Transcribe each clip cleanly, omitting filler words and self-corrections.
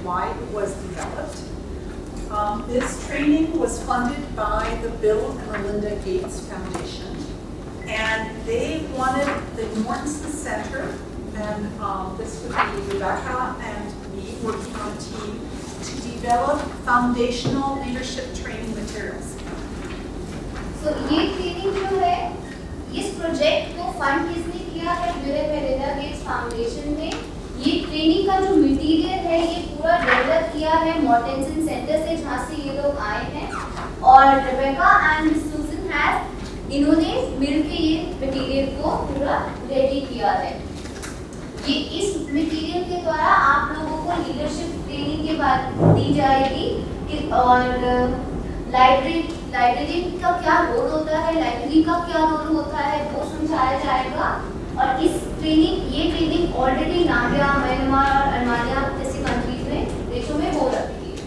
why it was developed. This training was funded by the Bill and Melinda Gates Foundation, and they wanted the Mortenson Center, and this would be Rebecca and me working on a team to develop foundational leadership training materials. So ये training जो है, इस project को fund किसने किया है? Bill and Melinda Gates foundation ने। ये ट्रेनिंग का जो मटेरियल है ये पूरा डेवलप किया है मॉर्टेंसन सेंटर से, जहाँ से ये लोग आए हैं, और रेबेका एंड सुजन हैज इन्होंने मिलके ये मटेरियल को पूरा रेडी किया है। ये इस मटेरियल के द्वारा आप लोगों को लीडरशिप ट्रेनिंग के बाद दी जाएगी और लाइब्रेरी का क्या रोल होता है, लाइब्रेरी का क्या रोल होता है वो समझाया जाएगा। और ये ट्रेनिंग ऑलरेडी नाम्बिया, म्यांमार और अल्मानिया जैसी कंट्रीज में, देशों में हो रखी है।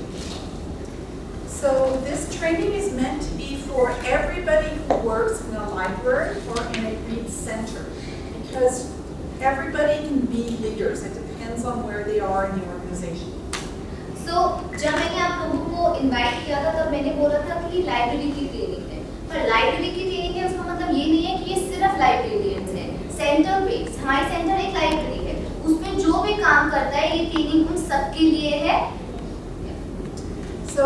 So this training is meant to be for everybody who works in a library or in a read center, because everybody can be leaders. It depends on where they are in the organization. So जब मैंने आप लोगों को invite किया था तब मैंने बोला था कि लाइब्रेरी की ट्रेनिंग है, पर लाइब्रेरी की ट्रेनिंग है उसका मतलब ये नहीं है कि ये सिर्फ लाइब्रेरियंस हैं। सेंटर बेस्ड, हमारी सेंटर एक लाइब्रेरी है, उसमें जो भी काम करता है ये ट्रेनिंग उन सबके लिए है। So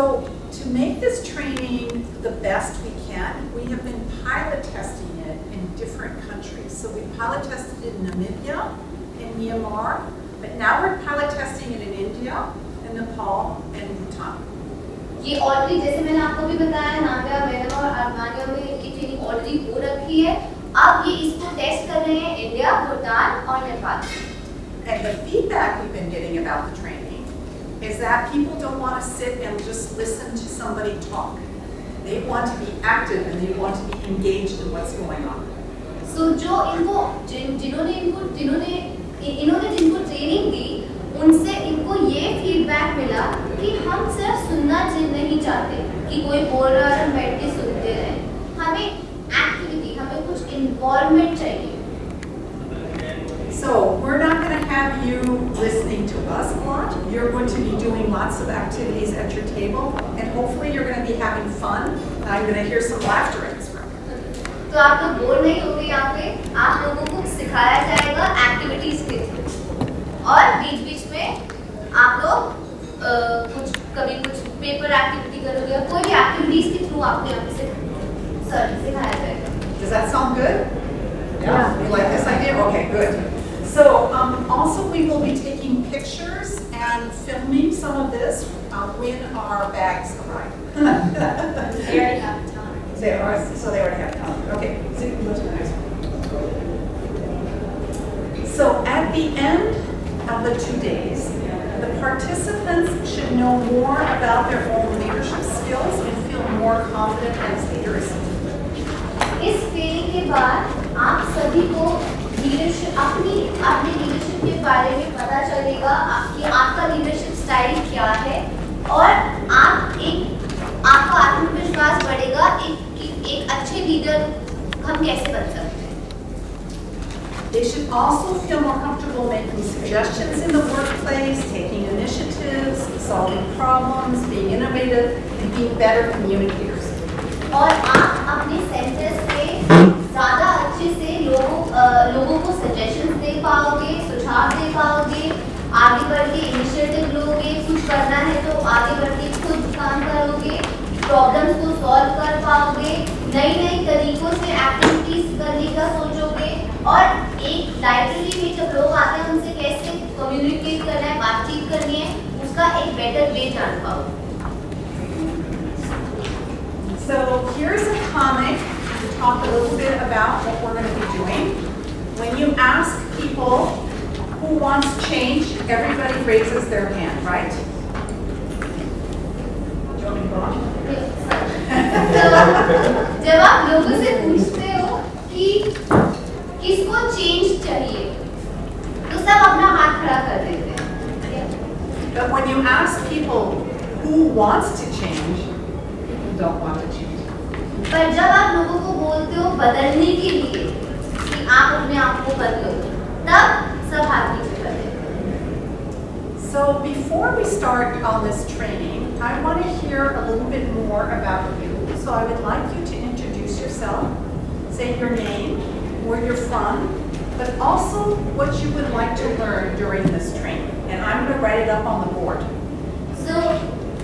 to make this training the best we can, we have been pilot testing it in different countries. So we pilot tested it in Namibia, in Myanmar, but now we're pilot testing it in India, in Nepal, and Bhutan. ये already जैसे मैंने आपको भी बताया, Namibia, Myanmar और अल्मानिया में ये training already हो रखी है। अब ये इसको टेस्ट कर रहे हैं इंडिया, भूटान और Nepal. And the feedback we've been getting about the training is that people don't want to sit and just listen to somebody talk. They want to be active and they want to be engaged in what's going on. So जो जिन्होंने जिनको training दी, उनसे इनको ये feedback मिला कि हम सिर्फ सुनना नहीं चाहते कि कोई बोल रहा है हम बैठ के सुनते रहें, हमें एक्टिविटी, हमें कुछ इन्वॉल्वमेंट चाहिए। So we're not going to have you listening to us a lot. You're going to be doing lots of activities at your table, and hopefully you're going to be having fun. And I'm going to hear some laughter in this room. तो आप लोग bore नहीं होंगे यहाँ पे, आप लोगों को सिखाया जाएगा एक्टिविटीज के थ्रू, और बीच-बीच में आप लोग कभी कुछ पेपर एक्टिविटी करोगे, कोई भी एक्टिविटीज के थ्रू आपको यहाँ पे सिखाया जाएगा। Does that sound good? Yeah. You like this idea? Okay, good. So also we will be taking pictures and filming some of this when our bags arrive. They already have time. So they already have time. Okay, so you can go to the next one. So at the end of the 2 days, the participants should know more about their own leadership skills and feel more confident as leaders. इस training के बाद आप सभी को leadership, अपनी leadership के बारे में पता चलेगा कि आपका लीडरशिप स्टाइल क्या है, और आपका आत्मविश्वास बढ़ेगा एक अच्छे लीडर हम कैसे बन सकते हैं। They should also feel more comfortable making suggestions in the workplace, taking initiatives, solving problems, being innovative, and being better communicators. और आप अपने सेंटर से ज़्यादा अच्छे से लोगों को सजेशंस दे पाओगे, सुझाव दे पाओगे, आगे बढ़ के इनिशिएटिव लोगे, कुछ करना है तो आगे बढ़ के खुद काम करोगे, प्रॉब्लम्स को सॉल्व कर पाओगे, नई तरीकों से एक्टिविटीज करने का सोचोगे, और एक लाइब्रेरी में जब लोग आते हैं उनसे कैसे कम्युनिकेट करना है, बातचीत करनी है, उसका एक बेटर वे जान पाओगे। So here's a comic to talk a little bit about what we're going to be doing. When you ask people who wants change, everybody raises their hand, right? Do you want me to go on? जब आप लोगों से पूछते हो कि किसको change चाहिए, तो सब अपना हाथ खड़ा कर देते हैं। But when you ask people who wants to change, don't want to change. पर जब आप लोगों को बोलते हो बदलने के लिए कि आप अपने आप को बदलो, तब सब हाथ नीचे कर देते हैं। So before we start on this training, I want to hear a little bit more about you. So I would like you to introduce yourself, say your name, where you're from, but also what you would like to learn during this training. And I'm going to write it up on the board. So,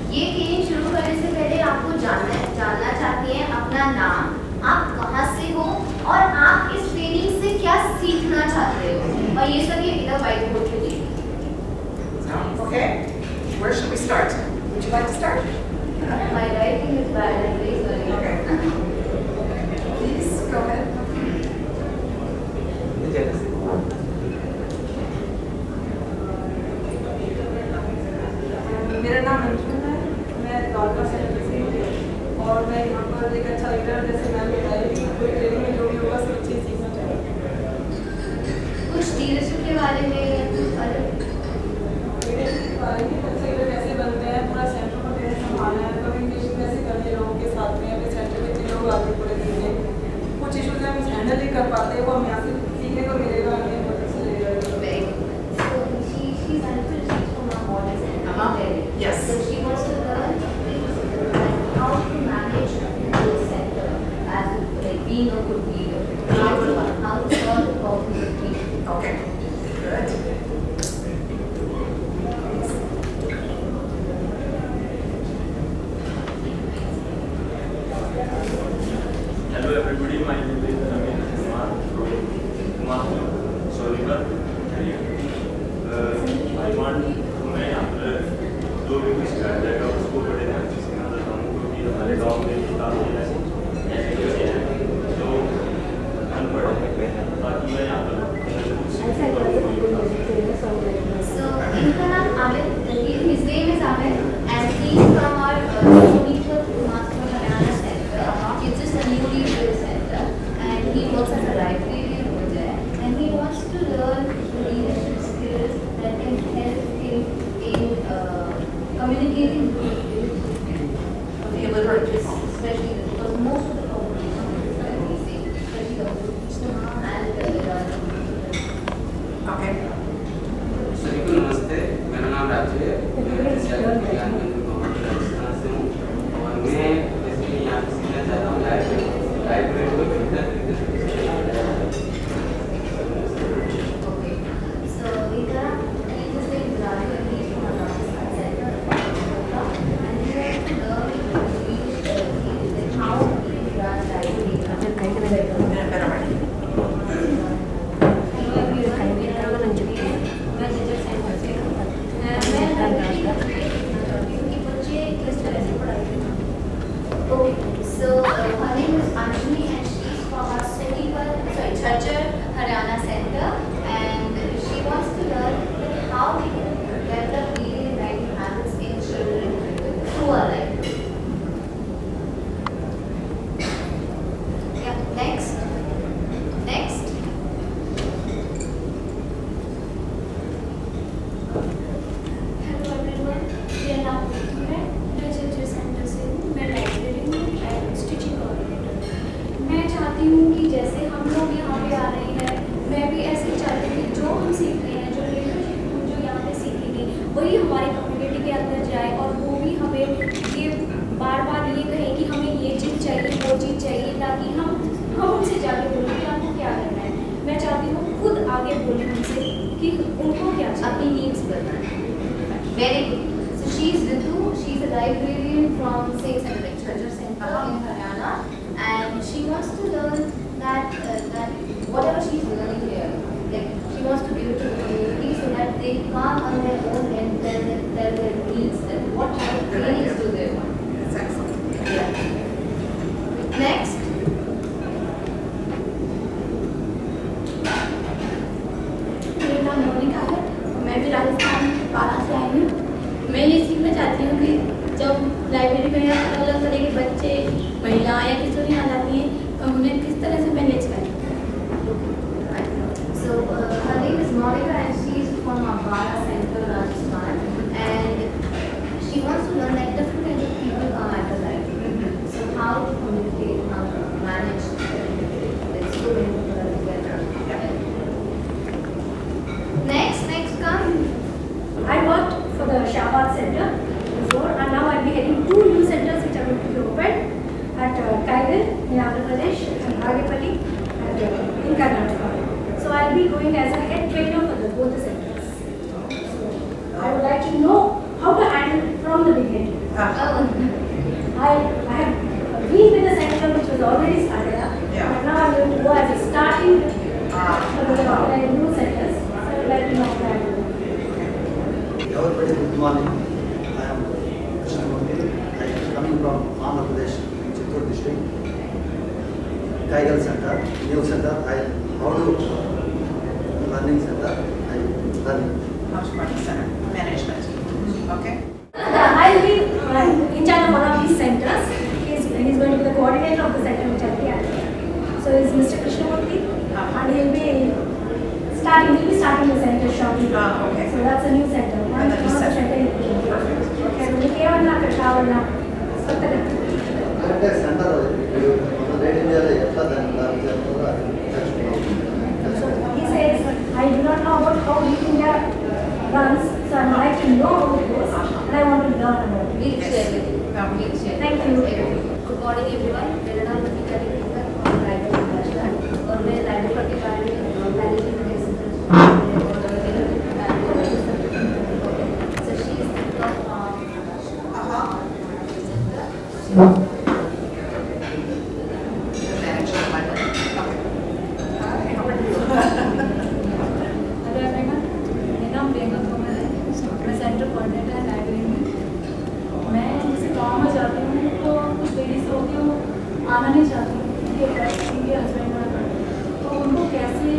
ये training शुरू करने से पहले आपको जानना चाहती हैं अपना नाम, आप कहाँ से हो और आप इस ट्रेनिंग से क्या सीखना चाहते हो, और ये सब ये इधर व्हाइट बोर्ड पे लिखिए। Okay, where should we start? Would you like to start? My writing is bad, I'm very sorry. Okay. Please go ahead. मेरा नाम अंजुम है, मैं द्वारका सेंटर से हूँ और मैं यहाँ पर एक अच्छा लीडर जैसे मैम बताई कि कोई ट्रेनिंग में जो भी होगा सब चीज़ सीखना चाहिए। कुछ लीडरशिप के बारे में या कुछ अलग लीडरशिप के बारे में अच्छा लीडर कैसे बनते हैं, पूरा सेंटर को कैसे संभालना है, कम्युनिकेशन कैसे करते हैं लोगों के साथ में, अपने सेंटर के तीन लोग आगे पूरे दिन में कुछ इशूज़ हम हैंडल नहीं कर पाते, वो हमें यहाँ से सीखने को मिलेगा, हमें बहुत अच्छा लगेगा। she's from our Mortenson. Yes. So she wants to learn how to manage the center as like being a good leader. How to solve the problems with people. Okay, good. Hello everybody, my name is Kumar. Sorry, I want मैं यहाँ पर जो भी कुछ सिखाया जाएगा उसको बड़े ध्यान से सिखाना चाहता हूँ क्योंकि हमारे गाँव में काफ़ी ऐसे बच्चे हैं जो अनपढ़ हैं ताकि मैं यहाँ पर So इनका नाम Aamir, his name is Amir and he's from our Haryana center. It's just a newly built center and he works as a librarian over there and he wants to learn leadership skills that can help him in communicating with The illiterate people. especially because most of the population is very easy, especially the old and Okay. सभी को नमस्ते, मेरा नाम राजू है, मैं राजस्थान से हूँ और मैं बेसिकली यहाँ पे सीखना चाहता हूँ लाइब्रेरी को बेहतर तरीके से। Okay. So Rita, his name is Raju and he's from Mortenson Center and he wants to learn how he runs library. In a better way. Hello everyone, मेरा नाम अंजलि है, मैं जजर सेंटर से हूँ। मैं लाइब्रेरी का देखना चाहती हूँ कि बच्चे किस तरह से पढ़ाई करते हैं। Okay, so her name is Anjali and she's from our Jhajjar, Haryana center and she wants to learn how we can develop reading and writing habits in children through our library. Yeah, next. Hello everyone, मेरा नाम नीतू है, मैं Jhajjar centre से हूँ। मैं library में and stitching coordinator. मैं चाहती हूँ कि जैसे हम लोग यहाँ पे आ रहे हैं, मैं भी ऐसे ही चाहती हूँ कि जो हम सीख रहे हैं, जो लीडरशिप हम जो यहाँ पे सीखेंगे वही हमारी कम्युनिटी के अंदर जाए और वो भी हमें ये बार बार ये कहें कि हमें ये चीज़ चाहिए, वो चीज़ चाहिए, ताकि हम उनसे जाके बोलें कि आपको क्या करना है। मैं चाहती हूँ खुद आगे बोलें उनसे कि उनको क्या चाहिए। अपनी needs बताएं. Very good. So she is Ritu. She is a librarian from same center, like Jhajjar Center in Haryana, and she wants to learn that whatever she is learning here, like she wants to give it to the community so that they come on their own and tell their needs and what type of trainings do they want. That's excellent. Yeah. Next. मेरा नाम मोनिका है, मैं भी राजस्थान बारह से आई हूँ। मैं ये सीखना चाहती हूँ कि जब लाइब्रेरी में अलग अलग तरह के बच्चे, महिलाएं या किशोरियाँ आ जाती हैं तो उन्हें किस तरह से मैनेज करें। So her name is Monica and she is from Ambala Center, Rajasthan, and she wants to learn that different kinds of people come at her library. So how to communicate, how to manage, like so many people are together. Next come. I worked Hyderabad center before, and now I'll be heading 2 new centers which are going to be opened at Kaigal in Andhra Pradesh and Agepalli in Karnataka. So I'll be going as a head trainer for both the centers. So I would like to know how to handle it from the beginning. I have been with a center which was already started up, but now I'm going to go as a starting for the new centers. So I would like to know how to handle it. Everybody, good morning. I am Mortenson. I am coming from Andhra Pradesh, Chittoor district. Kaigal Center, new center. I how to learning center. I learn. Learning Center Management. Okay. I'll be in charge of one of these centers. He's going to be the coordinator of the center which I'll be at. So he's Mr. Krishnamurthy, and he'll be starting the center shortly. Okay. So that's a new center. One of the center. Perfect. Okay. So we came on the travel now. Correct center. Red India So he says, I do not know about how India runs, so I'd like to know how it goes, and I want to learn about it. We'll share with you. We'll share. Thank you. Good morning everyone. मेरा नाम दीपिका है और writer हूँ और मैं writer पढ़ के managing So she is the hello everyone, मेरा नाम प्रियंका तोमर है। मैं सेंटर कोऑर्डिनेटर है लाइब्रेरी में। मैं जैसे गाँव में जाती हूँ तो कुछ लेडीज होती हैं वो आना नहीं चाहती उनके हस्बैंड वाला, तो उनको कैसे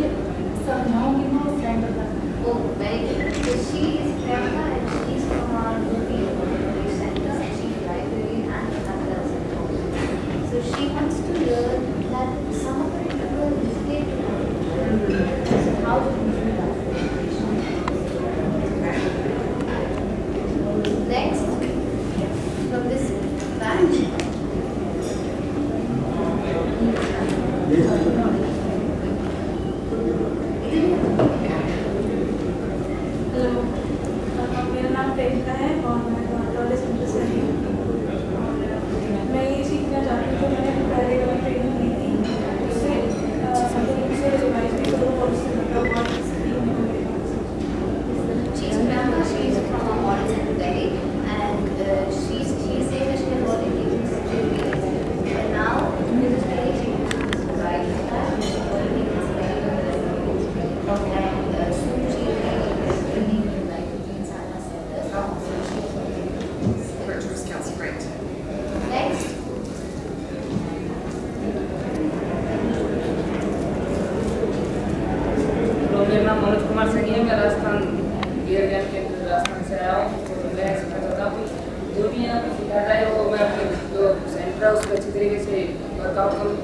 समझाऊँ कि वो सरेंडर करना है। Oh, very good. So she is Priyanka and she is from our UP center. She is library and another center. So she wants to learn that some of the people hesitate to learn. So how to do that? Next, from this branch. Hello, मेरा नाम प्रियंका है और मैं Guwahati centre से आई हूँ और मैं ये सीखना चाहती हूँ। मैंने पहले वाली ट्रेनिंग ली थी, उससे रिवाइज भी करूँ और उससे मतलब She is Priyanka. She is from our Mortenson, Delhi, and she is saying that she has already taken certificates. But now this is very changes, right? She has already taken certificates, and soon she will be training in like inside our centers. So she is already Virtual skills, great. next. तो मेरा नाम मनोज कुमार सैनी है। मैं Rajasthan gear ज्ञान केंद्र राजस्थान से आया हूँ। तो मैं सीखना चाहता हूँ कि जो भी यहाँ पे सिखा रहा है वो मैं अपने जो सेंटर है उसको अच्छी तरीके से वर्कआउट करूँ।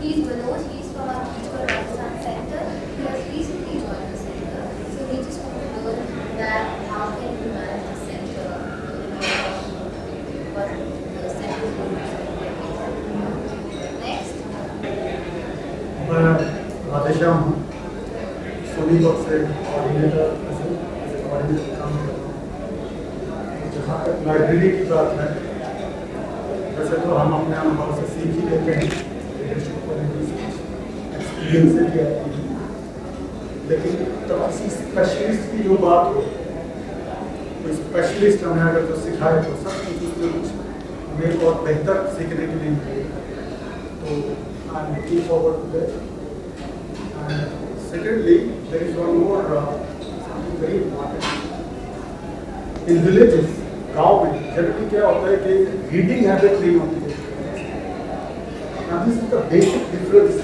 He is Manoj. He is from our Teachable Rajasthan center. He has recently joined the center, so we just want to learn that how can you manage the center, what the center is going to do. Next. मैं राधेश्याम हूँ, सोनीपत से coordinator काम कर रहा हूँ। जहाँ तक library की बात है, वैसे तो हम अपने अनुभव से सीख ही लेते हैं, एक्सपीरियंस से भी आती है, लेकिन तो किसी स्पेशलिस्ट की जो बात हो, कोई स्पेशलिस्ट हमें अगर जो सिखाए तो सब कुछ हमें और बेहतर सीखने के लिए मिलेगा। तो I am looking forward to that. And secondly, there is one more something very important. In villages, गाँव में जनरली क्या होता है कि रीडिंग हैबिट नहीं होती है। Now this is the basic difference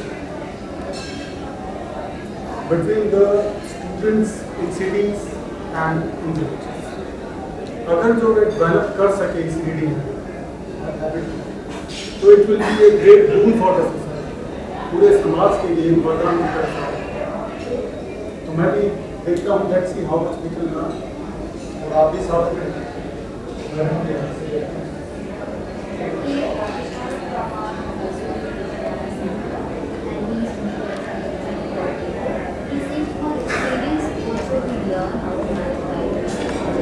between the students in cities and in villages. अगर जो वे डेवलप कर सके इस रीडिंग हैबिट, तो it will be a great boon for the society. पूरे समाज के लिए वरदान कर सकता है। तो मैं भी देखता हूँ let's see how much we can learn, और आप भी साथ में He says for experience also we learn how to manage life.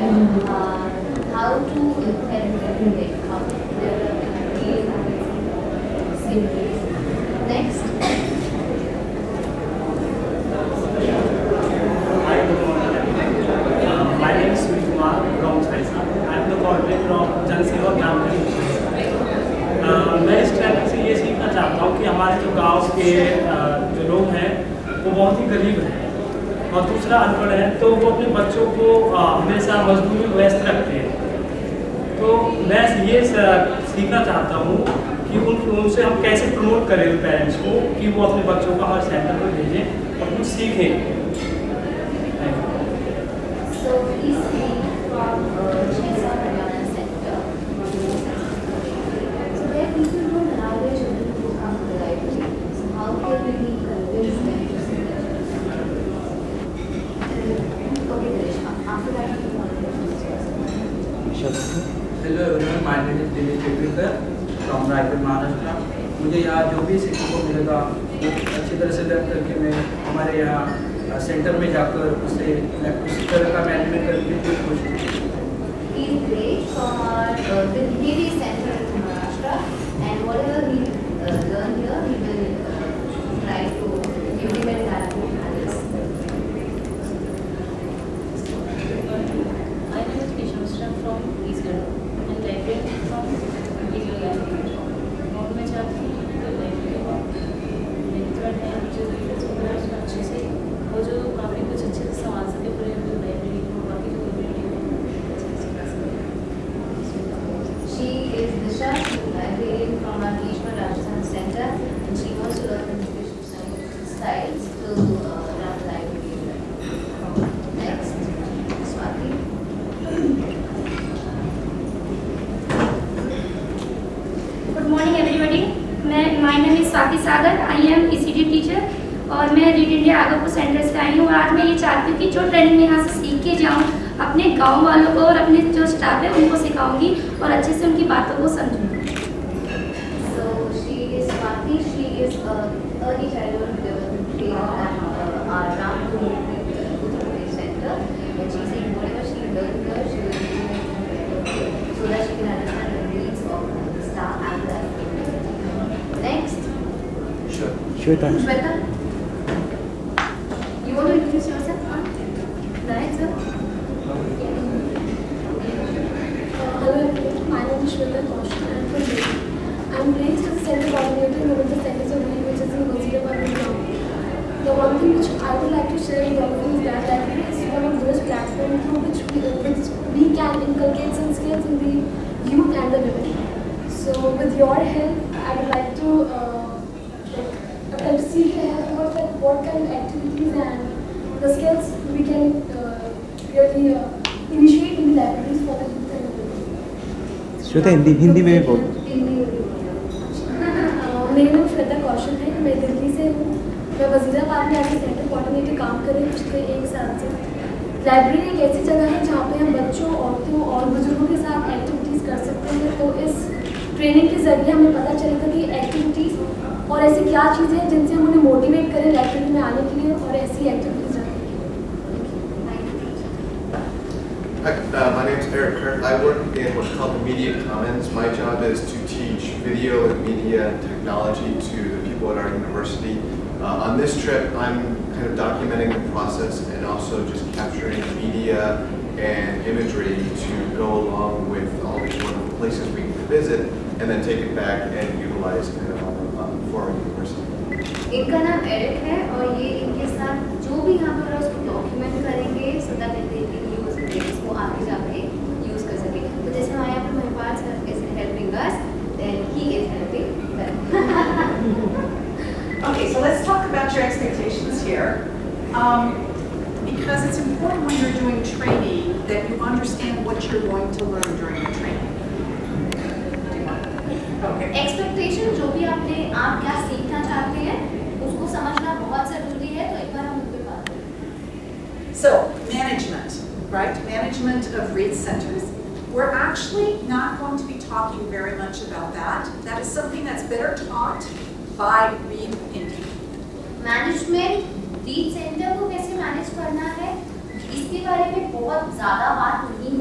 how to help them, like how to develop skills. Next. My name is Kumar from China. I am the coordinator of जनसेवा ग्राम मैं इस training से ये सीखना चाहता हूँ कि हमारे जो गांव के जो लोग हैं वो बहुत ही गरीब हैं और दूसरा अनपढ़ है, तो वो अपने बच्चों को हमेशा मजदूरी में व्यस्त रखते हैं। तो मैं ये सीखना चाहता हूँ कि उनसे हम कैसे प्रमोट करें पेरेंट्स को कि वो अपने बच्चों को हमारे सेंटर पर भेजें और कुछ सीखें। So please speak from Chesa Haryana Center. So where people don't allow their children to come to the library, so how can we convince them to see that? Okay, Karishma. After that, you want to Hello everyone, my name is Dilip Chitwikar from Raipur, Maharashtra. मुझे यहाँ जो भी सीखने को मिलेगा वो अच्छी तरह से लर्न करके मैं हमारे यहाँ सेंटर में जाकर उससे मैं उस तरह का मैनेजमेंट करने की कोशिश He is great from our Vinhiri Center in Maharashtra, and whatever we learn here, we will try to implement that to others. My name is Kishan from East London and librarian from Video Library. और मैं चाहती हूँ कि library का management है जो readers वगैरह उसको अच्छे से वो जो काफ़ी कुछ अच्छे से संभाल सके पूरे लाइब्रेरी को बाकी जो कम्युनिटी है अच्छे से सिखा सके। She is Disha, she is librarian from our Kishma Rajasthan Center, and she wants to learn education styles to run the library. Next, Swati. Good morning everybody. My name is Swati Sagar. I am ECD teacher और मैं read India आगरपुर centre से आई हूँ। और आज मैं ये चाहती हूँ कि जो ट्रेनिंग में यहाँ से सीख के जाऊँ अपने गांव वालों को और अपने जो स्टाफ है उनको सिखाऊंगी और अच्छे से उनकी बातों को समझूंगी। So she is Swati. She is early childhood development trainer at our Rampur Center, and she said whatever she learned here, she will implement so that she can understand the needs of the staff and the community. Next. Sure. Shweta. You want to introduce yourself? Right, sir? Hello everyone, my name is Shweta Kaushal. I am from Delhi. I am placed as center coordinator in one of the centers of Delhi, which is in Wazirabad. The one thing which I would like to share with all of you is that library is one of those platforms through which we can inculcate some skills in the youth and the women. So with your help, I would like to seek the help towards like what kind of activities and the skills we can really initiate in the libraries for the youth and the women. Shweta Hindi में भी बोल। मेरा नाम श्वेता कौशल है, मैं दिल्ली से हूँ। मैं वजीराबाद में ऐसे सेंटर कोऑर्डिनेटर काम कर रही हूँ पिछले 1 साल से। लाइब्रेरी एक ऐसी जगह है जहाँ पे हम बच्चों, औरतों और बुजुर्गों के साथ एक्टिविटीज़ कर सकते हैं। तो इस ट्रेनिंग के जरिए हमें पता चलेगा कि एक्टिविटीज़ और ऐसी क्या चीज़ें हैं जिनसे हम उन्हें मोटिवेट करें लाइब्रेरी में आने के लिए और ऐसी एक्टिविटीज़ रखने के लिए। My name is Eric Kurt. I work in what's called the Media Commons. My job is to teach video and media technology to the people at our university. On this trip, I'm kind of documenting the process and also just capturing media and imagery to go along with all these wonderful places we can visit and then take it back and utilize kind of for our university. इनका नाम Eric है और ये इनके साथ जो भी यहाँ पर उसको डॉक्यूमेंट करेंगे so that they can use इसको आगे जाके यूज़ कर सके। तो जैसे हमारे यहाँ पर Mahipal sir is helping us, then he is helping them. Okay, so let's talk about your expectations here. Because it's important when you're doing training that you understand what you're going to learn during the training. Okay. Expectation जो भी आप क्या सीखना चाहते हैं उसको समझना बहुत ज़रूरी है, तो एक बार हम उस पर बात करें। So, management, right? Management of read centers. We're actually not going to be talking very much about that. That is something that's better taught by Read India. Management, read center को कैसे मैनेज करना है, इसके बारे में बहुत ज़्यादा बात नहीं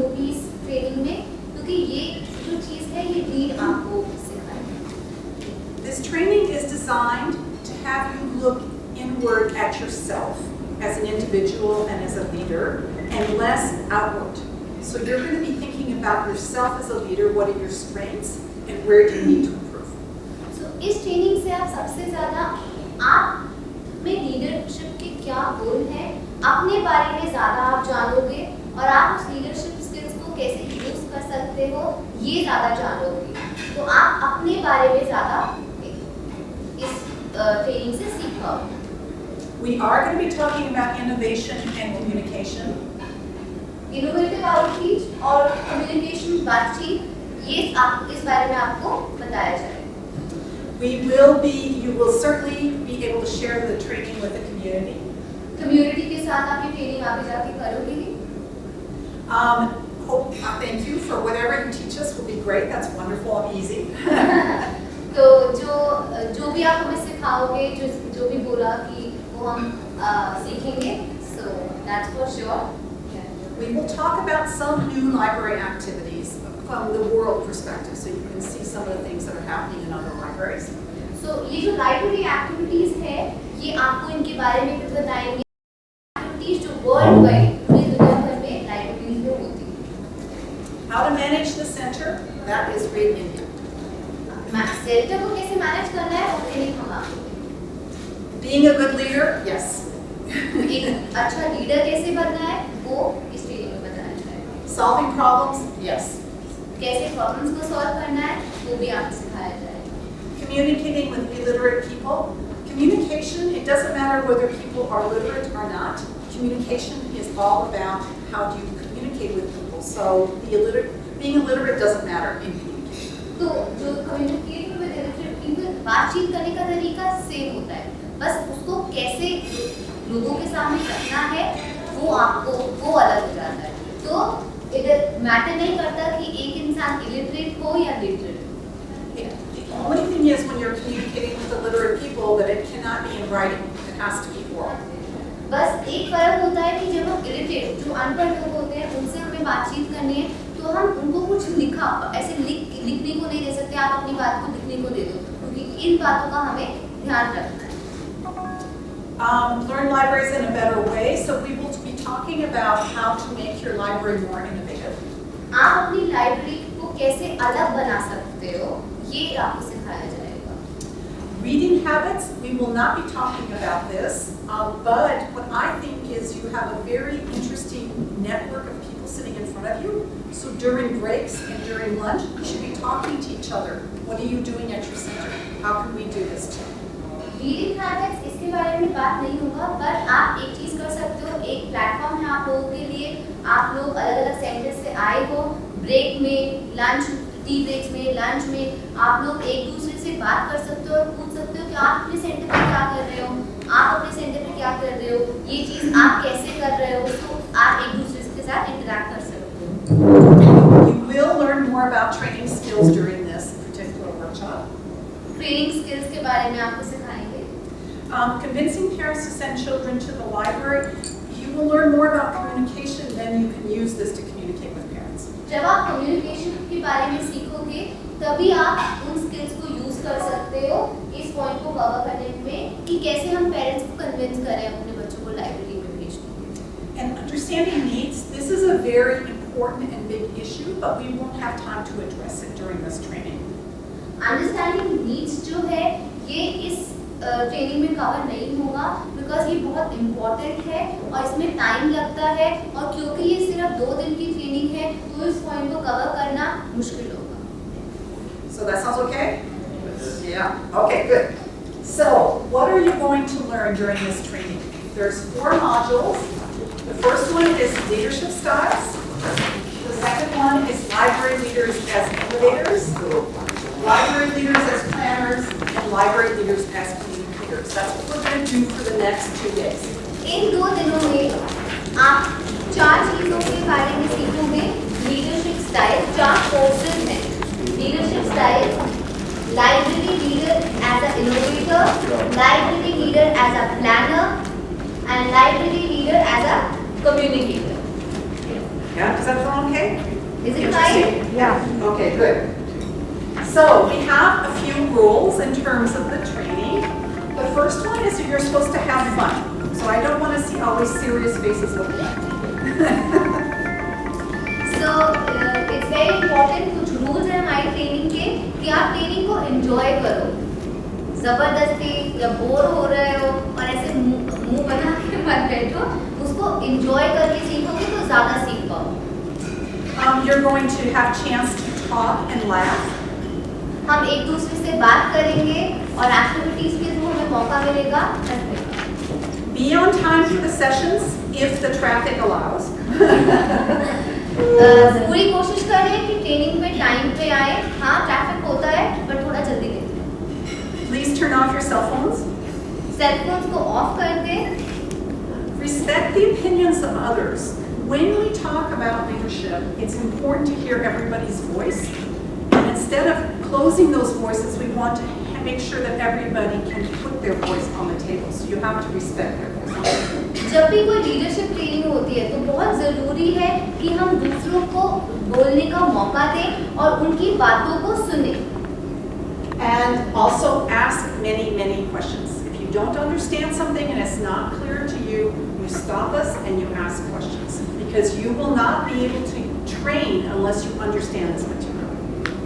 designed to have you look inward at yourself as an individual and as a leader, and less outward. So you're going to be thinking about yourself as a leader, what are your strengths, and where do you need to improve. So इस training से आप सबसे ज़्यादा आप में leadership के क्या गुण हैं, अपने बारे में ज़्यादा आप जानोगे और आप उस लीडरशिप स्किल्स को कैसे यूज़ कर सकते हो ये ज़्यादा जानोगे। तो आप अपने बारे में ज़्यादा इस ट्रेनिंग से सीख पाओगे। We are going to be talking about innovation and communication. Innovative outreach और कम्युनिकेशन बातचीत ये आप इस बारे में आपको बताया जाएगा। You will certainly be able to share the training with the community. Community के साथ आप ये ट्रेनिंग आगे जाके करोगे ही? Thank you for whatever you teach us will be great. That's wonderful and easy. तो जो भी आप हमें सिखाओगे, जो भी बोला कि वो हम सीखेंगे. So that's for sure. We will talk about some new library activities from the world perspective, so you can see some of the things that are happening in other libraries. So ये जो library activities है, ये आपको इनके बारे में कुछ बताएंगे. Activities जो worldwide पूरी दुनिया भर में libraries में होती हैं. How to manage the center? That is great in you. Centre को कैसे मैनेज करना है, वो ट्रेनिंग हम आपको. Being a good leader? Yes. एक अच्छा लीडर कैसे बनना है, वो इस ट्रेनिंग में बताया जाएगा. Solving problems? Yes. कैसे प्रॉब्लम्स को सॉल्व करना है, वो भी आपको सिखाया जाएगा. Communicating with illiterate people. Communication, it doesn't matter whether people are literate or not. Communication is all about how do you communicate with people. So being illiterate doesn't matter in communication. तो जो communicating with illiterate people, बातचीत करने का तरीका same होता है. बस उसको कैसे लोगों के सामने रखना है, वो अलग हो जाता है. तो इधर मैटर नहीं करता कि एक इंसान illiterate हो या literate. The only thing is when you're communicating with illiterate people that it cannot be in writing. It has to be oral. बस एक फर्क होता है कि जब हम illiterate जो अनपढ़ लोग होते हैं उनसे हमें बातचीत करनी है तो हम उनको कुछ ऐसे लिखने को नहीं दे सकते. आप अपनी बात को लिखने को दे दो क्योंकि इन बातों का हमें ध्यान रखना है. Learn libraries in a better way. So we will be talking about how to make your library more innovative. आप अपनी लाइब्रेरी को कैसे अलग बना सकते हो, ये आपको सिखाया जाएगा. Reading habits, we will not be talking about this, but what I think is you have a very interesting network of people sitting in front of you. So during breaks and during lunch, you should be talking to each other. What are you doing at your center? How can we do this too? Reading habits इसके बारे में बात नहीं होगा, but आप एक चीज कर सकते हो. एक प्लेटफॉर्म है आप लोगों के लिए. आप लोग अलग अलग सेंटर से आए हो, ब्रेक में, लंच, टी ब्रेक्स में, लंच में आप लोग एक दूसरे से बात कर सकते हो और पूछ सकते हो कि आप अपने सेंटर पे क्या कर रहे हो, आप अपने सेंटर पे क्या कर रहे हो, ये चीज आप कैसे कर रहे हो. तो आप एक दूसरे के साथ इंटरेक्ट कर सकते हो. You will learn more about training skills during this particular workshop. Training skills के बारे में आपको सिखाएंगे. Convincing parents to send children to the library. You will learn more about communication, then you can use this to communicate with parents. जब आप communication के बारे में सीखोगे तभी आप उन स्किल्स को यूज कर सकते हो इस पॉइंट को कवर करने में कि कैसे हम पेरेंट्स को कन्विंस करें अपने बच्चों को लाइब्रेरी में भेजने के. And understanding needs, this is a very important and big issue, but we won't have time to address it during this training. Understanding needs जो है ये इस ट्रेनिंग में कवर नहीं होगा बिकॉज ये बहुत इम्पोर्टेंट है और इसमें टाइम लगता है और क्योंकि ये सिर्फ 2 दिन की ट्रेनिंग है तो इस पॉइंट को कवर करना मुश्किल होगा. So that sounds okay? Yeah. Okay, good. So what are you going to learn during this training? There's 4 modules. The first one is leadership styles. The second one is library leaders as innovators, library leaders as planners, and library leaders as communicators. That's what we're going to do for the next 2 days. इन 2 दिनों में आप 4 चीजों के बारे में सीखोगे. Leadership style, 4 courses हैं. Leadership style, library leader as a innovator, library leader as a planner and library leader as a communicator. Yeah, does that sound okay? Is it fine? Yeah. Okay, good. So we have a few rules in terms of the training. The first one is that you're supposed to have fun. So I don't want to see always serious faces looking at me. So it's very important, कुछ rules हैं हमारी training के कि आप training को enjoy करो, जबरदस्ती या बोर हो रहे हो और ऐसे मुंह बना के मत बैठो, उसको enjoy करके सीखोगे तो ज़्यादा सीख पाओगे। You're going to have chance to talk and laugh. हम एक दूसरे से बात करेंगे और एक्टिविटीज के थ्रू हमें मौका मिलेगा। Be on time for the sessions if the traffic allows. पूरी कोशिश करें कि ट्रेनिंग में टाइम पे आए। हाँ ट्रैफिक होता है पर थोड़ा जल्दी दें। Please turn off your cell phones. Cell phones को ऑफ कर दें। Respect the opinions of others. When we talk about leadership, it's important to hear everybody's voice. And instead of closing those voices, we want to make sure that everybody can put their voice on the table. So you have to respect their voice. जब भी कोई leadership training होती है तो बहुत ज़रूरी है कि हम दूसरों को बोलने का मौका दें और उनकी बातों को सुनें। And also ask many questions. If you don't understand something and it's not clear to you, you stop us and you ask questions. Because you will not be able to train unless you understand this material.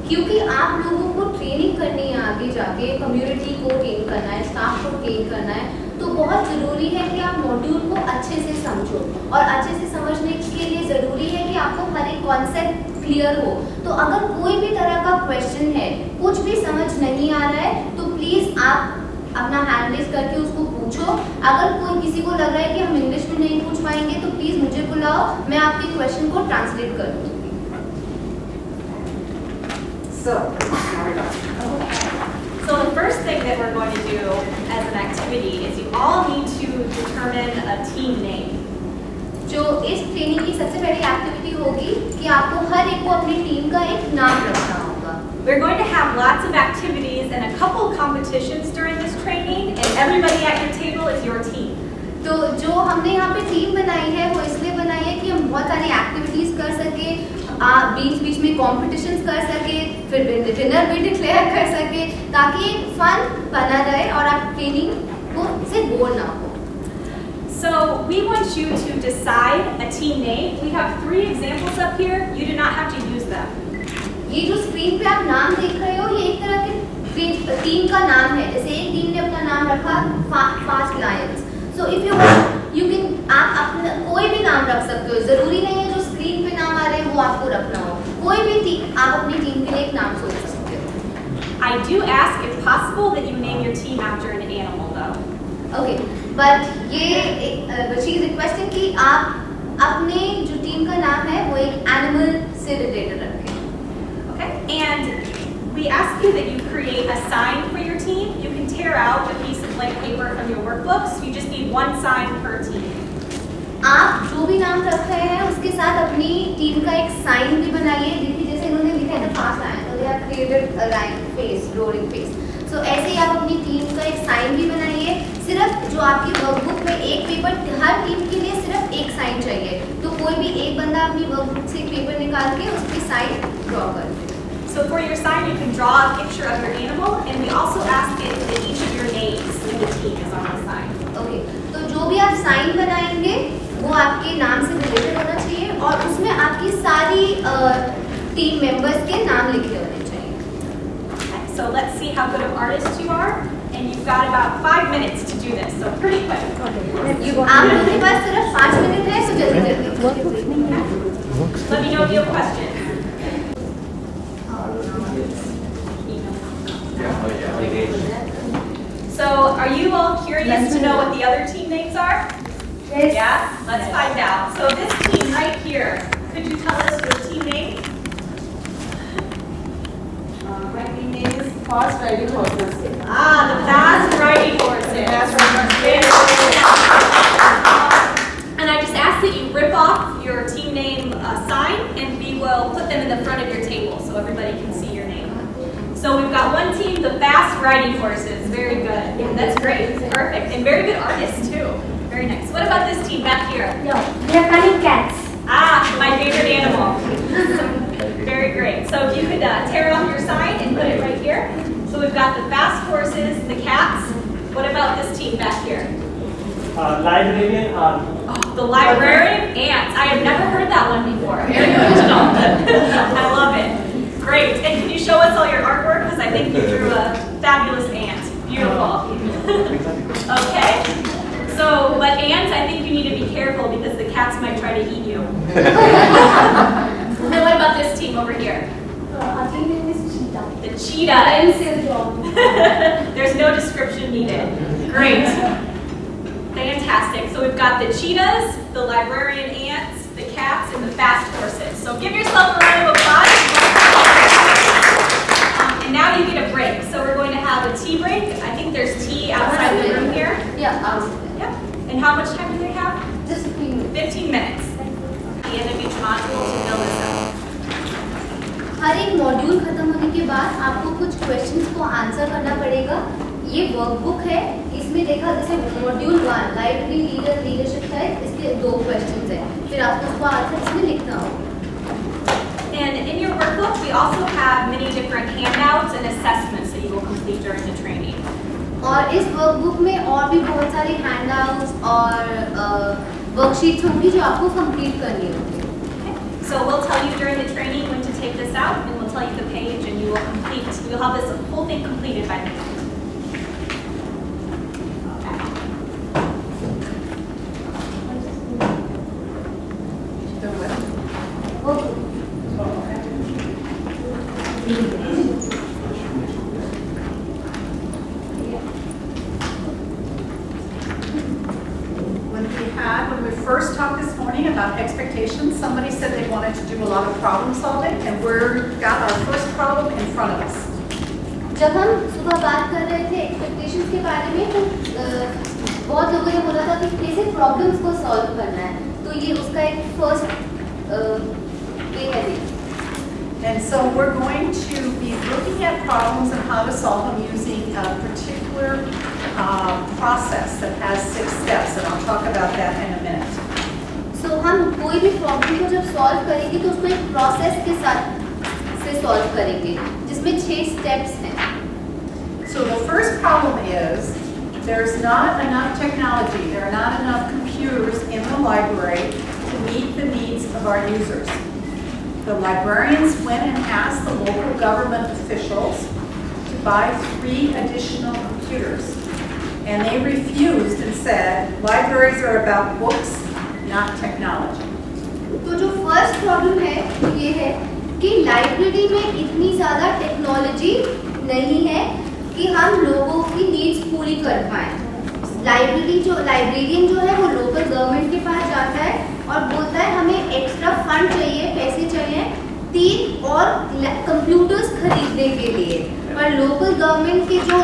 क्योंकि आप लोगों को training करनी है आगे जाके, community को train करना है, स्टाफ को ट्रेन करना है, तो बहुत ज़रूरी है कि आप मॉड्यूल को अच्छे से समझो और अच्छे से समझने के लिए ज़रूरी है कि आपको हर एक कॉन्सेप्ट क्लियर हो। तो अगर कोई भी तरह का क्वेश्चन है, कुछ भी समझ नहीं आ रहा है, तो प्लीज़ आप अपना हैंड रेज करके उसको पूछो। अगर कोई किसी को लग रहा है कि हम इंग्लिश में नहीं पूछ पाएंगे तो प्लीज़ मुझे बुलाओ, मैं आपके क्वेश्चन को ट्रांसलेट कर दूँगी। So the first thing that we're going to do as an activity is you all need to determine a team name. जो इस ट्रेनिंग की सबसे पहली एक्टिविटी होगी कि आपको हर एक को अपनी टीम का एक नाम रखना होगा। We're going to have lots of activities and a couple competitions during this training, and everybody at your table is your team. तो जो हमने यहाँ पे टीम बनाई है वो इसलिए बनाई है कि हम बहुत सारी एक्टिविटीज कर सके, बीच में कॉम्पिटिशन्स कर सके, फिर डिनर भी डिक्लेयर कर सके, ताकि एक फन बना रहे और आप ट्रेनिंग को से बोर ना हो। So we want you to decide a team name. We have 3 examples up here. You do not have to use them. ये जो स्क्रीन पे आप नाम देख रहे हो ये एक तरह के टीम का नाम है। जैसे एक टीम ने अपना नाम रखा fast Lions. So if you want, you can आप अपना कोई भी नाम रख सकते हो। जरूरी नहीं है जो स्क्रीन पे नाम आ रहे हैं वो आपको रखना हो। कोई भी टीम आप अपनी टीम के लिए एक नाम सोच सकते हो। I do ask, if possible, that you name your team after an animal, though. Okay, but ये शी रिक्वेस्ट है कि आप अपने जो टीम का नाम है वो एक एनिमल से रिलेटेड रखें। Okay, and we ask you that you create a sign for your team. You can tear out a piece of blank paper from your workbooks. You just need 1 sign per team. आप जो भी नाम रख रहे हैं उसके साथ अपनी टीम का एक साइन भी बनाइए। देखिए जैसे इन्होंने लिखा है ना फास्ट लाइन, तो they have created a line face, rolling face. So ऐसे ही आप अपनी टीम का एक साइन भी बनाइए। सिर्फ जो आपकी वर्कबुक में एक पेपर, हर टीम के लिए सिर्फ एक साइन चाहिए, तो कोई भी एक बंदा अपनी वर्कबुक से एक पेपर निकाल के उसकी साइन ड्रॉ कर दे। So for your sign, you can draw a picture of your animal, and we also ask it that each of your names in the team is on the sign. Okay, तो जो भी आप sign बनाएंगे वो आपके नाम से related होना चाहिए और उसमें आपकी सारी टीम मेंबर्स के नाम लिखे होने चाहिए। So let's see how good of artists you are, and you've got about 5 minutes to do this, so pretty quick. आप लोगों के पास सिर्फ 5 मिनट है, तो जल्दी। Let me know if you have questions. So, are you all curious to know what the other team names are? Yes. Yeah? Let's find out. So this team right here, could you tell us your team name? My team name is Fast Riding Horses. The Fast Riding Horses. And I just ask that you rip off your team name sign, and we will put them in the front of your table so everybody can see your name. So we've got one team, the Fast Riding Horses. Very good. Yeah, that's great. Perfect. And very good artists, too. Very nice. What about this team back here? No, we are cunning cats. My favorite animal. Very great. So if you could tear off your sign and put it librarian aunt. The librarian ants. I have never heard that one before. Very original. I love it. Great. And can you show us all your artwork? Because I think you drew a fabulous ant. Beautiful. Okay. So, but ants, I think you need to be careful because the cats might try to eat you. And what about this team over here? I think name is cheetah. The cheetahs. SILL job. There's no description needed. Great. Fantastic. So we've got the cheetahs, the librarian ants, the cats, and the fast horses. So give yourself a round of applause. And now you get a break. So we're going to have a tea break. I think there's tea outside the room here. Yeah. Yep. And how much time do they have? Just 15 minutes. 15 minutes. At the end of each module to fill this out. हर एक module खत्म होने के बाद आपको कुछ questions को answer करना पड़ेगा। ये वर्कबुक है, इसमें देखा जैसे मॉड्यूल 1 लाइब्रेरी लीडर लीडरशिप है, इसके 2 क्वेश्चंस हैं, फिर आपको उसको आंसर इसमें लिखना होगा। And in your workbook, we also have many different handouts and assessments that you will complete during the training. और इस वर्कबुक में और भी बहुत सारे हैंडआउट्स और वर्कशीट्स होंगी जो आपको कंप्लीट करनी होगी। So we'll tell you during the training when to take this out, and we'll tell you the page, and you will complete. You'll have this whole thing completed by the end. When we first talked this morning about expectations, somebody said they wanted to do a lot of problem solving, and we've got our first problem in front of us. जब हम सुबह बात कर रहे थे expectations के बारे में तो बहुत लोगों ने बोला था कि कैसे प्रॉब्लम्स को सॉल्व करना है, तो ये उसका एक फर्स्ट वे है। And so we're going to be looking at problems and how to solve them using a particular process that has 6 steps, and I'll talk about that in a minute. So हम कोई भी problem को जब solve करेंगे तो उसको एक process के साथ से सॉल्व करेंगे जिसमें 6 स्टेप्स हैं। So the first problem is there's not enough technology, there are not enough computers in the library to meet the needs of our users. The librarians went and asked the local government officials to buy 3 additional computers. And they refused and said, libraries are about books, not technology. तो जो first problem है ये है कि library में इतनी ज़्यादा technology नहीं है कि हम लोगों की नीड्स पूरी कर पाएँ। लाइब्रेरियन जो है वो लोकल गवर्नमेंट के पास जाता है और बोलता है हमें एक्स्ट्रा फंड चाहिए, पैसे चाहिए 3 और कंप्यूटर्स खरीदने के लिए, पर लोकल गवर्नमेंट के जो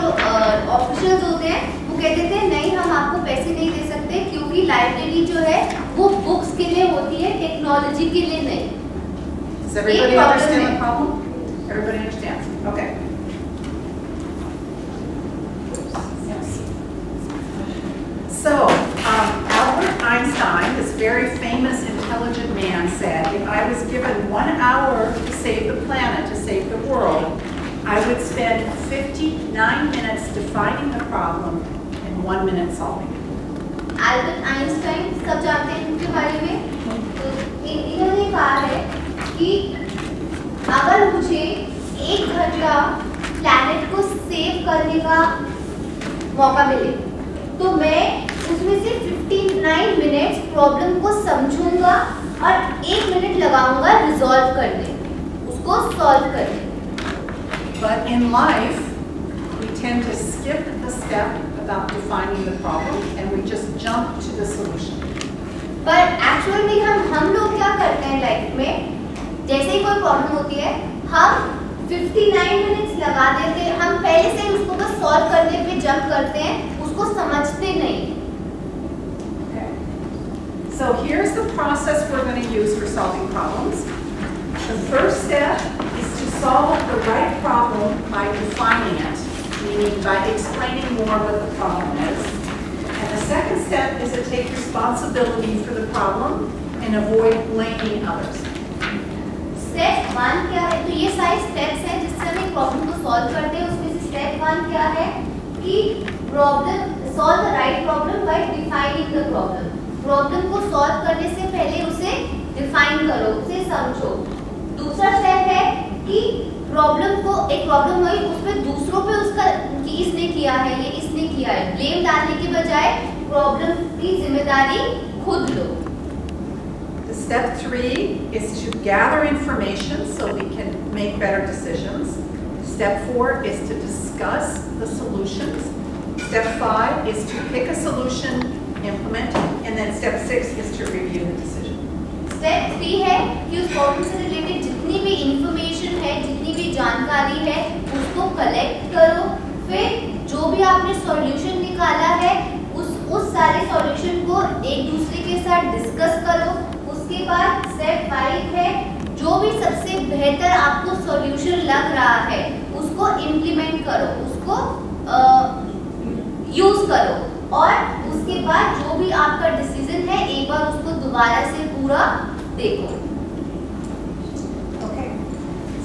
ऑफिशियल्स होते हैं वो कहते थे नहीं हम आपको पैसे नहीं दे सकते क्योंकि लाइब्रेरी जो है वो बुक्स के लिए होती है, टेक्नोलॉजी के लिए नहीं। Does everybody understand the problem? Everybody understands? Okay. Yes. So, Albert Einstein, this very famous intelligent man, said, if I was given 1 hour to save the planet, to save the world, I would spend 59 minutes defining the problem and 1 minute solving it. Albert Einstein सब जानते हैं इनके बारे में, तो इन्होंने कहा है कि अगर मुझे 1 घंटा प्लैनेट को सेव करने का मौका मिले तो मैं उसमें से 59 मिनट्स प्रॉब्लम को समझूंगा और 1 मिनट लगाऊंगा रिजॉल्व करने, उसको सॉल्व करने। But in life, we tend to skip the step about defining the problem and we just jump to the solution. पर एक्चुअल में हम लोग क्या करते हैं लाइफ में, जैसे ही कोई प्रॉब्लम होती है हम 59 मिनट्स लगा देते हैं, हम पहले से उसको बस सॉल्व करने पे जंप करते हैं, उसको समझते नहीं। Okay. So here's the process we're going to use for solving problems. The first step is to solve the right problem by defining it, meaning by explaining more what the problem is. And the second step is to take responsibility for the problem and avoid blaming others. Step 1 क्या है, तो ये सारे steps हैं जिससे हम एक problem को सॉल्व करते हैं। उसमें से स्टेप 1 क्या है कि problem solve the right problem by defining the problem. Problem को सॉल्व करने से पहले उसे डिफाइन करो, उसे समझो. दूसरा स्टेप है कि प्रॉब्लम को, एक प्रॉब्लम हुई उसमें दूसरों पे उसका कि इसने किया है, ये इसने किया है, ब्लेम डालने के बजाय प्रॉब्लम की जिम्मेदारी खुद लो. Step 3 is to gather information so we can make better decisions. Step 4 is to discuss the solutions. Step 5 is to pick a solution, implement, and then step 6 is to review the decision. Step 3 है कि उस problem से related जितनी भी information है, जितनी भी जानकारी है, उसको कलेक्ट करो. फिर जो भी आपने सॉल्यूशन निकाला है, उस सारे सॉल्यूशन को एक दूसरे के साथ डिस्कस करो. उसके बाद स्टेप 5 है, जो भी सबसे बेहतर आपको सॉल्यूशन लग रहा है, उसको इम्प्लीमेंट करो, उसको यूज करो. और उसके बाद जो भी आपका डिसीजन है, एक बार उसको दोबारा से पूरा देखो. Okay,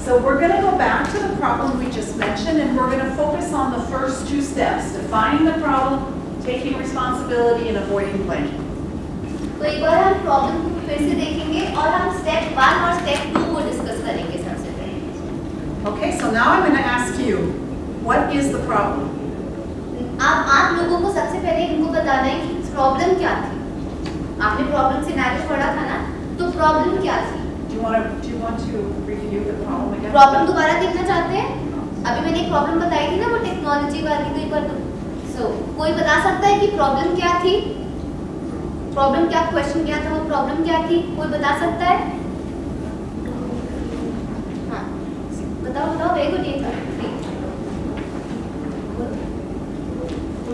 so we're going to go back to the problem we just mentioned, and we're going to focus on the first 2 steps: defining the problem, taking responsibility, and avoiding blame. तो एक बार हम प्रॉब्लम को फिर से देखेंगे और हम step 1 और स्टेप 2 को डिस्कस करेंगे सबसे पहले. Okay, so now I'm going to ask you, what is the problem? आप लोगों को सबसे पहले इनको बताना है कि प्रॉब्लम क्या थी. आपने प्रॉब्लम सिनेरियो पढ़ा था ना, तो प्रॉब्लम क्या थी? Do you want to review the problem again? Problem दोबारा देखना चाहते हैं? अभी मैंने एक प्रॉब्लम बताई थी ना, वो टेक्नोलॉजी वाली, तो एक बार कोई बता सकता है कि प्रॉब्लम क्या थी? प्रॉब्लम क्या, क्वेश्चन क्या था, वो प्रॉब्लम क्या थी? कोई बता सकता है? हाँ, बताओ. Very good.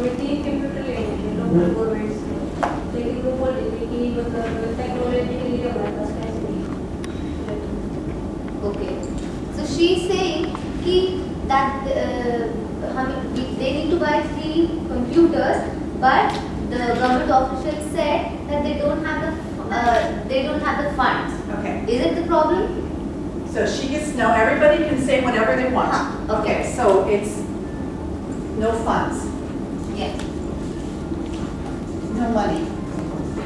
ये कंप्यूटर लेने के लोकल गवर्नमेंट से, लेकिन वो बोल रही थी कि मतलब टेक्नोलॉजी के लिए हमारे पास पैसे नहीं. Okay, so she is saying कि that they need to buy 3 computers, but the government officials said that they don't have the funds. Okay. Is it the problem? So she gets, no, everybody can say whatever they want. Okay. So it's no funds. Yes. No money.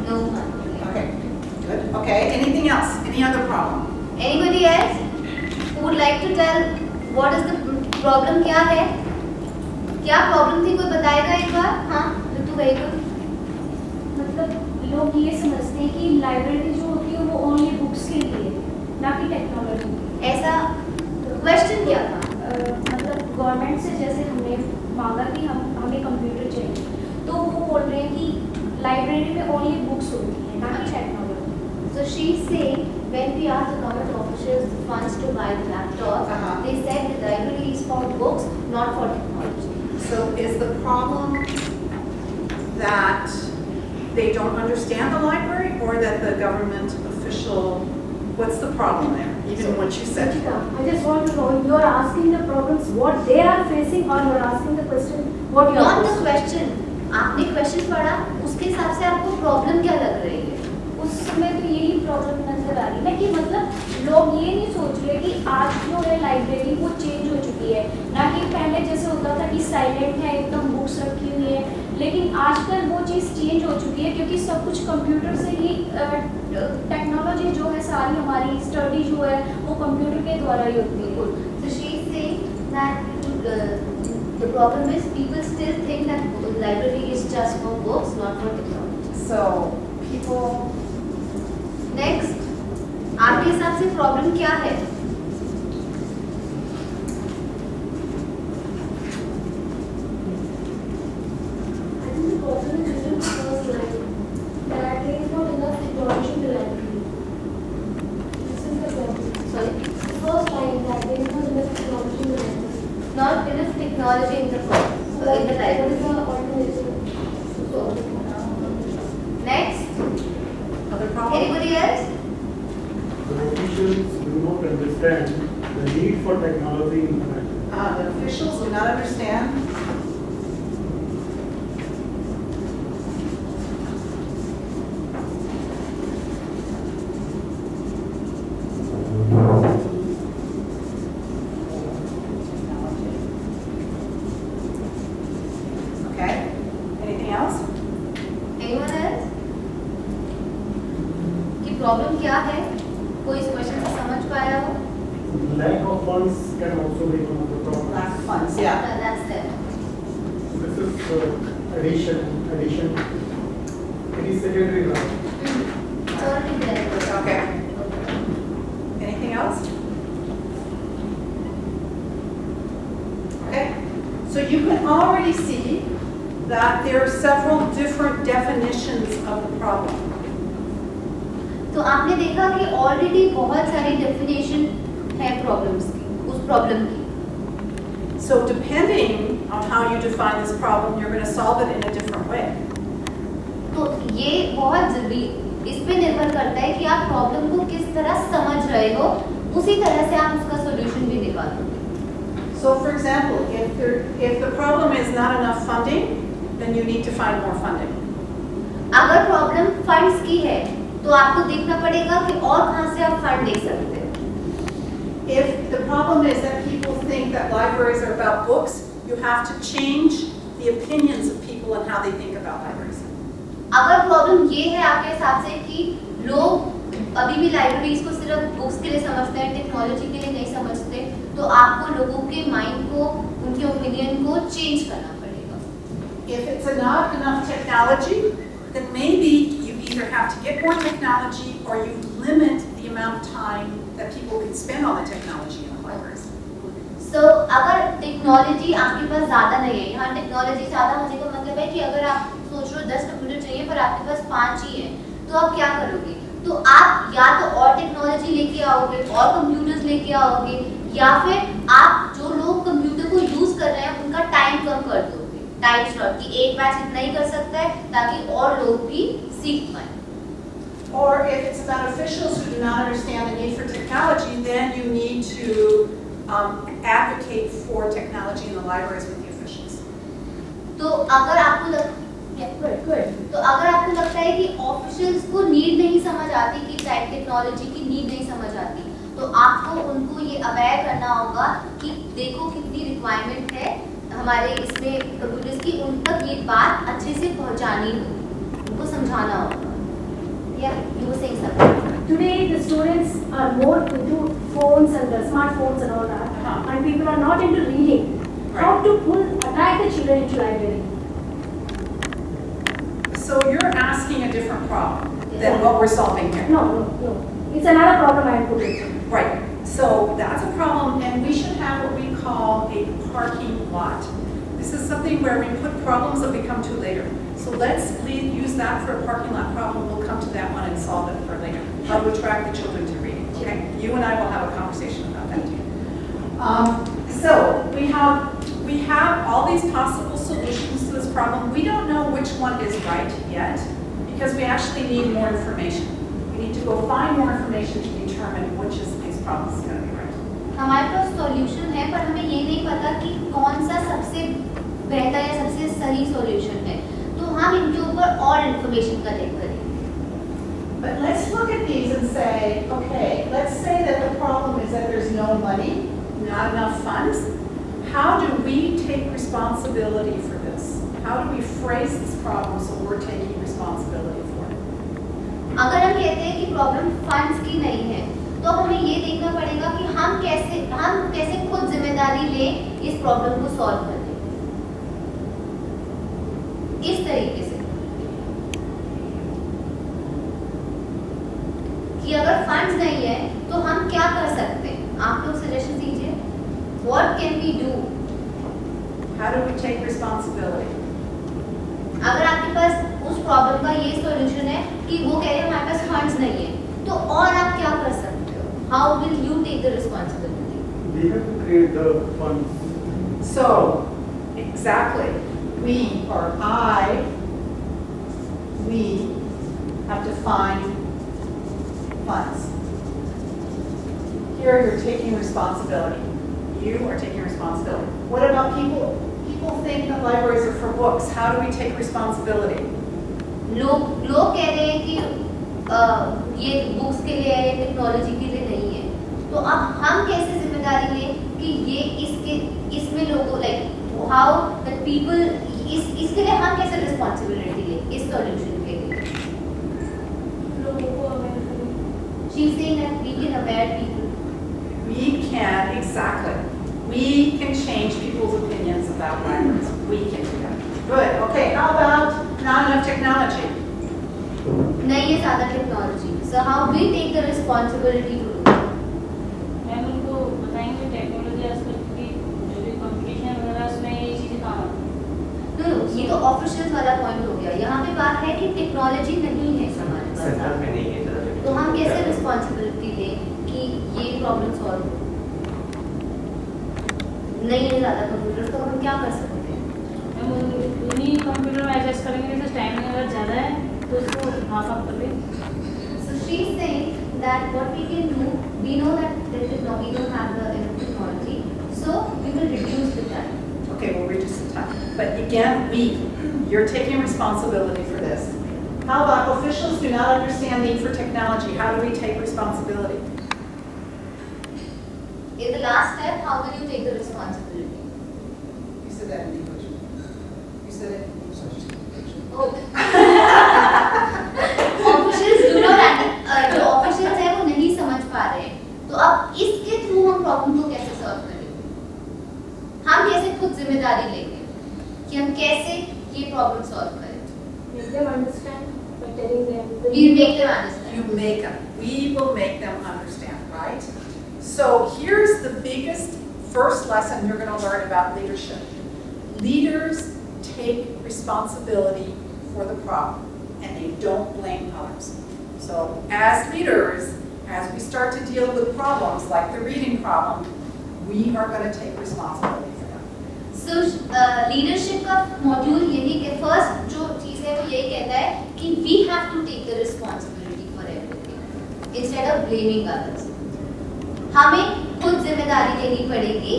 No money. Okay, good. Okay, anything else? Any other problem? Anybody else who would like to tell what is the problem? क्या है? क्या problem थी? कोई बताएगा एक बार? हाँ, ऋतु भाई को. मतलब लोग ये समझते हैं कि लाइब्रेरी जो होती है वो ओनली बुक्स के लिए, ना कि टेक्नोलॉजी. ऐसा क्वेश्चन क्या था? मतलब गवर्नमेंट से जैसे हमने मांगा कि हमें कंप्यूटर चाहिए, तो वो बोल रहे हैं कि लाइब्रेरी में ओनली बुक्स होती है, ना कि technology. So she is saying when we asked the government officials the funds to buy the laptop, they said the library is for books, not for technology. So is the problem that they don't understand the library, or that the government official, what's the problem there? Even what you said before. I just want to know, you are asking the problems what they are facing, or you are asking the question what you are Not the facing? question. आपने question पढ़ा, उसके हिसाब से आपको problem क्या लग रही है? उस समय तो यही प्रॉब्लम नजर आ रही है कि मतलब लोग ये नहीं सोच रहे कि आज जो है लाइब्रेरी वो चेंज हो चुकी है, ना कि पहले जैसे होता था कि साइलेंट है, एकदम बुक्स रखी हुई है. लेकिन आजकल वो चीज़ चेंज हो चुकी है, क्योंकि सब कुछ कंप्यूटर से ही, टेक्नोलॉजी जो है सारी हमारी स्टडी जो है वो कंप्यूटर के द्वारा ही होती है. So she is saying that the problem is people still think that the library is just for books, not for technology. So people. Next, आपके हिसाब से प्रॉब्लम क्या है? Not enough technology in the library. Next, Other problem? anybody else? The officials do not understand the need for technology in the library. The officials do not understand. Okay, anything lack of funds can also be one of the problems. Lack of funds, yeah. That's there. This is addition. It is secondary now. It's already there. Okay. Anything else? Okay. So you can already see that there are several different definitions of the problem. तो आपने देखा कि already बहुत सारी definition है problems की, उस problem की. So depending on how you define this problem, you're going to solve it in a different way. तो ये बहुत जरूरी, इस पे निर्भर करता है कि आप प्रॉब्लम को किस तरह समझ रहे हो, उसी तरह से आप उसका सॉल्यूशन भी निकालोगे. So for example, if the problem is not enough funding, then you need to find more funding. अगर प्रॉब्लम फंड्स की है तो आपको देखना पड़ेगा कि और कहां से आप फंड दे सकते हो. If the problem is that people think that libraries are about books, you have to change the opinions of people and how they think about libraries. अगर प्रॉब्लम ये है आपके हिसाब से कि लोग अभी भी लाइब्रेरीज को सिर्फ बुक्स के लिए समझते हैं, टेक्नोलॉजी के लिए नहीं समझते, तो आपको लोगों के माइंड को, उनके ओपिनियन को चेंज करना पड़ेगा. If it's not enough technology, then maybe you either have to get more technology or you limit the amount of time that people can spend on the technology in the libraries. So, अगर technology आपके पास ज़्यादा नहीं है, यहाँ technology ज़्यादा होने का मतलब है कि अगर आप सोच रहे हो 10 कंप्यूटर चाहिए पर आपके पास 5 ही हैं, तो आप क्या करोगे? तो आप या तो और टेक्नोलॉजी लेके आओगे, और कंप्यूटर्स लेके आओगे, या फिर आप जो लोग कंप्यूटर को यूज़ कर रहे हैं उनका टाइम कम कर दोगे. टाइम स्लॉट कि एक बैच इतना ही कर सकता है ताकि और लोग भी सीख पाएं. Or if it's about officials who do not understand the need for technology, then you need to advocate for technology in the libraries with the officials. तो अगर आपको लगता है कि ऑफिशियल्स को नीड नहीं समझ आती, कि टेक्नोलॉजी की नीड नहीं समझ आती, तो आपको उनको ये अवेयर करना होगा कि देखो कितनी रिक्वायरमेंट है हमारे इसमें कंप्यूटर्स की, उन तक ये बात अच्छे से पहुंचानी होगी, उनको समझाना होगा. Yeah, you were saying something. Today the students are more into phones and the smartphones and all that, and people are not into reading. How to attract the children into library? So you're asking a different problem than what we're solving here. No. It's another problem I am putting. Right. So that's a problem, and we should have what we call a parking lot. This is something where we put problems that we come to later. So let's use that for a parking lot problem. We'll come to that one and solve it for later. How to attract the children to reading. Okay? You and I will have a conversation about that too. So we have all these possible solutions to this problem. We don't know which one is right yet because we actually need more information. We need to go find more information to determine which of these problems is going to be right. हमारे पास solution है पर हमें ये नहीं पता कि कौन सा सबसे बेहतर या सबसे सही सॉल्यूशन है, तो हम इनके ऊपर और इन्फॉर्मेशन कलेक्ट करेंगे. But let's look at these and say, okay, let's say that the problem is that there's no money, not enough funds. How do we take responsibility for this? How do we phrase this problem so we're taking responsibility for it? अगर हम कहते हैं कि problem funds की नहीं है, तो हमें ये देखना पड़ेगा कि हम कैसे खुद जिम्मेदारी लें इस प्रॉब्लम को सॉल्व करने की. इस तरीके से कि अगर फंड्स नहीं है तो हम क्या कर सकते हैं, आप लोग सजेशन दीजिए. What can we do? How do we take responsibility? अगर आपके पास उस प्रॉब्लम का ये सॉल्यूशन है कि वो कह रहे हैं हमारे पास फंड्स नहीं है, तो और आप क्या कर सकते हो? How will you take the responsibility? We have to create the funds. So, exactly. We have to find funds. Here you're taking responsibility. You are taking responsibility. What about people? People think that libraries are for books. How do we take responsibility? लोग कह रहे हैं कि ये books के लिए है, technology के लिए नहीं है, तो अब हम कैसे जिम्मेदारी लें कि ये इसमें लोगों लाइक हाउ दैट पीपल इसके लिए हम कैसे रिस्पॉन्सिबिलिटी लें इस सॉल्यूशन के लिए. लोगों को अवेयर करें. She is saying that we can aware people. We Exactly. We can change people's opinions about libraries. We can do that. Good. Okay, how about not enough technology? नहीं है ज़्यादा technology. So how we take the responsibility to do it? Ma'am उनको बताएंगे technology आजकल की जो भी competition वगैरह उसमें ये चीज़ें काम आती हैं. No, ये तो ऑफिशियल वाला पॉइंट हो गया. यहाँ पे बात है कि टेक्नोलॉजी नहीं है हमारे पास. में नहीं है तो हम कैसे रिस्पॉन्सिबिलिटी लें कि ये प्रॉब्लम सॉल्व हो? नहीं है ज़्यादा कंप्यूटर तो हम क्या कर सकते हैं? मैम उन्हीं कंप्यूटर में एडजस्ट करेंगे जैसे टाइमिंग अगर ज़्यादा है तो उसको हाफ अप कर दें. So she is saying that what we can do, we know that we don't have the technology, so we will reduce the time. Okay, we'll reduce the time. But again, you're taking responsibility for this. How about officials do not understand need for technology? How do we take responsibility? In the last step, how will you take the responsibility? You said that in English. You said it in English. Oh. Officials do not जो officials हैं वो नहीं समझ पा रहे हैं. तो अब इसके थ्रू हम प्रॉब्लम को कैसे सॉल्व करेंगे? हम कैसे खुद जिम्मेदारी लेंगे कि हम कैसे ये प्रॉब्लम सॉल्व करें? Make them understand by telling them. We make them understand. You make them. We will make them understand, right? So here's the biggest first lesson you're going to learn about leadership. Leaders take responsibility for the problem and they don't blame others. So as leaders, as we start to deal with problems like the reading problem, we are going to take responsibility for them. So leadership का module यही के first जो चीज़ है वो यही कहता है कि we have to take the responsibility for everything instead of blaming others. हमें खुद जिम्मेदारी लेनी पड़ेगी,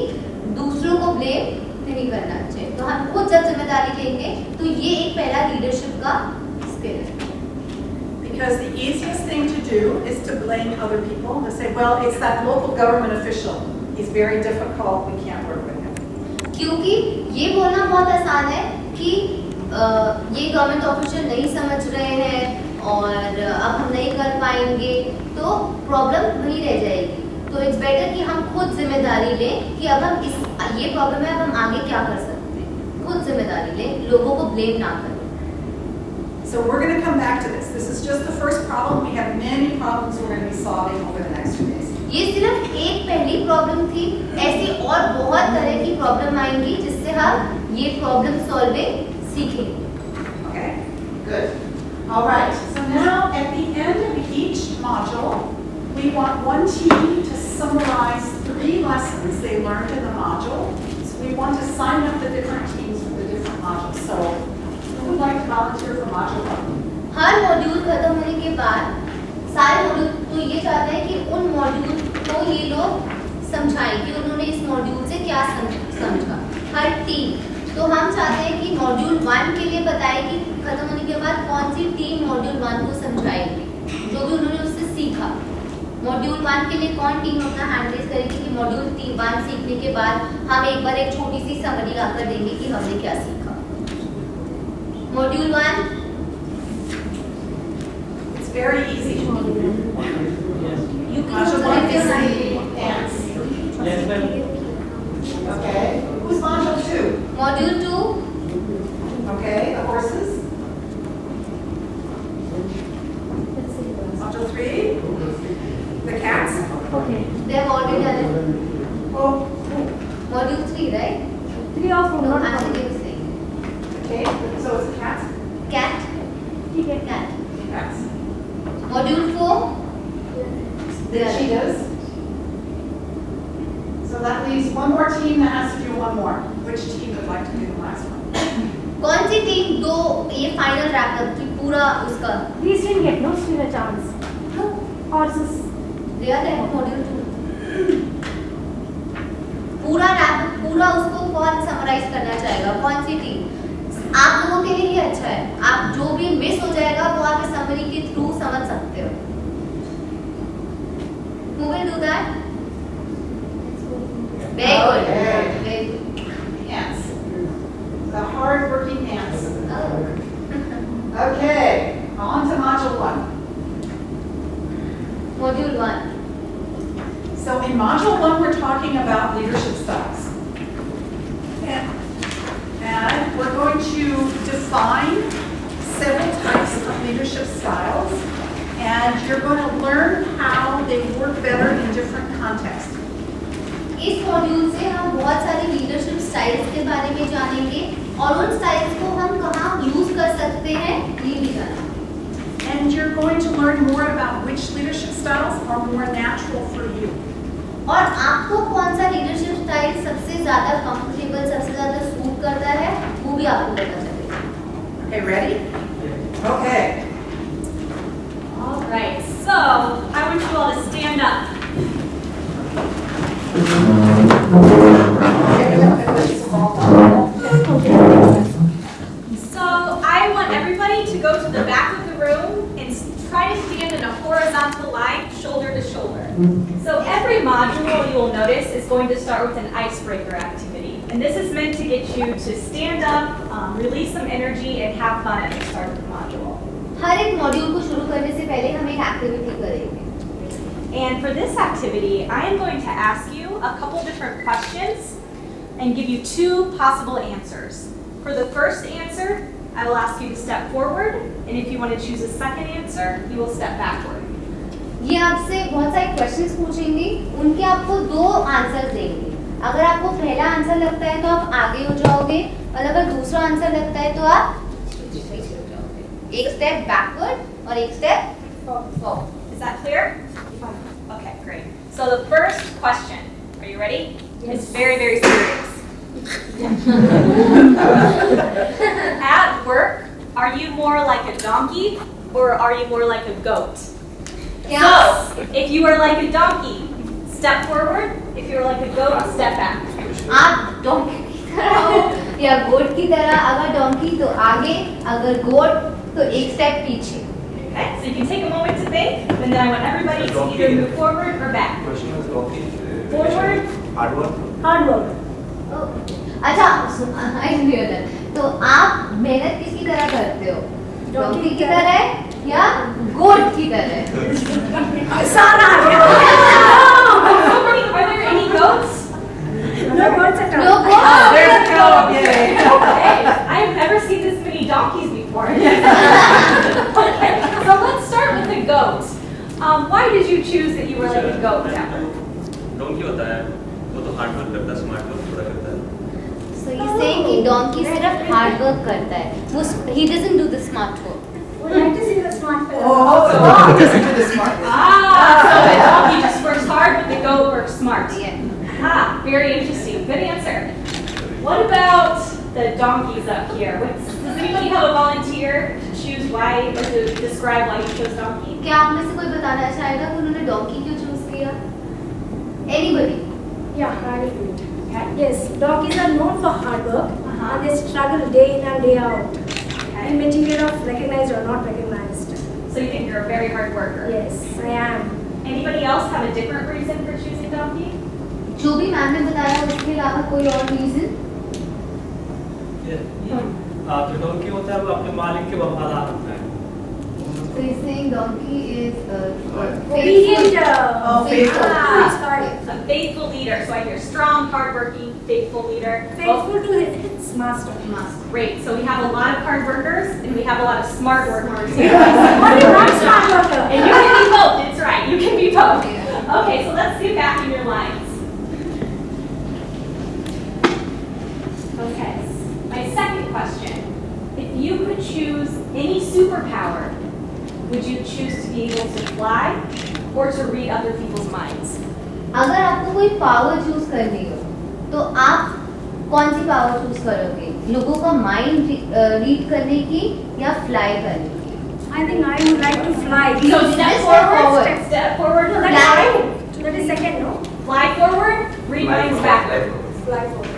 दूसरों को ब्लेम नहीं करना चाहिए. तो हम खुद जब जिम्मेदारी लेंगे तो ये एक पहला लीडरशिप का स्किल है. Because the easiest thing to do is to blame other people. To say, well, it's that local government official. He's very difficult. We can't work with him. क्योंकि ये बोलना बहुत आसान है कि ये गवर्नमेंट ऑफिशियल नहीं समझ रहे हैं और अब हम नहीं कर पाएंगे तो प्रॉब्लम वहीं रह जाएगी. तो इट्स बेटर कि हम खुद जिम्मेदारी लें कि अब हम ये प्रॉब्लम है, अब हम आगे क्या कर सकते हैं. खुद जिम्मेदारी लें, लोगों को ब्लेम ना करें. So we're going to come back to this. This is just the first problem. We have many problems we're going to be solving over the next 2 days. ये सिर्फ एक पहली प्रॉब्लम थी. ऐसी और बहुत तरह की प्रॉब्लम आएंगी जिससे हम ये प्रॉब्लम सॉल्विंग सीखेंगे. Okay, good. All right. So now at the end of each module, we want one team to summarize 3 lessons they learned in the module. So we want to sign up the different teams for the different modules. So who would like to volunteer for module 1? Her module खत्म होने के बाद सारे module तो ये चाहते हैं कि उन मॉड्यूल को ये लोग समझाएं कि उन्होंने इस मॉड्यूल से क्या समझा. हर टीम. तो हम चाहते हैं कि मॉड्यूल 1 के लिए बताएं कि खत्म होने के बाद कौन सी टीम मॉड्यूल 1 को समझाएगी जो भी उन्होंने उससे सीखा. मॉड्यूल 1 के लिए कौन टीम अपना हैंड रेज करेगी कि मॉड्यूल 1 सीखने के बाद हम एक बार एक छोटी सी समरी लाकर देंगे कि हमने क्या सीखा. Module 1. It's very easy. You can Module 1 is select the ants. Yes, ma'am. Okay. Who's module 2? Module 2. Okay, the horses. Module 3? The cats? Okay. They have already done it. Oh, Module 3, right? 3 or 4, No, not I'm 4. saying. okay. So it's the cats? Cat. ठीक है. Cat. Cats. Module 4. The cheetahs. So that leaves one more team that has to do one more. Which team would like to do the last one? कौन सी team दो ये final wrap up की पूरा उसका These didn't get no still a chance. Horses. they are there module 2. पूरा wrap up पूरा उसको कौन समराइज करना चाहेगा. कौन सी टीम. आप लोगों के लिए ही अच्छा है. आप जो भी मिस हो जाएगा वो आप इस समरी के थ्रू समझ सकते हो. Who will do that? Very good. Okay. Very good. Ants. The hard-working ants. Oh. Okay, on to module 1. Module 1. So in Module 1, we're talking about leadership styles. And we're going to define several types of leadership styles, and you're going to learn how they work better in different contexts. इस module से हम बहुत सारे leadership styles के बारे में जानेंगे और उन स्टाइल्स को हम कहाँ यूज कर सकते हैं ये भी जानेंगे. And you're going to learn more about which leadership styles are more natural for you. और आपको कौन सा लीडरशिप स्टाइल सबसे ज्यादा कंफर्टेबल, सबसे ज्यादा सूट करता है, वो भी आपको पता चलेगा. Okay, ready? Okay. All right, so I want you all to stand up. So I want everybody to go to the back of the room and try to stand in a horizontal line, shoulder to shoulder. So every module you will notice is going to start with an icebreaker activity. And this is meant to get you to stand up, release some energy, and have fun at the start of the module. हर एक module को शुरू करने से पहले हम एक activity करेंगे. And for this activity, I am going to ask you a couple different questions and give you two possible answers. For the first answer, I will ask you to step forward, and if you want to choose a second answer, you will step backward. ये आपसे बहुत सारे questions पूछेंगे, उनके आपको दो answer देंगे. अगर आपको पहला आंसर लगता है तो आप आगे हो जाओगे, और अगर दूसरा आंसर लगता है तो आप एक स्टेप बैकवर्ड और एक step forward. Is that clear? Okay, great. So the first question, are you ready? Yes. It's very, very serious. At work, are you more like a donkey or are you more like a goat? Yes. So, if you are like a donkey, step forward. If you are like a goat, step back. आप donkey की तरह हो या गोट की तरह. अगर donkey तो आगे, अगर गोट तो एक स्टेप पीछे. Okay, so you can take a moment to think, and then I want everybody to either move forward or back. Forward. Hard work. Hard work. अच्छा, I didn't hear that. तो आप मेहनत किसकी तरह करते हो? डोंकी की तरह या गोट की तरह? आसान आ गया. Are there any goats? No goats at all. No goats. There's a goat. Yay. Okay, I have never seen this many donkeys before. Okay, so let's start with the goat. Why did you choose that you were like a goat? Donkey होता है, वो तो hard work करता है, smart work थोड़ा करता है. So he's saying कि donkey सिर्फ hard work करता है. वो he doesn't do the smart work. Would like to see the smart fellow. Oh, listen to this one. So the donkey just works hard, but the goat works smart. Yeah. Ah, very interesting. Good answer. What about the donkeys up here? Does anybody have a volunteer to choose why or to describe why you chose donkey? क्या आप में से कोई बताना चाहेगा कि उन्होंने donkey क्यों choose किया? Anybody? Yeah, very good. Yes, donkeys are known for hard work and they struggle day in and day out. In material of recognized or not recognized. So you think you're a very hard worker? Yes, I am. Anybody else have a different reason for choosing donkey? जो भी ma'am ने बताया उसके अलावा कोई और reason? जो donkey होता है वो अपने मालिक के वफादार होता है. So he's saying donkey is Obedient. faithful. Sorry. A faithful leader. So I hear strong, hardworking, faithful leader. Faithful to his master. Great. So we have a lot of hard workers and we have a lot of smart workers. Only one smart worker. And you can be both. It's right. You can be both. Okay, so let's get back in your lines. Okay. My second question. If you could choose any superpower, would you choose to be able to fly or to read other people's minds? अगर आपको कोई power choose करनी हो तो आप कौन सी power choose करोगे? लोगों का माइंड रीड करने की या फ्लाई करने की? I think I would like to fly. So step forward. Step forward. That is second, no? Fly forward. Read minds backward. Fly forward.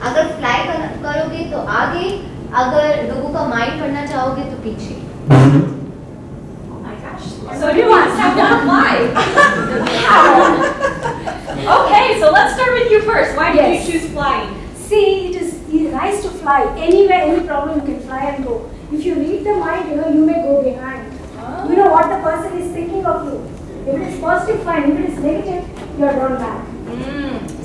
अगर फ्लाई करोगे तो आगे, अगर लोगों का माइंड पढ़ना चाहोगे तो पीछे. So you must have one fly. Okay, so let's start with you first. Why did you choose flying? See, it is nice to fly. Anywhere, any problem, you can fly and go. If you read the mind, you may go behind. You know what the person is thinking of you. If it is positive, fine. If it is negative, you're drawn back.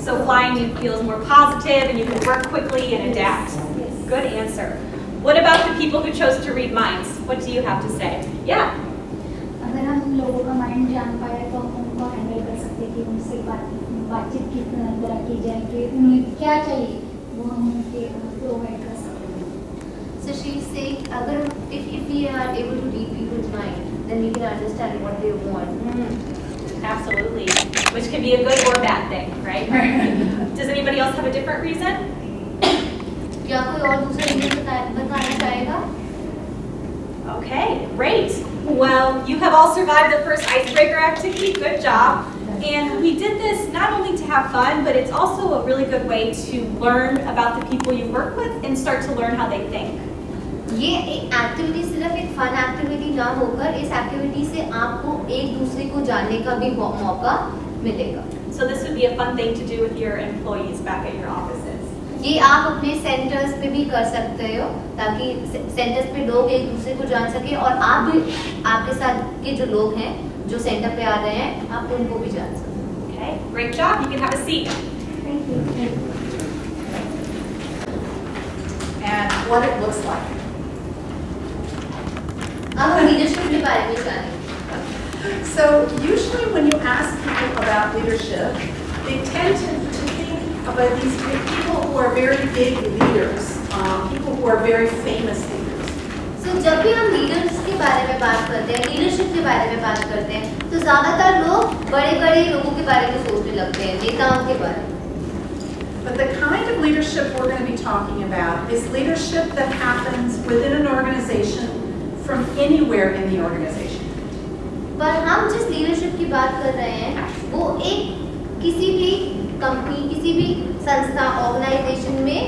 So flying feels more positive and you can work quickly and adapt. Good answer. What about the people who chose to read minds? What do you have to say? Yeah. अगर हम लोगों का mind जान पाए तो हम उनको handle कर सकते कि उनसे बातचीत किस तरह की जाए कि उन्हें क्या चाहिए वो हम उनके प्रोवाइड कर सकते हैं. So she's saying, अगर if we are able to read people's mind, then we can understand what they want. Absolutely. Which can be a good or bad thing, right? Does anybody else have a different reason? क्या कोई और दूसरा reason बताना चाहेगा? Okay, great. Well, you have all survived the first icebreaker activity. Good job. And we did this not only to have fun, but it's also a really good way to learn about the people you work with and start to learn how they think. ये एक activity सिर्फ एक fun activity ना होकर इस activity से आपको एक दूसरे को जानने का भी मौका मिलेगा. So this would be a fun thing to do with your employees back at your offices. ये आप अपने सेंटर्स पे भी कर सकते हो ताकि सेंटर्स पे लोग एक दूसरे को जान सके और आप भी आपके साथ के जो लोग हैं जो सेंटर पे आ रहे हैं आप उनको भी जान सकें. Okay, great job. You can have a seat. Thank you. And what it looks like. अब हम लीडरशिप के बारे में जानेंगे. So usually when you ask people about leadership, they tend to think about these people who are very big leaders, people who are very famous leaders. So जब भी हम leaders के बारे में बात करते हैं, लीडरशिप के बारे में बात करते हैं, तो ज़्यादातर लोग बड़े-बड़े लोगों के बारे में सोचने लगते हैं, नेताओं के बारे में. But the kind of leadership we're going to be talking about is leadership that happens within an organization from anywhere in the organization. पर हम जिस लीडरशिप की बात कर रहे हैं, वो एक किसी भी कंपनी, किसी भी संस्था, ऑर्गेनाइजेशन में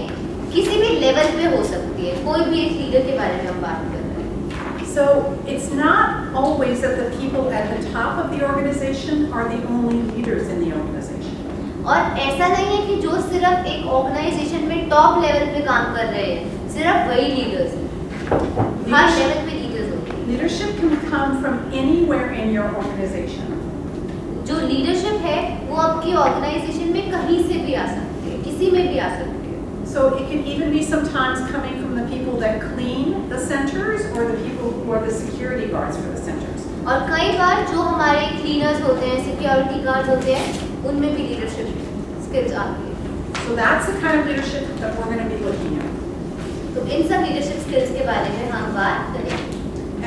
किसी भी लेवल पे हो सकती है. कोई भी एक लीडर के बारे में हम बात कर रहे हैं. So it's not always that the people at the top of the organization are the only leaders in the organization. और ऐसा नहीं है कि जो सिर्फ एक ऑर्गेनाइजेशन में टॉप लेवल पे काम कर रहे हैं, सिर्फ वही लीडर्स हैं. हर लेवल पे लीडर्स होते हैं. Leadership can come from anywhere in your organization. जो लीडरशिप है वो आपकी ऑर्गेनाइजेशन में कहीं से भी आ सकती है, किसी में भी आ सकती है. So it can even be sometimes coming from the people that clean the centers or the people who are the security guards for the centers. और कई बार जो हमारे क्लीनर्स होते हैं, सिक्योरिटी गार्ड होते हैं, उनमें भी लीडरशिप स्किल्स आती है. So that's the kind of leadership that we're going to be looking at. तो इन सब लीडरशिप स्किल्स के बारे में हम बात करेंगे.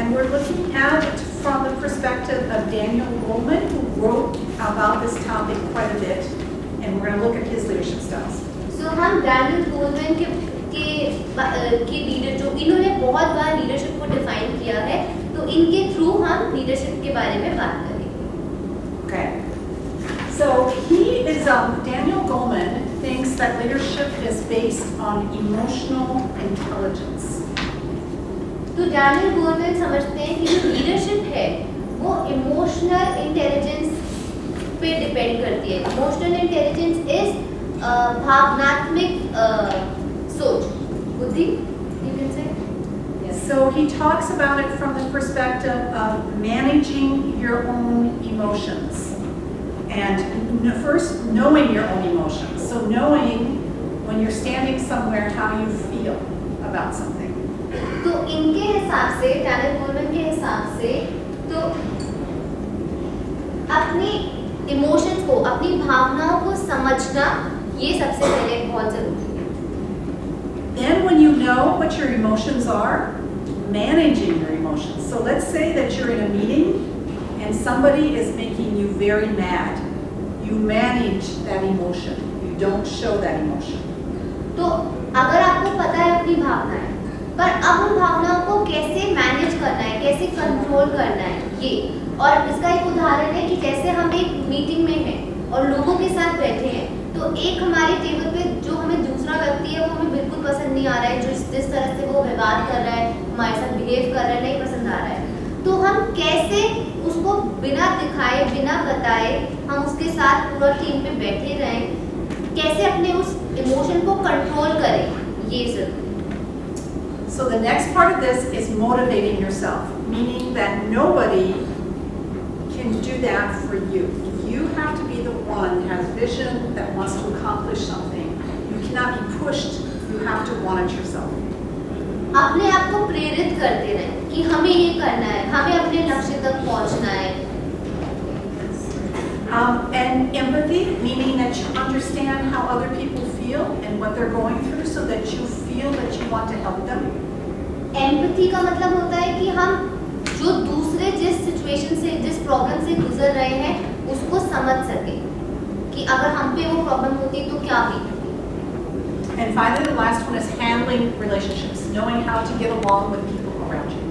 And we're looking at it from the perspective of Daniel Goleman, who wrote about this topic quite a bit, and we're going to look at his leadership styles. So हम Daniel Goleman के leader जो इन्होंने बहुत बार leadership को define किया है, तो इनके थ्रू हम लीडरशिप के बारे में बात करेंगे. Okay. So he is Daniel Goleman thinks that leadership is based on emotional intelligence. तो डैनियल गोलमैन समझते हैं कि जो लीडरशिप है वो इमोशनल इंटेलिजेंस पे डिपेंड करती है. इमोशनल इंटेलिजेंस इज भावनात्मक सोच, बुद्धि, you can say. So he talks about it from the perspective of managing your own emotions. And first, knowing your own emotions. So knowing when you're standing somewhere how you feel about something. तो इनके हिसाब से, Daniel Goleman के हिसाब से, तो अपनी emotions को, अपनी भावनाओं को समझना ये सबसे पहले बहुत जरूरी है. Then when you know what your emotions are, managing your emotions. So let's say that you're in a meeting and somebody is making you very mad. You manage that emotion. You don't show that emotion. तो अगर आपको पता है अपनी भावनाएं, पर अब उन भावनाओं को कैसे मैनेज करना है, कैसे कंट्रोल करना है, ये. और इसका एक उदाहरण है कि जैसे हम एक मीटिंग में हैं और लोगों के साथ बैठे हैं, तो एक हमारे टेबल पे जो हमें दूसरा व्यक्ति है वो हमें बिल्कुल पसंद नहीं आ रहा है, जिस तरह से वो व्यवहार कर रहा है, हमारे साथ बिहेव कर रहा है, नहीं पसंद आ रहा है. तो हम कैसे उसको बिना दिखाए, बिना बताए हम उसके साथ पूरा टीम पे बैठे रहें, कैसे अपने उस इमोशन को कंट्रोल करें, ये जरूरी. So the next part of this is motivating yourself, meaning that nobody can do that for you. You have to be be the one that has vision, that wants to accomplish something. You cannot be pushed, you have to want it yourself. अपने आप को प्रेरित करते रहें कि हमें ये करना है, हमें अपने लक्ष्य तक पहुंचना है. And empathy, meaning that you understand how other people feel and what they're going through so that you feel that you want to help them. Empathy का मतलब होता है कि हम जो दूसरे जिस सिचुएशन से, जिस प्रॉब्लम से गुजर रहे हैं, उसको समझ सके कि अगर हम पे वो प्रॉब्लम होती तो क्या बीतती. And finally, the last one is handling relationships, knowing how to get along with people around you.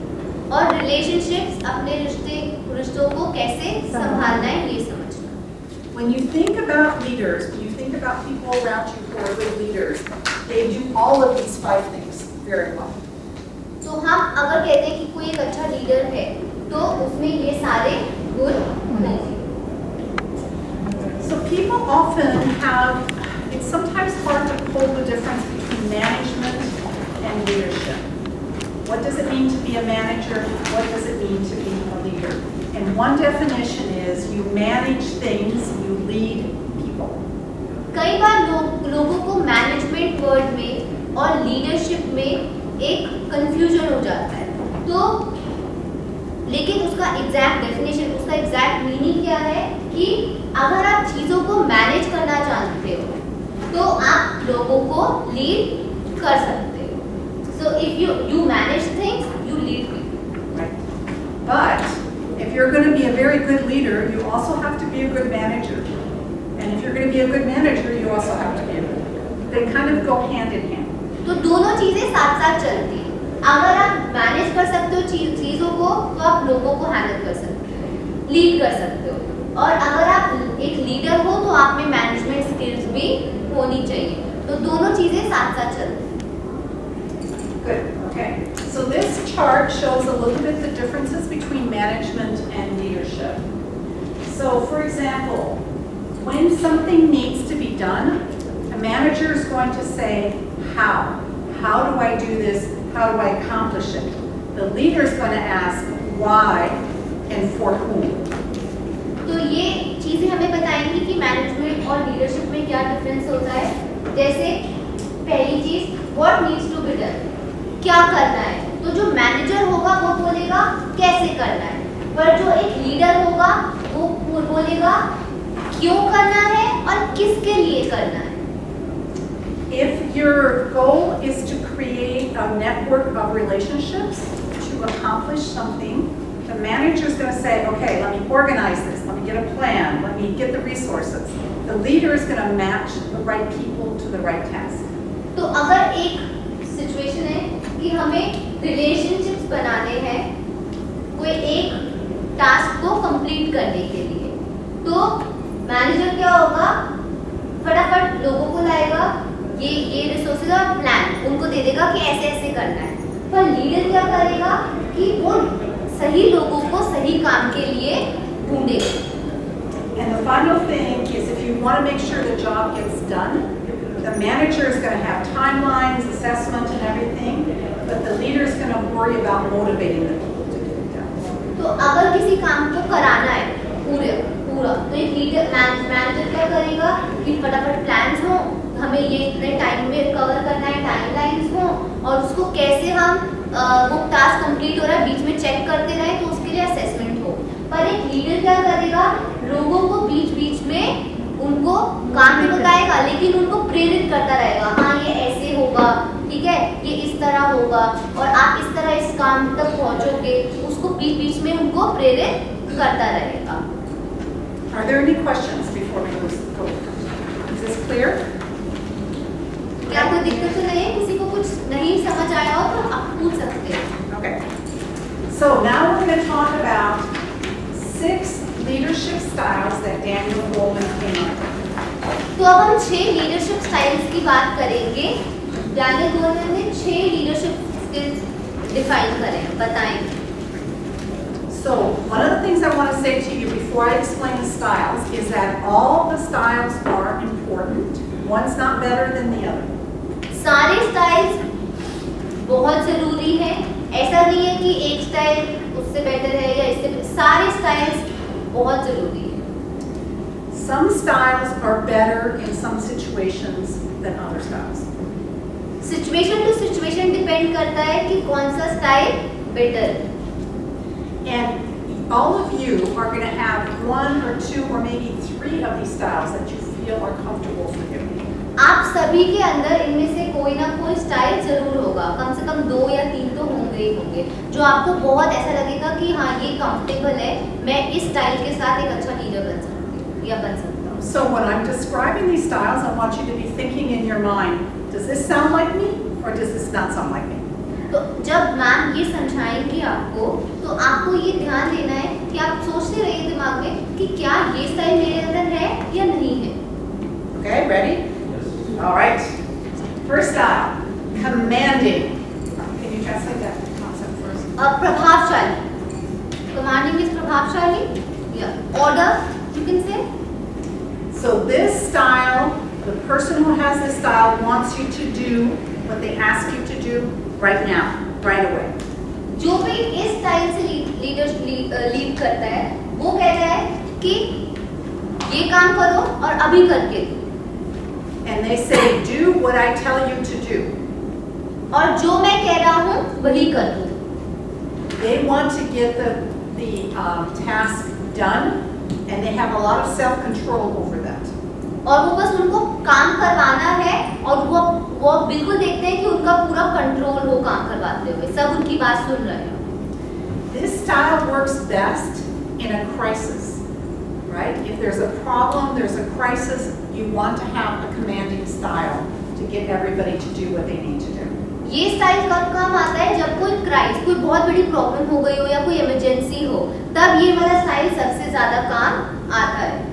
और relationships, अपने रिश्तों को कैसे संभालना है, ये समझना. When you think about leaders, when you think about people around you who are good leaders, they do all of these 5 things very well. तो हम अगर कहते हैं कि कोई एक अच्छा लीडर है, तो उसमें ये सारे गुण होने चाहिए. So people often have, it's sometimes hard to pull the difference between management and leadership. What does it mean to be a manager? What does it mean to be a leader? And one definition is you manage things, you lead people. कई बार लोगों को management word में और leadership में एक confusion हो जाता है. तो लेकिन उसका एग्जैक्ट डेफिनेशन, उसका एग्जैक्ट मीनिंग क्या है कि अगर आप चीज़ों को मैनेज करना चाहते हो तो आप लोगों को लीड कर सकते हो. So if you manage things, you lead people. Right. But if you're going to be a very good leader, you also have to be a good manager. And if you're going to be a good manager, you also have to be a good leader. They kind of go hand in hand. तो दोनों चीजें साथ साथ चलती हैं. अगर आप manage कर सकते हो चीजों को, तो आप लोगों को हैंडल कर सकते हो, लीड कर सकते हो. और अगर आप एक लीडर हो तो आप में मैनेजमेंट स्किल्स भी होनी चाहिए. तो दोनों चीजें साथ साथ चलती हैं. Good. Okay. So this chart shows a little bit the differences between management and leadership. So for example, when something needs to be done, a manager is going to say, how? How do I do this? How do I accomplish it? The leader is going to ask, why and for whom? तो ये चीजें हमें बताएंगी कि management और leadership में क्या difference होता है. जैसे पहली चीज, what needs to be done, क्या करना है. तो जो मैनेजर होगा वो बोलेगा कैसे करना है, पर जो एक लीडर होगा वो बोलेगा क्यों करना है और किसके लिए करना है. If your goal is to create a network of relationships to accomplish something, the manager is going to say, okay, let me organize this, let me get a plan, let me get the resources. The leader is going to match the right people to the right task. तो अगर एक situation है कि हमें relationships बनाने हैं कोई एक टास्क को कंप्लीट करने के लिए, तो मैनेजर क्या होगा, फटाफट लोगों को लाएगा, ये रिसोर्सेज और प्लान उनको दे देगा कि ऐसे ऐसे करना है. पर लीडर क्या करेगा कि वो सही लोगों को सही काम के लिए ढूंढेगा. And the final thing is, if you want to make sure the job gets done, the manager is going to have timelines, assessment, and everything, but the leader is going to worry about motivating the people to get it done. तो अगर किसी काम को कराना है पूरा, तो एक लीडर मैनेजर क्या करेगा कि फटाफट प्लान्स हो, हमें ये इतने टाइम में कवर करना है, टाइमलाइंस हो, और उसको कैसे हम वो टास्क कंप्लीट हो रहा है बीच में चेक करते रहे, तो उसके लिए असेसमेंट हो. पर एक लीडर क्या करेगा, लोगों को बीच बीच में उनको काम भी बताएगा, लेकिन उनको प्रेरित करता रहेगा. हाँ, ये ऐसे होगा, ठीक है, ये इस तरह होगा, और आप इस तरह इस काम तक पहुंचोगे, उसको बीच बीच में उनको प्रेरित करता रहेगा. Are there any questions before we go? Is this clear? क्या कोई दिक्कत तो नहीं है? किसी को कुछ नहीं समझ आया हो तो आप पूछ सकते हैं. Okay. So now we're going to talk about 6 leadership styles that Daniel Goleman came up with. तो अब हम 6 लीडरशिप स्टाइल्स की बात करेंगे. डैनियल गोलमैन ने 6 लीडरशिप स्किल्स डिफाइन करे, बताएंगे. So one of the things I want to say to you before I explain the styles is that all the styles are important. One's not better than the other. सारे styles बहुत जरूरी हैं. ऐसा नहीं है कि एक स्टाइल उससे बेटर है या इससे, सारे स्टाइल्स बहुत जरूरी है. Some styles are better in some situations than other styles. Situation to situation depend करता है कि कौन सा स्टाइल बेटर है. And all of you are going to have one or two or maybe three of these styles that you feel are comfortable for you. आप सभी के अंदर इनमें से कोई ना कोई स्टाइल जरूर होगा, कम से कम 2 या 3 तो होंगे ही होंगे, जो आपको बहुत ऐसा लगेगा कि हाँ ये कंफर्टेबल है, मैं इस स्टाइल के साथ एक अच्छा लीडर बन सकती हूँ या बन सकता हूँ. So when I'm describing these styles, I want you to be thinking in your mind, does this sound like me or does this not sound like me? तो जब मैम ये समझाएंगी आपको, तो आपको ये ध्यान देना है कि आप सोचते रहिए दिमाग में कि क्या ये स्टाइल मेरे अंदर है या नहीं है. Okay, ready? All right. First style, commanding. Can you translate that concept first? प्रभावशाली. Commanding is प्रभावशाली. Yeah. Order, you can say. So this style, the person who has this style wants you to do what they ask you to do right now, right away. जो भी इस style से lead करता है, वो कहता है कि ये काम करो और अभी करके दो. And they say, do what I tell you to do. और जो मैं कह रहा हूँ वही कर दो. They want to get the task done, and they have a lot of self-control over that. और वो बस उनको काम करवाना है, और वो बिल्कुल देखते हैं कि उनका पूरा कंट्रोल हो काम करवाते हुए, सब उनकी बात सुन रहे हैं. This style works best in a crisis, right? If there's a problem, there's a crisis, you want to have a commanding style to get everybody to do what they need to do. ये style कब काम आता है? जब कोई बहुत बड़ी problem हो गई हो या कोई इमरजेंसी हो, तब ये वाला स्टाइल सबसे ज्यादा काम आता है.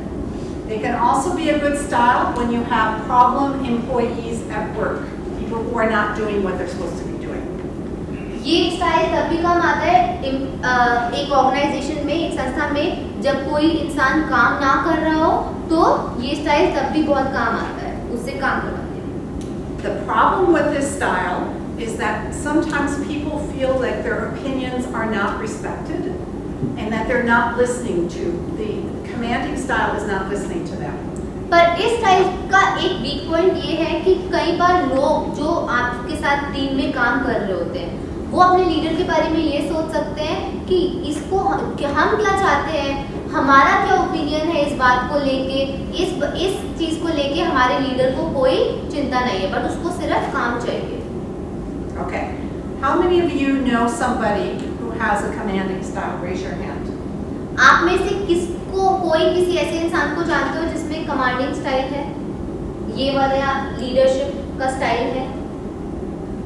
It can also be a good style when you have problem employees at work, people who are not doing what they're supposed to be doing. ये स्टाइल तब भी काम आता है एक ऑर्गेनाइजेशन में, एक संस्था में, जब कोई इंसान काम ना कर रहा हो, तो ये स्टाइल तब भी बहुत काम आता है, उससे काम करवाते हैं. The problem with this style is that sometimes people feel like their opinions are not respected and that they're not listening to. The commanding style is not listening to them. पर इस स्टाइल का एक weak point ये है कि कई बार लोग जो आपके साथ टीम में काम कर रहे होते हैं, वो अपने लीडर के बारे में ये सोच सकते हैं कि इसको हम क्या चाहते हैं, हमारा क्या ओपिनियन है इस बात को लेके, इस चीज को लेके हमारे लीडर को कोई चिंता नहीं है, बट उसको सिर्फ काम चाहिए. Okay. How many of you know somebody who has a commanding style? Raise your hand. आप में से किसी ऐसे इंसान को जानते हो जिसमें कमांडिंग स्टाइल है, ये वाला लीडरशिप का स्टाइल है,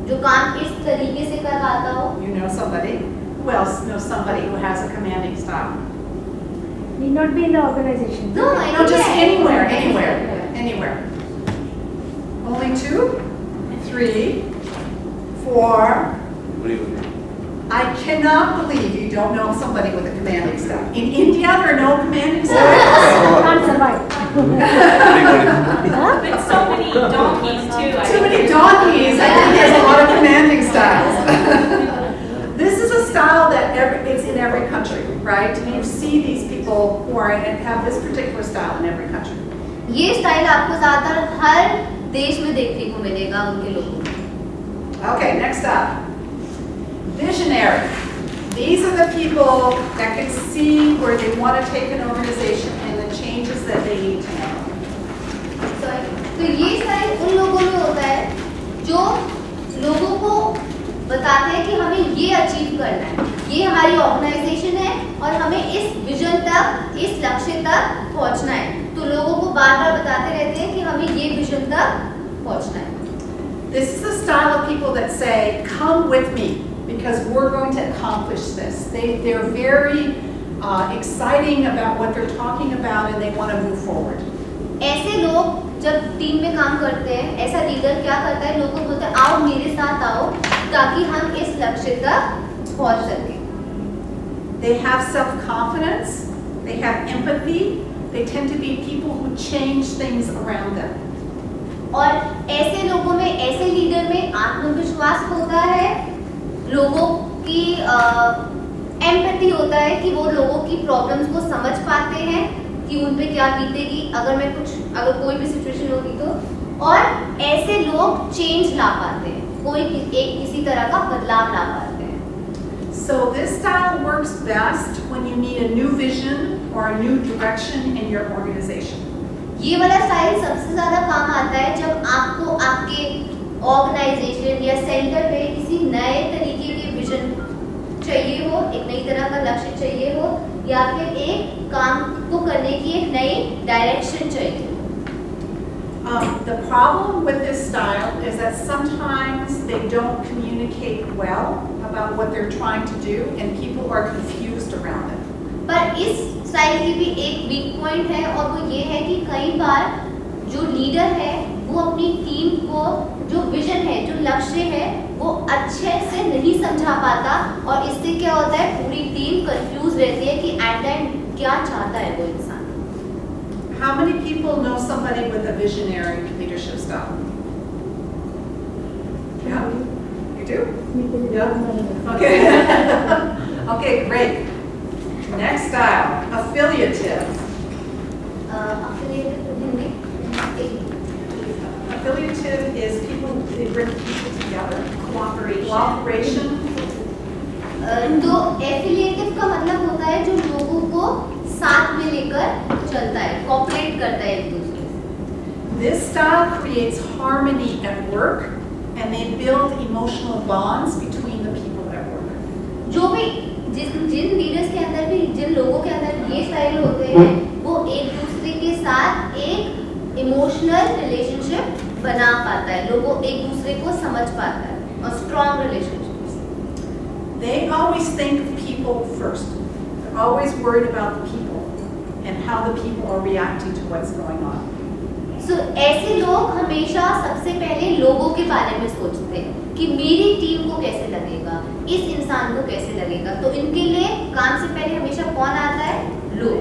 जो काम इस तरीके से करवाता हो? You know somebody? Who else knows somebody who has a commanding style? Need not be in the organization. No, just anywhere. Only 2, 3, 4. I cannot believe you don't know somebody with a commanding style. In India, there are no commanding styles. Can't survive. But so many donkeys too. Too many donkeys. I think there's a lot of commanding styles. This is a style that it's in every country, right? And you see these people who have this particular style in every country. ये style आपको ज़्यादातर हर देश में देखने को मिलेगा उनके लोगों में. Okay, next up. Visionary. These are the people that can see where they want to take an organization and the changes that they need to know. तो ये स्टाइल उन लोगों में होता है जो लोगों को बताते हैं कि हमें ये अचीव करना है, ये हमारी ऑर्गेनाइजेशन है और हमें इस विजन तक, इस लक्ष्य तक पहुंचना है. तो लोगों को बार-बार बताते रहते हैं कि हमें ये विजन तक पहुंचना है. This is the style of people that say, "Come with me, because we're going to accomplish this." They're very exciting about what they're talking about and they want to move forward. ऐसे लोग जब team में काम करते हैं, ऐसा leader क्या करता है, लोगों को बोलते हैं आओ मेरे साथ आओ ताकि हम इस लक्ष्य तक पहुंच सकें. They have self-confidence, they have empathy, they tend to be people who change things around them. और ऐसे लोगों में, ऐसे लीडर में आत्मविश्वास होता है, लोगों की एम्पैथी होता है कि वो लोगों की प्रॉब्लम्स को समझ पाते हैं, कि उन पे क्या बीतेगी अगर कोई भी सिचुएशन होगी तो, और ऐसे लोग चेंज ला पाते हैं, कोई किसी तरह का बदलाव ला पाते हैं। So this style works best when you need a new vision or a new direction in your organization. ये वाला स्टाइल सबसे ज़्यादा काम आता है जब आपको आपके ऑर्गेनाइजेशन या सेंटर पे किसी नए तरीके के विजन चाहिए हो, एक नई तरह का लक्ष्य चाहिए हो, या फिर एक काम को करने की एक नई डायरेक्शन चाहिए। The problem with this style is that sometimes they don't communicate well about what they're trying to do and people are confused around it. पर इस स्टाइल की भी एक वीक पॉइंट है और वो ये है कि कई बार जो लीडर है वो अपनी टीम को जो विजन है, जो लक्ष्य है, वो अच्छे से नहीं समझा पाता और इससे क्या होता है, पूरी टीम कंफ्यूज रहती है कि एट द एंड क्या चाहता है वो इंसान। How many people know somebody with a visionary leadership style? Yeah, you do? Yeah. Okay. Okay, great. Next style, affiliative. Affiliative is people, they bring people together. Cooperation. तो एफिलिएटिव का मतलब होता है जो लोगों को साथ में लेकर चलता है, कोऑपरेट करता है एक दूसरे से। This style creates harmony at work and they build emotional bonds between the people at work. जो भी जिन लीडर्स के अंदर भी, जिन लोगों के अंदर ये स्टाइल होते हैं, वो एक दूसरे के साथ एक इमोशनल रिलेशनशिप बना पाता है, लोगों एक दूसरे को समझ पाता है और strong relationships. They always think of people first. They're always worried about the people and how the people are reacting to what's going on. So ऐसे लोग हमेशा सबसे पहले लोगों के बारे में सोचते हैं कि मेरी टीम को कैसे लगेगा, इस इंसान को कैसे लगेगा, तो इनके लिए काम से पहले हमेशा कौन आता है, लोग।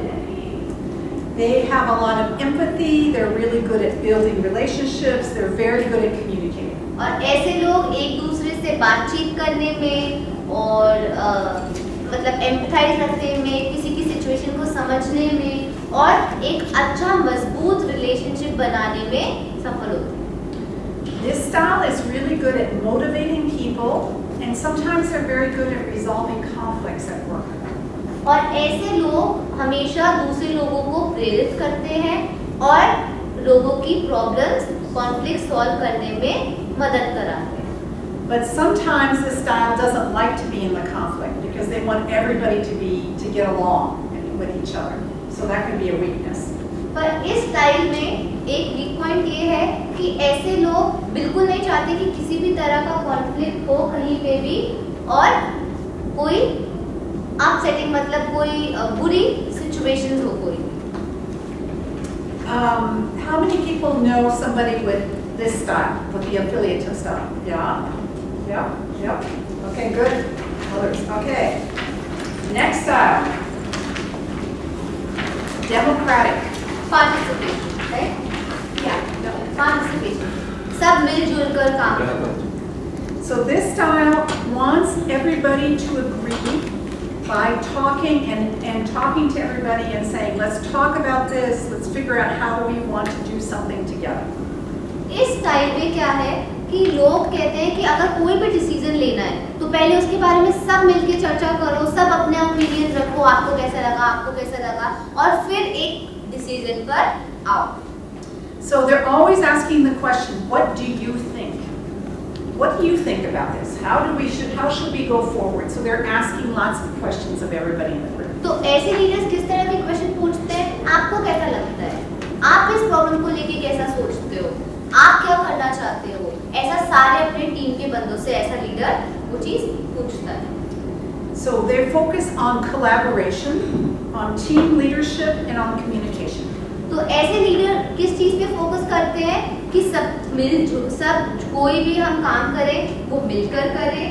They have a lot of empathy, they're really good at building relationships, they're very good at communicating. और ऐसे लोग एक दूसरे से बातचीत करने में और मतलब एम्पैथाइज रखने में, किसी की सिचुएशन को समझने में और एक अच्छा मजबूत रिलेशनशिप बनाने में सफल होते हैं। This style is really good at motivating people and sometimes they're very good at resolving conflicts at work. और ऐसे लोग हमेशा दूसरे लोगों को प्रेरित करते हैं और लोगों की प्रॉब्लम्स, कॉन्फ्लिक्ट सॉल्व करने में मदद कराते हैं। But sometimes this style doesn't like to be in the conflict because they want everybody to get along with each other. So that can be a weakness. पर इस स्टाइल में एक weak point ये है कि ऐसे लोग बिल्कुल नहीं चाहते कि किसी भी तरह का कॉन्फ्लिक्ट हो कहीं पे भी और कोई अपसेटिंग मतलब कोई बुरी सिचुएशन हो कोई। How many people know somebody with this style, with the affiliative style? Yeah? Yeah? Yeah? Okay, good. Others. Okay. Next style. Democratic. Participation, right? Yeah, participation. सब मिलजुल कर काम करते हैं। So this style wants everybody to agree by talking and talking to everybody and saying, let's talk about this, let's figure out how do we want to do something together. इस style में क्या है कि लोग कहते हैं कि अगर कोई भी डिसीजन लेना है तो पहले उसके बारे में सब मिलके चर्चा करो, सब अपने ओपिनियन रखो, आपको कैसा लगा, आपको कैसा लगा, और फिर एक डिसीजन पर आओ। So they're always asking the question, what do you think? What do you think about this? How should we go forward? So they're asking lots of questions of everybody in the group. तो ऐसे leaders किस तरह के question पूछते हैं, आपको कैसा लगता है, आप इस प्रॉब्लम को लेके कैसा सोचते हो, आप क्या करना चाहते हो, ऐसा सारे अपने टीम के बंदों से ऐसा लीडर वो चीज पूछता है। So they focus on collaboration, on team leadership, and on communication. तो ऐसे लीडर किस चीज पे फोकस करते हैं कि सब कोई भी हम काम करें वो मिलकर करें,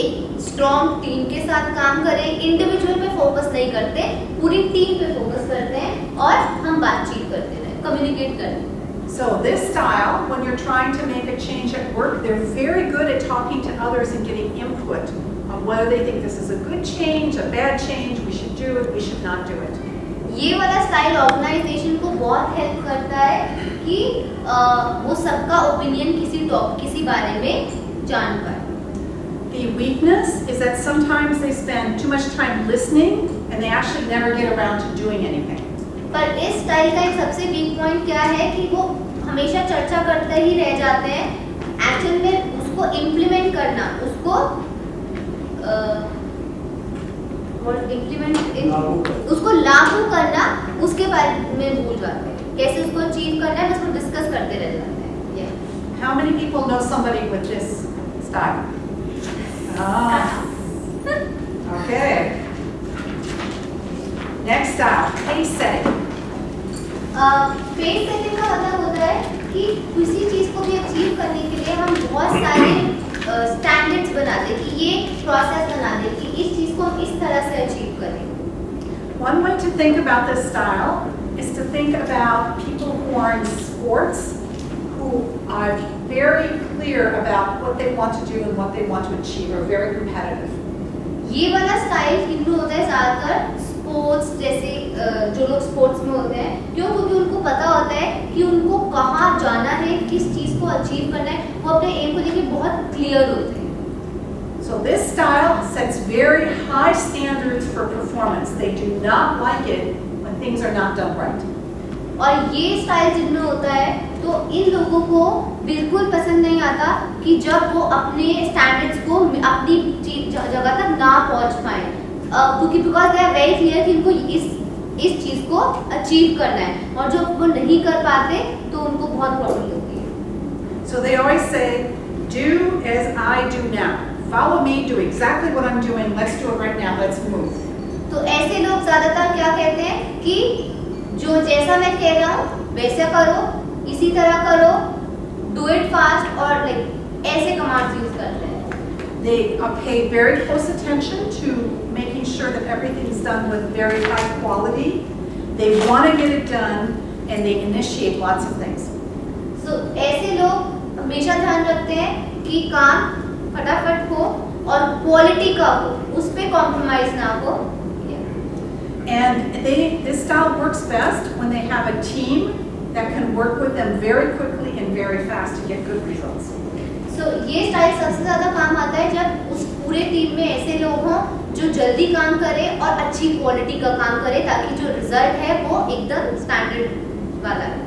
एक स्ट्रॉन्ग टीम के साथ काम करें, इंडिविजुअल पे फोकस नहीं करते, पूरी टीम पे फोकस करते हैं और हम बातचीत करते हैं, कम्युनिकेट करते हैं। So this style, when you're trying to make a change at work, they're very good at talking to others and getting input on whether they think this is a good change, a bad change, we should do it, we should not do it. ये वाला style organisation को बहुत help करता है कि वो सबका opinion किसी बारे में जान पाए. The weakness is that sometimes they spend too much time listening and they actually never get around to doing anything. पर इस स्टाइल का एक सबसे वीक पॉइंट क्या है कि वो हमेशा चर्चा करते ही रह जाते हैं, एक्चुअल में उसको इम्प्लीमेंट करना, उसको उसको लागू करना, उसके बारे में भूल जाते हैं. कैसे उसको अचीव करना है, बस वो डिस्कस करते रह जाते हैं. How many people know somebody with this style? Okay. Next style, pace setting. Pace setting का मतलब होता है कि किसी चीज को भी अचीव करने के लिए हम बहुत सारे स्टैंडर्ड्स बना दें, कि ये प्रोसेस बना दें कि इस चीज को हम इस तरह से अचीव करें. One way to think about this style is to think about people who are in sports who are very clear about what they want to do and what they want to achieve, are very competitive. ये वाला style include होता है ज़्यादातर sports, जैसे जो लोग sports में होते हैं, क्यों? क्योंकि उनको पता होता है कि उनको कहाँ जाना है, किस चीज़ को अचीव करना है, वो अपने एम को लेके बहुत क्लियर होते हैं. So this style sets very high standards for performance. They do not like it when things are not done right. और ये स्टाइल जिनमें होता है तो इन लोगों को बिल्कुल पसंद नहीं आता कि जब वो अपने स्टैंडर्ड्स को अपनी जगह तक ना पहुंच पाए, क्योंकि because they are very clear कि इनको इस चीज़ को अचीव करना है, और जब वो नहीं कर पाते तो उनको बहुत प्रॉब्लम होती है. So they always say, do as I do now. Follow me, do exactly what I'm doing. Let's do it right now. Let's move. तो ऐसे लोग ज़्यादातर क्या कहते हैं कि जो जैसा मैं कह रहा हूँ वैसे करो, इसी तरह करो, do it fast, और like ऐसे कमांड्स यूज करते हैं. They pay very close attention to making sure that everything's done with very high quality. They want to get it done and they initiate lots of things. So ऐसे लोग हमेशा ध्यान रखते हैं कि काम फटाफट हो और क्वालिटी का हो, उस पे कॉम्प्रोमाइज ना हो. And this style works best when they have a team that can work with them very quickly and very fast to get good results. So ये स्टाइल सबसे ज़्यादा काम आता है जब उस पूरे टीम में ऐसे लोग हों जो जल्दी काम करें और अच्छी क्वालिटी का काम करें, ताकि जो रिजल्ट है वो एकदम स्टैंडर्ड वाला है.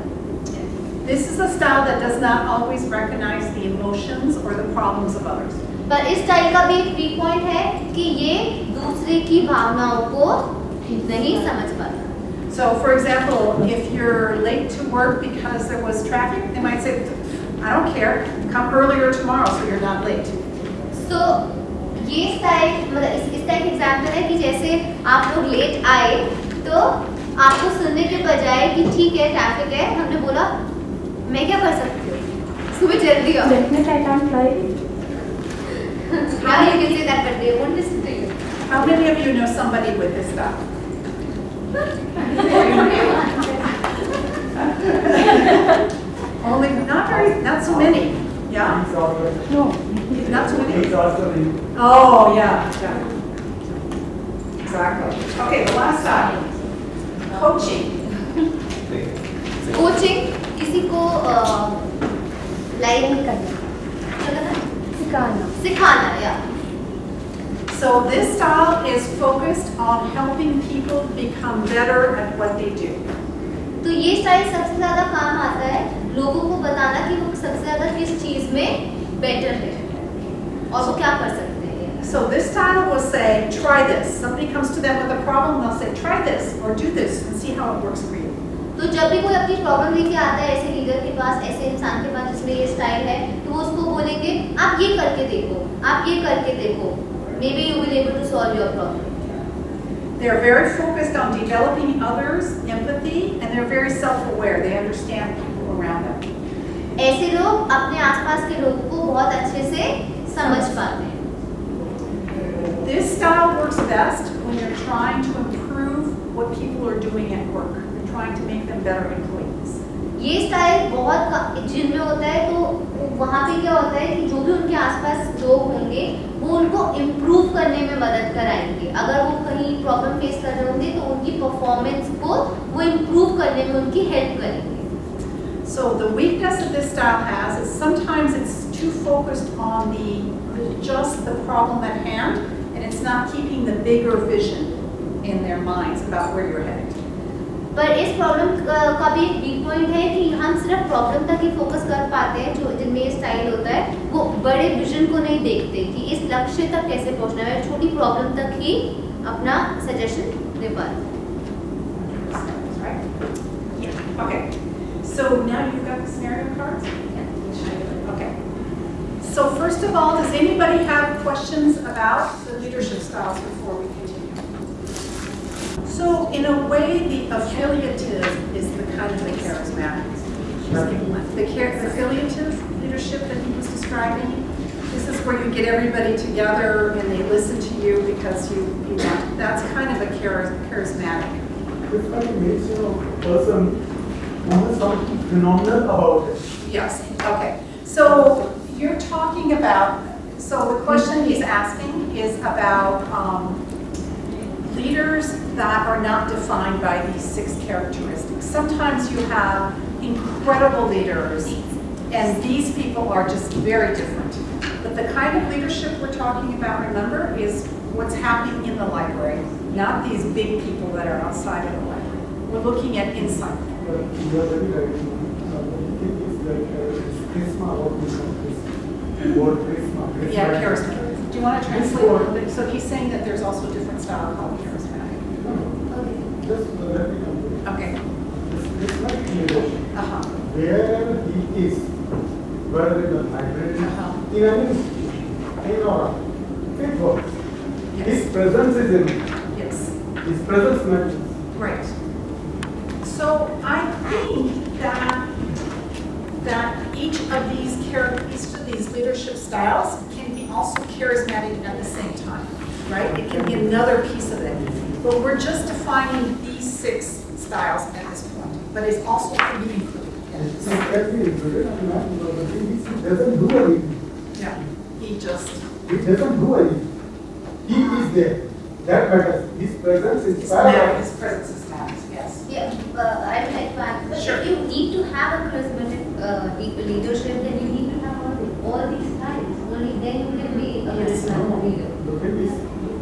This is a style that does not always recognize the emotions or the problems of others. पर इस स्टाइल का भी एक वीक पॉइंट है कि ये दूसरे की भावनाओं को नहीं समझ पाता. So, for example, if you're late to work because there was traffic, they might say, I don't care, come earlier tomorrow so you're not late. So, ये स्टाइल मतलब इसका एक एग्जाम्पल है कि जैसे आप लोग लेट आए तो आपको सुनने के बजाय कि ठीक है ट्रैफिक है, हमने बोला मैं क्या कर सकती हूँ, सुबह जल्दी आओ. Definitely I can't fly. Yeah, you can say that, but they won't listen to you. How many of you know somebody with this style? Only not so many. Yeah? No. Not so many? He's also in. Oh, yeah. Exactly. Okay, the last style. Coaching. Coaching किसी को like सिखाना या. So this style is focused on helping people become better at what they do. तो ये style सबसे ज़्यादा काम आता है लोगों को बताना कि वो सबसे ज़्यादा किस चीज़ में बेटर है और वो क्या कर सकते हैं. So this style will say, try this. Somebody comes to them with a problem, they'll say, try this or do this and see how it works for you. तो जब भी कोई अपनी प्रॉब्लम लेके आता है ऐसे लीडर के पास, ऐसे इंसान के पास जिसमें ये स्टाइल है, तो वो उसको बोलेंगे आप ये करके देखो, आप ये करके देखो. Maybe you will able to solve your problem. They're very focused on developing others, empathy, and they're very self-aware. They understand people around them. ऐसे लोग अपने आसपास के लोगों को बहुत अच्छे से समझ पाते हैं. This style works best when you're trying to improve what people are doing at work. You're trying to make them better employees. ये स्टाइल बहुत जिम में होता है, तो वहाँ पे क्या होता है कि जो भी उनके आसपास लोग होंगे वो उनको इम्प्रूव करने में मदद कराएंगे। अगर वो कहीं प्रॉब्लम फेस कर रहे होंगे तो उनकी परफॉर्मेंस को वो इम्प्रूव करने में उनकी हेल्प करेंगे। So the weakness that this style has is sometimes it's too focused on just the problem at hand, and it's not keeping the bigger vision in their minds about where you're headed. पर इस problem का भी एक weak point है कि हम सिर्फ problem तक ही फोकस कर पाते हैं, जो जिनमें ये स्टाइल होता है वो बड़े विजन को नहीं देखते कि इस लक्ष्य तक कैसे पहुंचना है, छोटी प्रॉब्लम तक ही अपना सजेशन दे पाते हैं। Okay. So now you've got the scenario cards? Yeah. Okay. So first of all, does anybody have questions about the leadership styles before we continue? So in a way, the affiliative is the kind of the charismatic. The affiliative leadership that he was describing, this is where you get everybody together and they listen to you because you want. That's kind of a charismatic. It's like it makes you a person who has something phenomenal about it. Yes, okay. So you're talking about, so the question he's asking is about leaders that are not defined by these 6 characteristics. Sometimes you have incredible leaders, and these people are just very different. But the kind of leadership we're talking about, remember, is what's happening in the library, not these big people that are outside of the library. We're looking at inside. You are very right. The thing is that charisma, what we call this word charisma. Yeah, charisma. Do you want to translate a little bit? So he's saying that there's also a different style called charismatic. Okay. Just let me complete. Okay. This charismatic leadership, where he is, whether in the library, in any institution, in or out, it works. Yes. His presence is in it. Yes. His presence matters. Right. So I think that each of these leadership styles can be also charismatic at the same time, right? It can be another piece of it. But we're just defining these 6 styles at this point. But it's also to be included. It's exactly included. The thing is, he doesn't do anything. Yeah. He doesn't do anything. He is there. That matters. His presence is His presence is matters, yes. Yeah, I would like to add, but Sure. if you need to have a charismatic leadership, then you need to have all these styles. Only then you can be a charismatic leader. The thing is,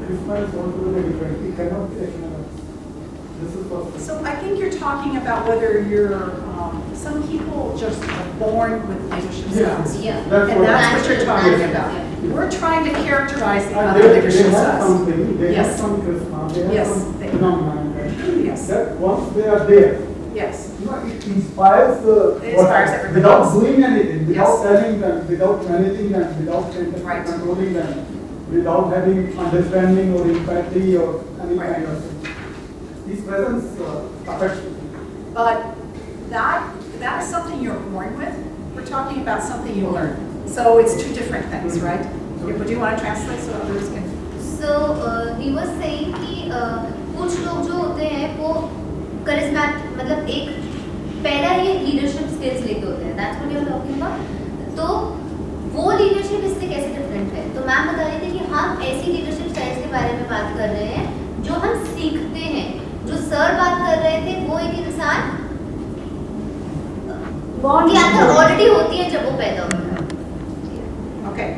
charisma is altogether different. He cannot be ignorant. This is possible. So I think you're talking about whether you're, some people just are born with leadership styles. Yeah. And that's what you're talking about. We're trying to characterize the other leadership They have styles. something, they Yes. have some charisma, they have Yes. some phenomenon. Yes. That once they are there, Yes. it inspires It inspires everybody without else. doing anything, without Yes. telling them, without managing them, without controlling them, without having understanding or empathy or any kind of thing. His presence affects you. But that is something you're born with. We're talking about something you learn. So it's 2 different things, right? But do you want to translate so others can? So he was saying कि कुछ लोग जो होते हैं वो charismatic, मतलब एक पहला ये leadership skills लेके होते हैं. That's what you're talking about. तो वो leadership इससे कैसे different है? तो मैम बता रही थी कि हम ऐसी leadership styles के बारे में बात कर रहे हैं जो हम सीखते हैं. जो सर बात कर रहे थे वो एक इंसान के अंदर ऑलरेडी होती है जब वो पैदा होता है. Okay.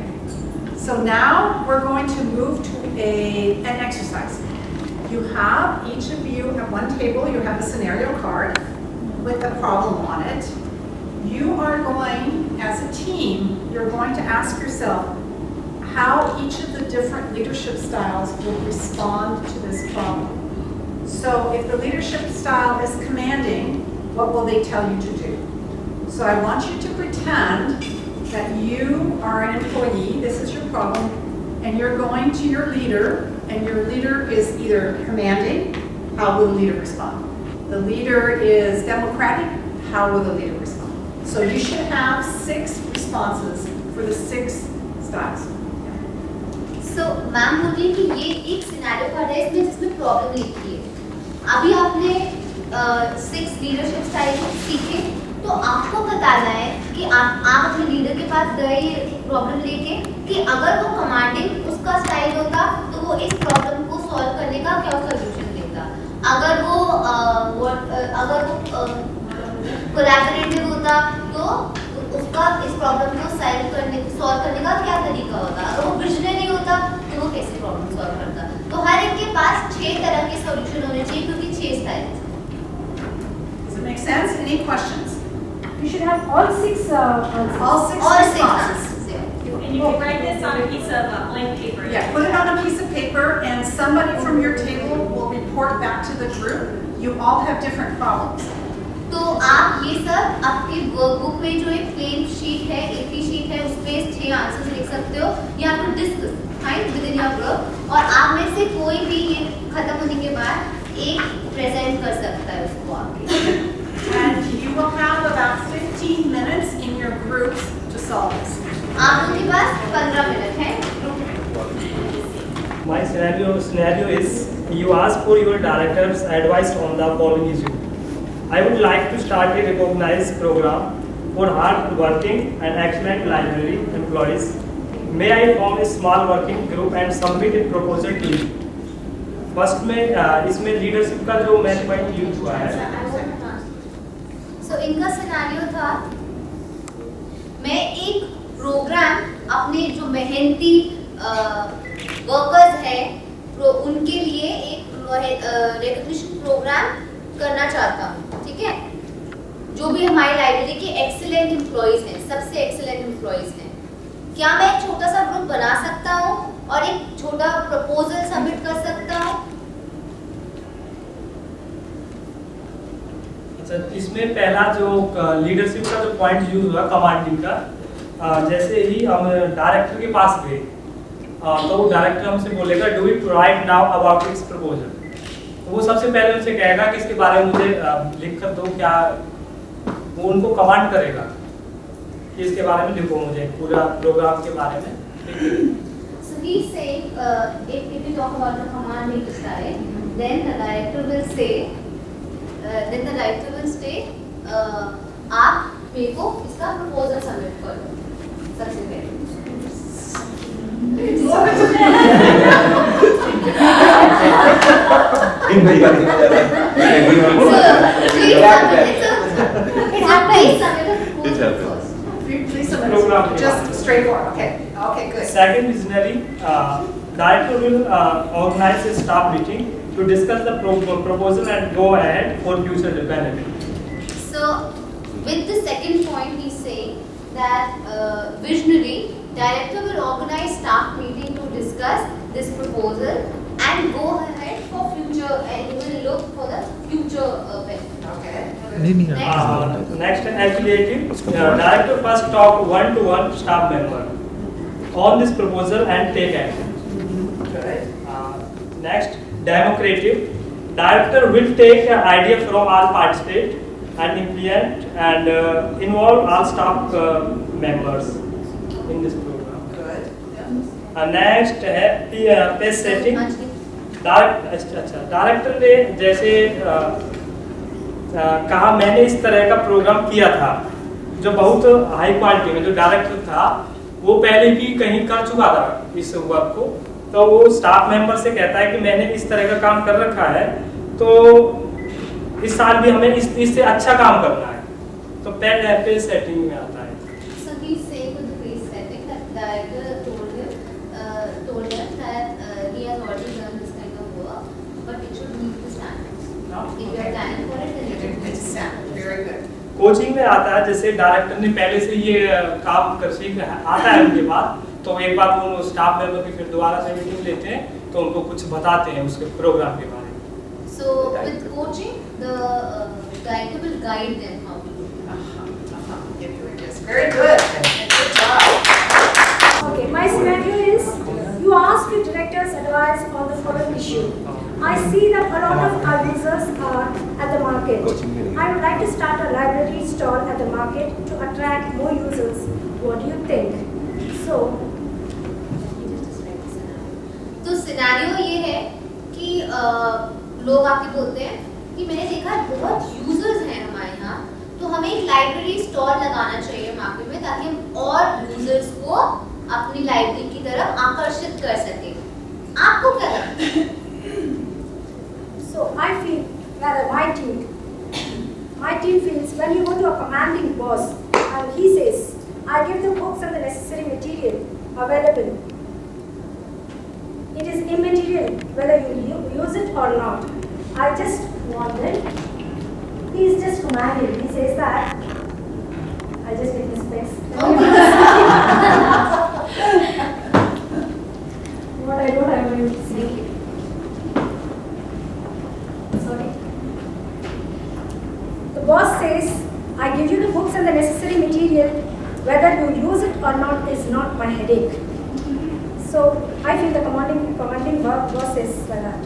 So now we're going to move to an exercise. You have, each of you at one table, you have a scenario card with a problem on it. You are going, as a team, you're going to ask yourself how each of the different leadership styles will respond to this problem. So if the leadership style is commanding, what will they tell you to do? So I want you to pretend that you are an employee, this is your problem, and you're going to your leader, and your leader is either commanding, how will the leader respond? The leader is democratic, how will the leader respond? So you should have 6 responses for the 6 styles. So ma'am बोलिए कि ये एक scenario card है इसमें जिसमें problem लिखी है. अभी आपने 6 लीडरशिप स्टाइल सीखे, तो तो आपको बताना है कि आप अपने लीडर के पास गए प्रॉब्लम लेके कि अगर वो कमांडिंग उसका स्टाइल होता तो वो इस प्रॉब्लम को सॉल्व करने का क्या सोल्यूशन देता, अगर वो कोलैबोरेटिव होता तो उसका इस प्रॉब्लम को सॉल्व करने का क्या तरीका होता, अगर वो विजनरी होता तो वो कैसे प्रॉब्लम सॉल्व करता। तो हर एक के पास 6 तरह के सॉल्यूशन होने चाहिए क्योंकि 6 styles. Does it make sense? Any questions? You should have all 6 answers. All six responses. And you can write this on a piece of blank paper. Yeah, put it on a piece of paper and somebody from your table will report back to the group. You all have different problems. तो आप ये सब आपके workbook में जो एक plane sheet है, A3 sheet है, उस पे 6 आंसर्स लिख सकते हो या फिर discuss find with in your group, और आप में से कोई भी ये खत्म होने के बाद एक प्रेजेंट कर सकता है उसको आगे। And you will have about 15 minutes in your groups to solve this. आप लोगों के पास 15 मिनट है। My scenario is you ask for your director's advice on the following issue. I would like to start a recognized program for hard-working and excellent library employees. May I form a small working group and submit a proposal to you? First में इसमें leadership का जो main point use हुआ है। So इनका scenario था, मैं एक प्रोग्राम अपने जो मेहनती वर्कर्स हैं उनके लिए एक रिकॉग्निशन प्रोग्राम करना चाहता हूँ, ठीक है, जो भी हमारी लाइब्रेरी के एक्सीलेंट एम्प्लॉइज हैं, सबसे एक्सीलेंट एम्प्लॉइज हैं। क्या मैं एक छोटा सा ग्रुप बना सकता हूँ और एक छोटा प्रपोजल सबमिट कर सकता हूँ? अच्छा, इसमें पहला जो लीडरशिप का जो पॉइंट यूज हुआ कमांडिंग का, जैसे ही हम डायरेक्टर के पास गए तो वो डायरेक्टर हमसे बोलेगा do it right now about this proposal. वो सबसे पहले उनसे कहेगा कि इसके बारे में मुझे लिख कर दो, क्या वो उनको कमांड करेगा कि इसके बारे में लिखो, मुझे पूरा प्रोग्राम के बारे में। So he saying if we talk about the commanding style, then the director will say आप मेरे को इसका प्रपोजल सबमिट करो सबसे पहले। Just straightforward. Okay, good. Second visionary, director will organize a staff meeting to discuss the proposal and go ahead for future benefit. So, with the second point, he's saying that visionary director will organize staff meeting to discuss this proposal and go ahead for future, and he will look for the future benefit. Okay. Next, affiliative. Director first talk one-to-one staff member on this proposal and take action. Next, democratic. Director will take an idea from all participants and implement and involve all staff members in this program. Good. Next है page setting. Director ने जैसे कहा मैंने इस तरह का programme किया था जो बहुत हाई क्वालिटी में, जो डायरेक्टर था वो पहले भी कहीं कर चुका था इस वर्क को, तो वो स्टाफ मेंबर से कहता है कि मैंने इस तरह का काम कर रखा है, तो इस साल भी हमें इससे अच्छा काम करना है, तो पेज सेटिंग में आता है। So he's saying with the page setting that director told him that he has already done this kind of work, but it should meet the standards. If you are planning for it, then it It's standard. Very good. Coaching में आता है, जैसे director ने पहले से ये काम कर सीख आता है उनके पास, तो एक बार वो स्टाफ मेंबर की फिर दोबारा से मीटिंग लेते हैं तो उनको कुछ बताते हैं उसके प्रोग्राम के बारे में। So with coaching, the director will guide them how to do it. Very good. Good job. Okay, my scenario is you ask your director's advice on the following issue. I see that a lot of our users are at the market. I would like to start a library stall at the market to attract more users. What do you think? So, तो scenario ये है कि लोग आके बोलते हैं कि मैंने देखा बहुत यूजर्स हैं हमारे यहाँ, तो हमें एक लाइब्रेरी स्टॉल लगाना चाहिए मार्केट में ताकि हम और यूजर्स को अपनी लाइब्रेरी की तरफ आकर्षित कर सके। आपको क्या लगता है? So I feel, rather my team feels when you go to a commanding boss and he says, I give the books and the necessary material available. It is immaterial whether you use it or not. I just wanted, he is just commanding. He says that, I just get his space. What I don't have to say. Sorry. The boss says, I give you the books and the necessary material. Whether you use it or not is not my headache. So I feel the commanding boss is like that.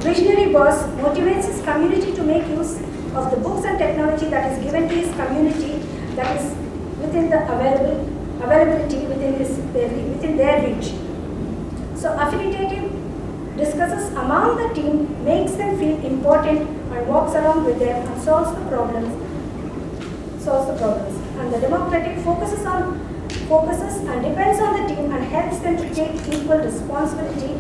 Visionary boss motivates his community to make use of the books and technology that is given to his community that is within the availability within their reach. So affiliative discusses among the team, makes them feel important and walks around with them and solves the problems. And the democratic focuses and depends on the team and helps them to take equal responsibility.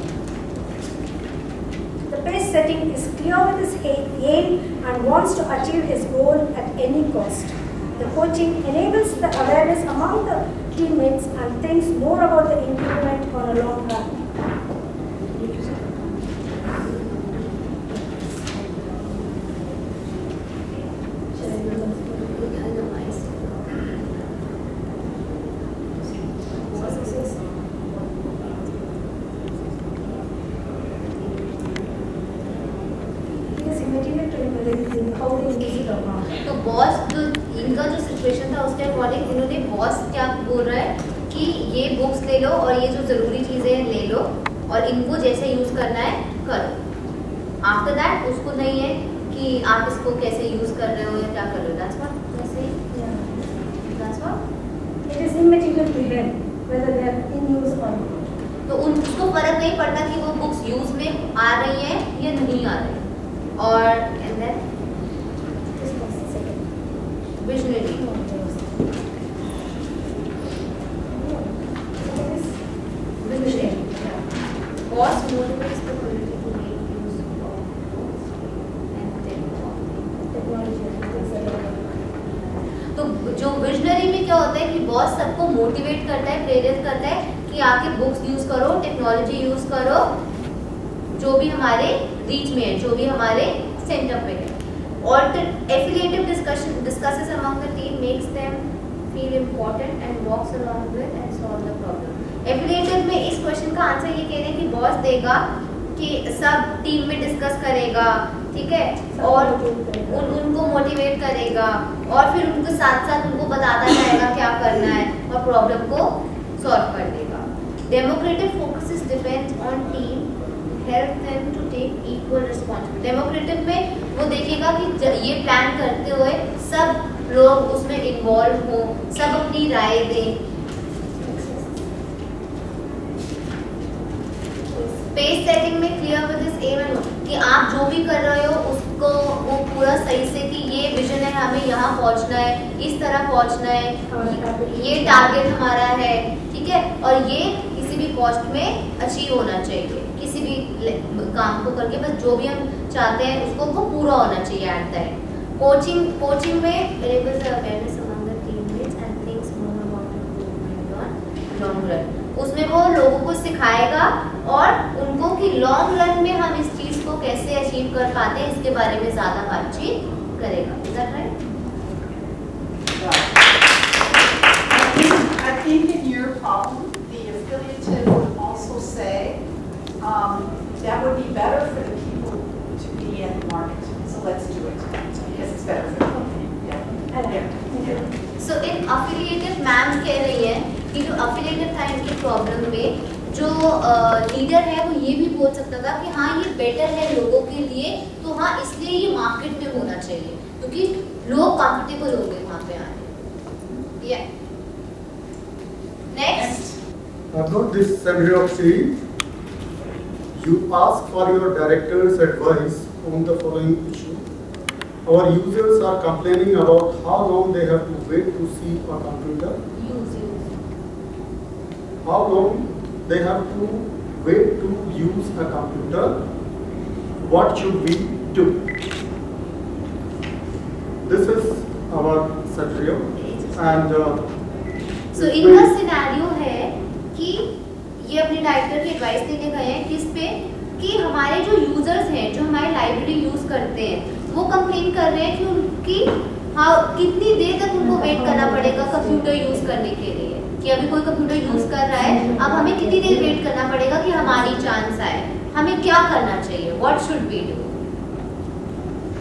The pace setting is clear with his aim and wants to achieve his goal at any cost. The coaching enables the awareness among the teammates and thinks more about the improvement on a long run. तो boss जो इनका जो situation था उसके according इन्होंने boss क्या बोल रहा है कि ये बुक्स ले लो और ये जो ज़रूरी चीज़ें हैं ले लो और इनको जैसे यूज़ करना है करो। आफ्टर दैट उसको नहीं है कि आप इसको कैसे यूज़ कर रहे हो या क्या कर रहे हो। दैट्स व्हाट वैसे that's what it is immaterial to them whether they are in use or not. तो उसको फर्क नहीं पड़ता कि वो बुक्स यूज़ में आ रही हैं या नहीं आ रही। और and then visionary. Boss motivates the community to make use of books and technology. तो जो विजनरी में क्या होता है कि बॉस सबको मोटिवेट करता है, प्रेरित करता है कि आके बुक्स यूज करो, टेक्नोलॉजी यूज करो, जो भी हमारे रीच में है, जो भी हमारे सेंटर पे है। और affiliative discusses among the team makes them feel important and walks along with and solve the problem. Affiliative में इस क्वेश्चन का आंसर ये कह रहे हैं कि बॉस देगा कि सब टीम में डिस्कस करेगा, ठीक है, और उनको मोटिवेट करेगा और फिर उनको साथ साथ उनको बताता जाएगा क्या करना है और प्रॉब्लम को सॉल्व कर देगा। Democratic focuses depends on team, help them to take equal responsibility. Democratic में वो देखेगा कि ये प्लान करते हुए सब लोग उसमें इन्वॉल्व हों, सब अपनी राय दें। पेस सेटिंग में clear with this aim and कि आप जो भी कर रहे हो उसको वो पूरा सही से कि ये विजन है, हमें यहाँ पहुँचना है, इस तरह पहुँचना है, ये टारगेट हमारा है, ठीक है, और ये किसी भी कॉस्ट में अचीव होना चाहिए। किसी भी काम को करके बस जो भी हम चाहते हैं उसको वो पूरा होना चाहिए एट द एंड। कोचिंग में enables the awareness among the teammates and thinks more about improvement on long run. उसमें वो लोगों को सिखाएगा और उनको कि लॉन्ग रन में हम इस चीज को कैसे अचीव कर पाते हैं इसके बारे में ज्यादा बातचीत करेगा। Is that right? I think in your problem, the affiliative would also say that would be better for the people to be in the market. So let's do it because it's better for them. Yeah. So in affiliative, ma'am कह रही है कि जो affiliative था इनकी problem में जो leader है वो ये भी बोल सकता था कि हाँ ये बेटर है लोगों के लिए, तो हाँ इसलिए ये मार्केट में होना चाहिए क्योंकि लोग कंफर्टेबल होंगे वहाँ पे आने। Yeah. Next. About this semi-series, you ask for your director's advice on the following issue. our users are complaining about how long they have to wait to see a computer. How long they have to wait to use a computer. What should we do? This is our scenario, and so इनका scenario है कि ये अपने director की advice देने गए हैं किस पे कि हमारे जो यूजर्स हैं जो हमारी लाइब्रेरी यूज करते हैं वो कंप्लेन कर रहे हैं कि उनकी कितनी देर तक उनको वेट करना पड़ेगा कंप्यूटर यूज करने के लिए, कि अभी कोई कंप्यूटर यूज कर रहा है, अब हमें कितनी देर वेट करना पड़ेगा कि हमारी चांस आए, हमें क्या करना चाहिए, what should we do?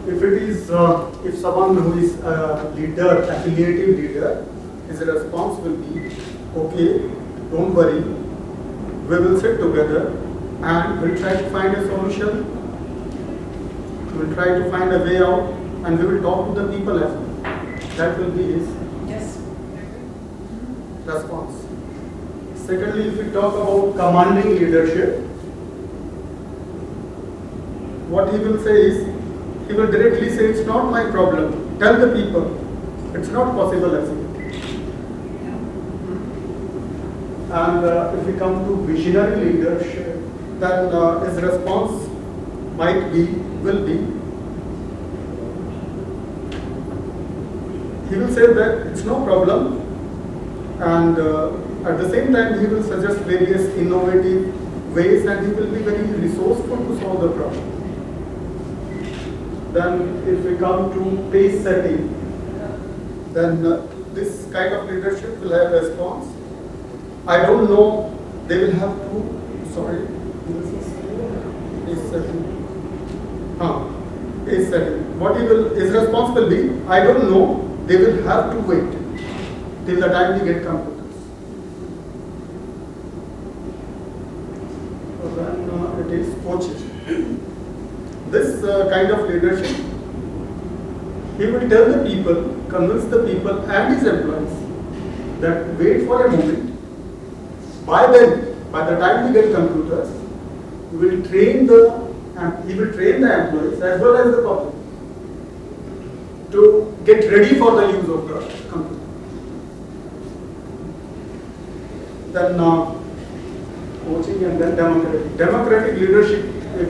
If someone who is a leader, affiliative leader, his response will be, okay, don't worry, we will sit together and we'll try to find a solution. We'll try to find a way out, and we will talk to the people as well. That will be his response. Secondly, if we talk about commanding leadership, what he will say is, he will directly say, it's not my problem. Tell the people, it's not possible as well. And if we come to visionary leadership, then his response might be, will be, he will say that it's no problem, and at the same time he will suggest various innovative ways, and he will be very resourceful to solve the problem. Then if we come to pace setting, then this kind of leadership will have a response. I don't know, they will have to, sorry, pace setting. Pace setting. What his response will be, I don't know, they will have to wait till the time we get computers. So then it is coaching. This kind of leadership, he will tell the people, convince the people and his employees that wait for a moment. By then, by the time we get computers, he will train the employees as well as the public to get ready for the use of the computer. Then coaching, and then democratic. Democratic leadership, if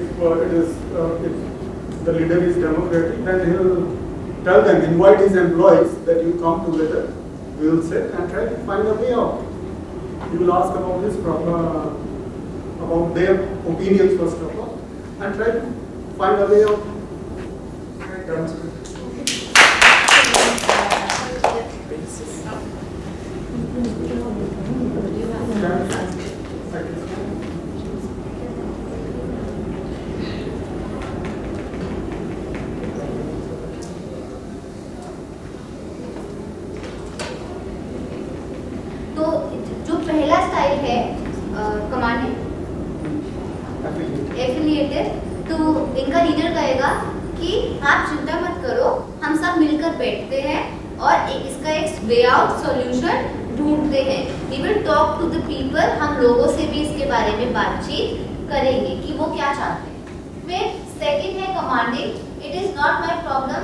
the leader is democratic, then he will tell them, invite his employees that you come together, we will sit and try to find a way out. He will ask about this problem, about their opinions first of all, and try to find a way out. तो जो पहला style है commanding affiliated, तो इनका leader कहेगा कि आप चिंता मत करो, हम सब मिलकर बैठते हैं और इसका एक वे आउट सॉल्यूशन ढूंढते हैं. He will talk to the people, हम लोगों से भी इसके बारे में बातचीत करेंगे कि वो क्या चाहते हैं. फिर सेकंड है commanding, it is not my problem,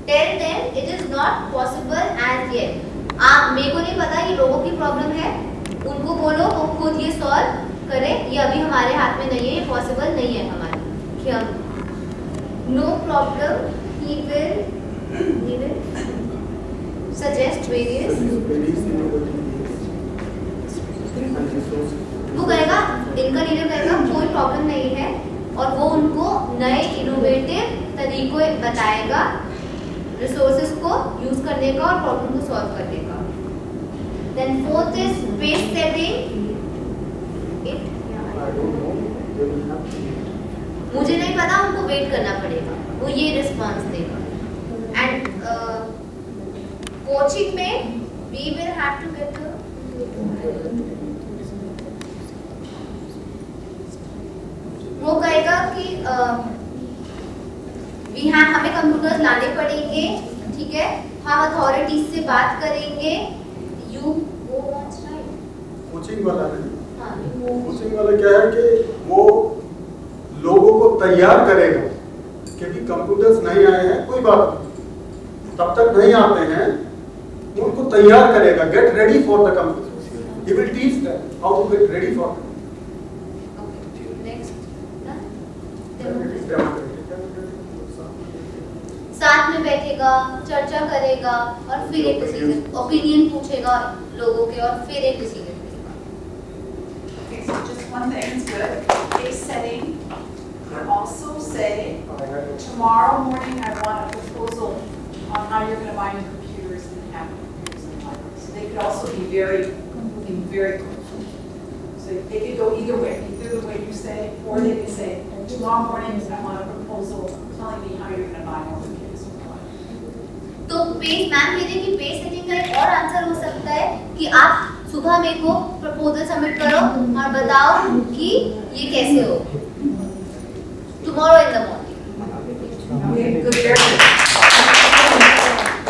tell them it is not possible as yet. आप, मेरे को नहीं पता ये लोगों की प्रॉब्लम है, उनको बोलो वो खुद ये सॉल्व करें, ये अभी हमारे हाथ में नहीं है, ये पॉसिबल नहीं है हमारे कि हम. No problem, he will suggest various. वो कहेगा, इनका लीडर कहेगा कोई प्रॉब्लम नहीं है, और वो उनको नए इनोवेटिव तरीकों बताएगा रिसोर्सेज को यूज करने का और प्रॉब्लम को सॉल्व करने का. Then fourth is pace setting. मुझे नहीं पता, उनको वेट करना पड़ेगा, वो ये रिस्पॉन्स देगा. एंड कोचिंग में we will have to get the वो कहेगा कि हमें कंप्यूटर्स लाने पड़ेंगे, ठीक है, हम अथॉरिटीज से बात करेंगे. कोचिंग वाला क्या है कि वो लोगों को तैयार करेगा, क्योंकि कंप्यूटर्स नहीं आए हैं कोई बात नहीं, तब तक नहीं आते हैं, उनको तैयार करेगा, get ready for the computers, he will teach them how to get ready for साथ में बैठेगा, चर्चा करेगा और फिर एक डिसीजन, ओपिनियन पूछेगा लोगों के और फिर एक डिसीजन लेगा। Okay, so just one thing is good. Case setting. Could also say, tomorrow morning I want a proposal on how you're going to buy new computers and have computers in the library. So they could also be moving very quickly. So they could go either the way you say, or they could say, tomorrow morning I want a proposal telling me how you're going to buy more computers. तो page ma'am कह रही है कि page setting का एक और answer हो सकता है कि आप सुबह मेरे को प्रपोजल सबमिट करो और बताओ कि ये कैसे हो, tomorrow in the morning. Good, very good.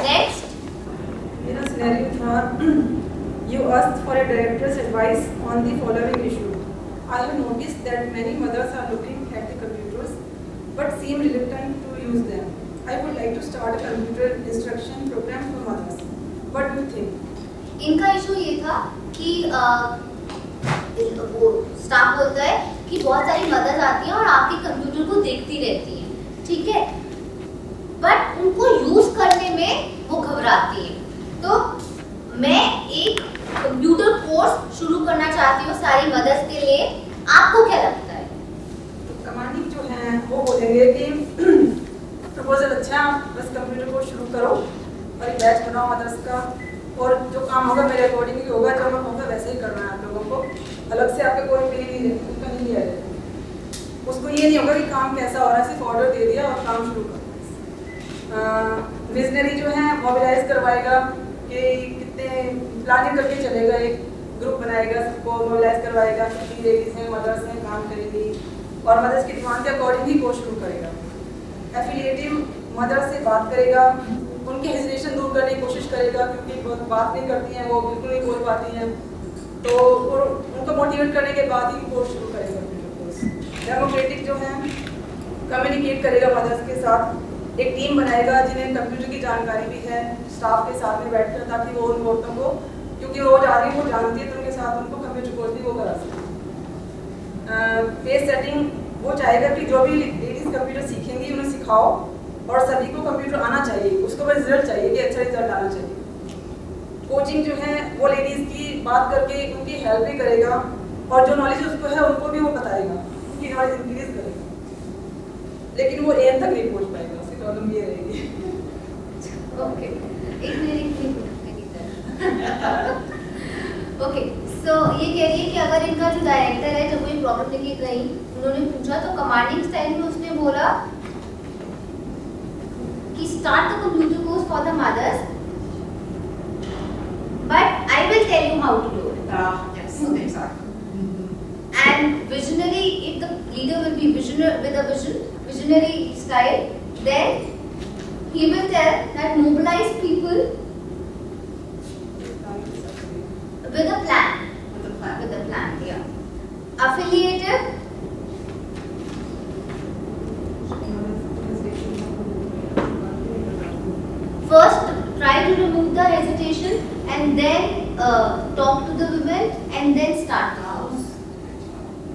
Next. मेरा सिनेरियो था, you asked for a director's advice on the following issue. I have noticed that many mothers are looking at the computers but seem reluctant to use them. I would like to start a computer instruction program for mothers. What do you think? इनका issue ये था कि वो staff बोलता है कि बहुत सारी मदर्स आती हैं और आपके कंप्यूटर को देखती रहती हैं, ठीक है, बट उनको यूज करने में वो घबराती हैं। तो मैं एक कंप्यूटर कोर्स शुरू करना चाहती हूँ सारी मदर्स के लिए, आपको क्या लगता है? तो कमांडिंग जो है वो बोलेंगे कि प्रपोजल अच्छा, बस कंप्यूटर कोर्स शुरू करो और एक बैच बनाओ मदर्स का, और जो काम होगा मेरे अकॉर्डिंग ही होगा, जो मैं कहूँगा वैसे ही करना है आप लोगों को, अलग से आपके कोई उनका नहीं लिया जाएगा। उसको ये नहीं होगा कि काम कैसा हो रहा है, सिर्फ ऑर्डर दे दिया और काम शुरू कर। विजनरी जो है मोबिलाइज करवाएगा कि कितने प्लानिंग करके चलेगा, एक ग्रुप बनाएगा, सबको मोबिलाइज करवाएगा, कितनी लेडीज हैं, मदर्स हैं, काम करेंगी और मदर्स की डिमांड के अकॉर्डिंग ही कोर्स शुरू करेगा। एफिलिएटिव मदर से बात करेगा, उनके हेजिटेशन दूर करने की कोशिश करेगा, क्योंकि बहुत बात नहीं करती हैं, वो बिल्कुल नहीं बोल पाती हैं, तो उनको मोटिवेट करने के बाद ही कोर्स शुरू करेगा कोर्स। डेमोक्रेटिक जो है कम्युनिकेट करेगा मदर्स के साथ, एक टीम बनाएगा जिन्हें कंप्यूटर की जानकारी भी है, स्टाफ के साथ में बैठकर, ताकि वो उन औरतों को, क्योंकि रोज आ रही है वो जानती है, तो उनके साथ उनको कंप्यूटर कोर्स भी वो करा सकें। पेज सेटिंग वो चाहेगा कि जो भी लेडीज कंप्यूटर सीखेंगी उन्हें सिखाओ और सभी को कंप्यूटर आना चाहिए, उसको बस रिजल्ट चाहिए कि अच्छा रिजल्ट आना चाहिए। कोचिंग जो है वो लेडीज की बात करके उनकी हेल्प भी करेगा और जो नॉलेज उसको है उनको भी वो बताएगा, उनकी नॉलेज इंक्रीज करेगा, लेकिन वो एम तक नहीं पहुंच पाएगा, उसकी प्रॉब्लम ये रहेगी। ओके, एक मिनट ओके, सो ये कह रही है कि अगर इनका जो डायरेक्टर है जब कोई प्रॉब्लम लेके गई, उन्होंने पूछा तो कमांडिंग स्टाइल में उसने बोला कि start the computer course for the mothers, but I will tell you how to do it. Yes, exactly. And visionary, if the leader will be visionary with a visionary style, then he will tell that mobilize people with a plan. With a plan, yeah. Affiliative. First, try to remove the hesitation and then talk to the women and then start the house.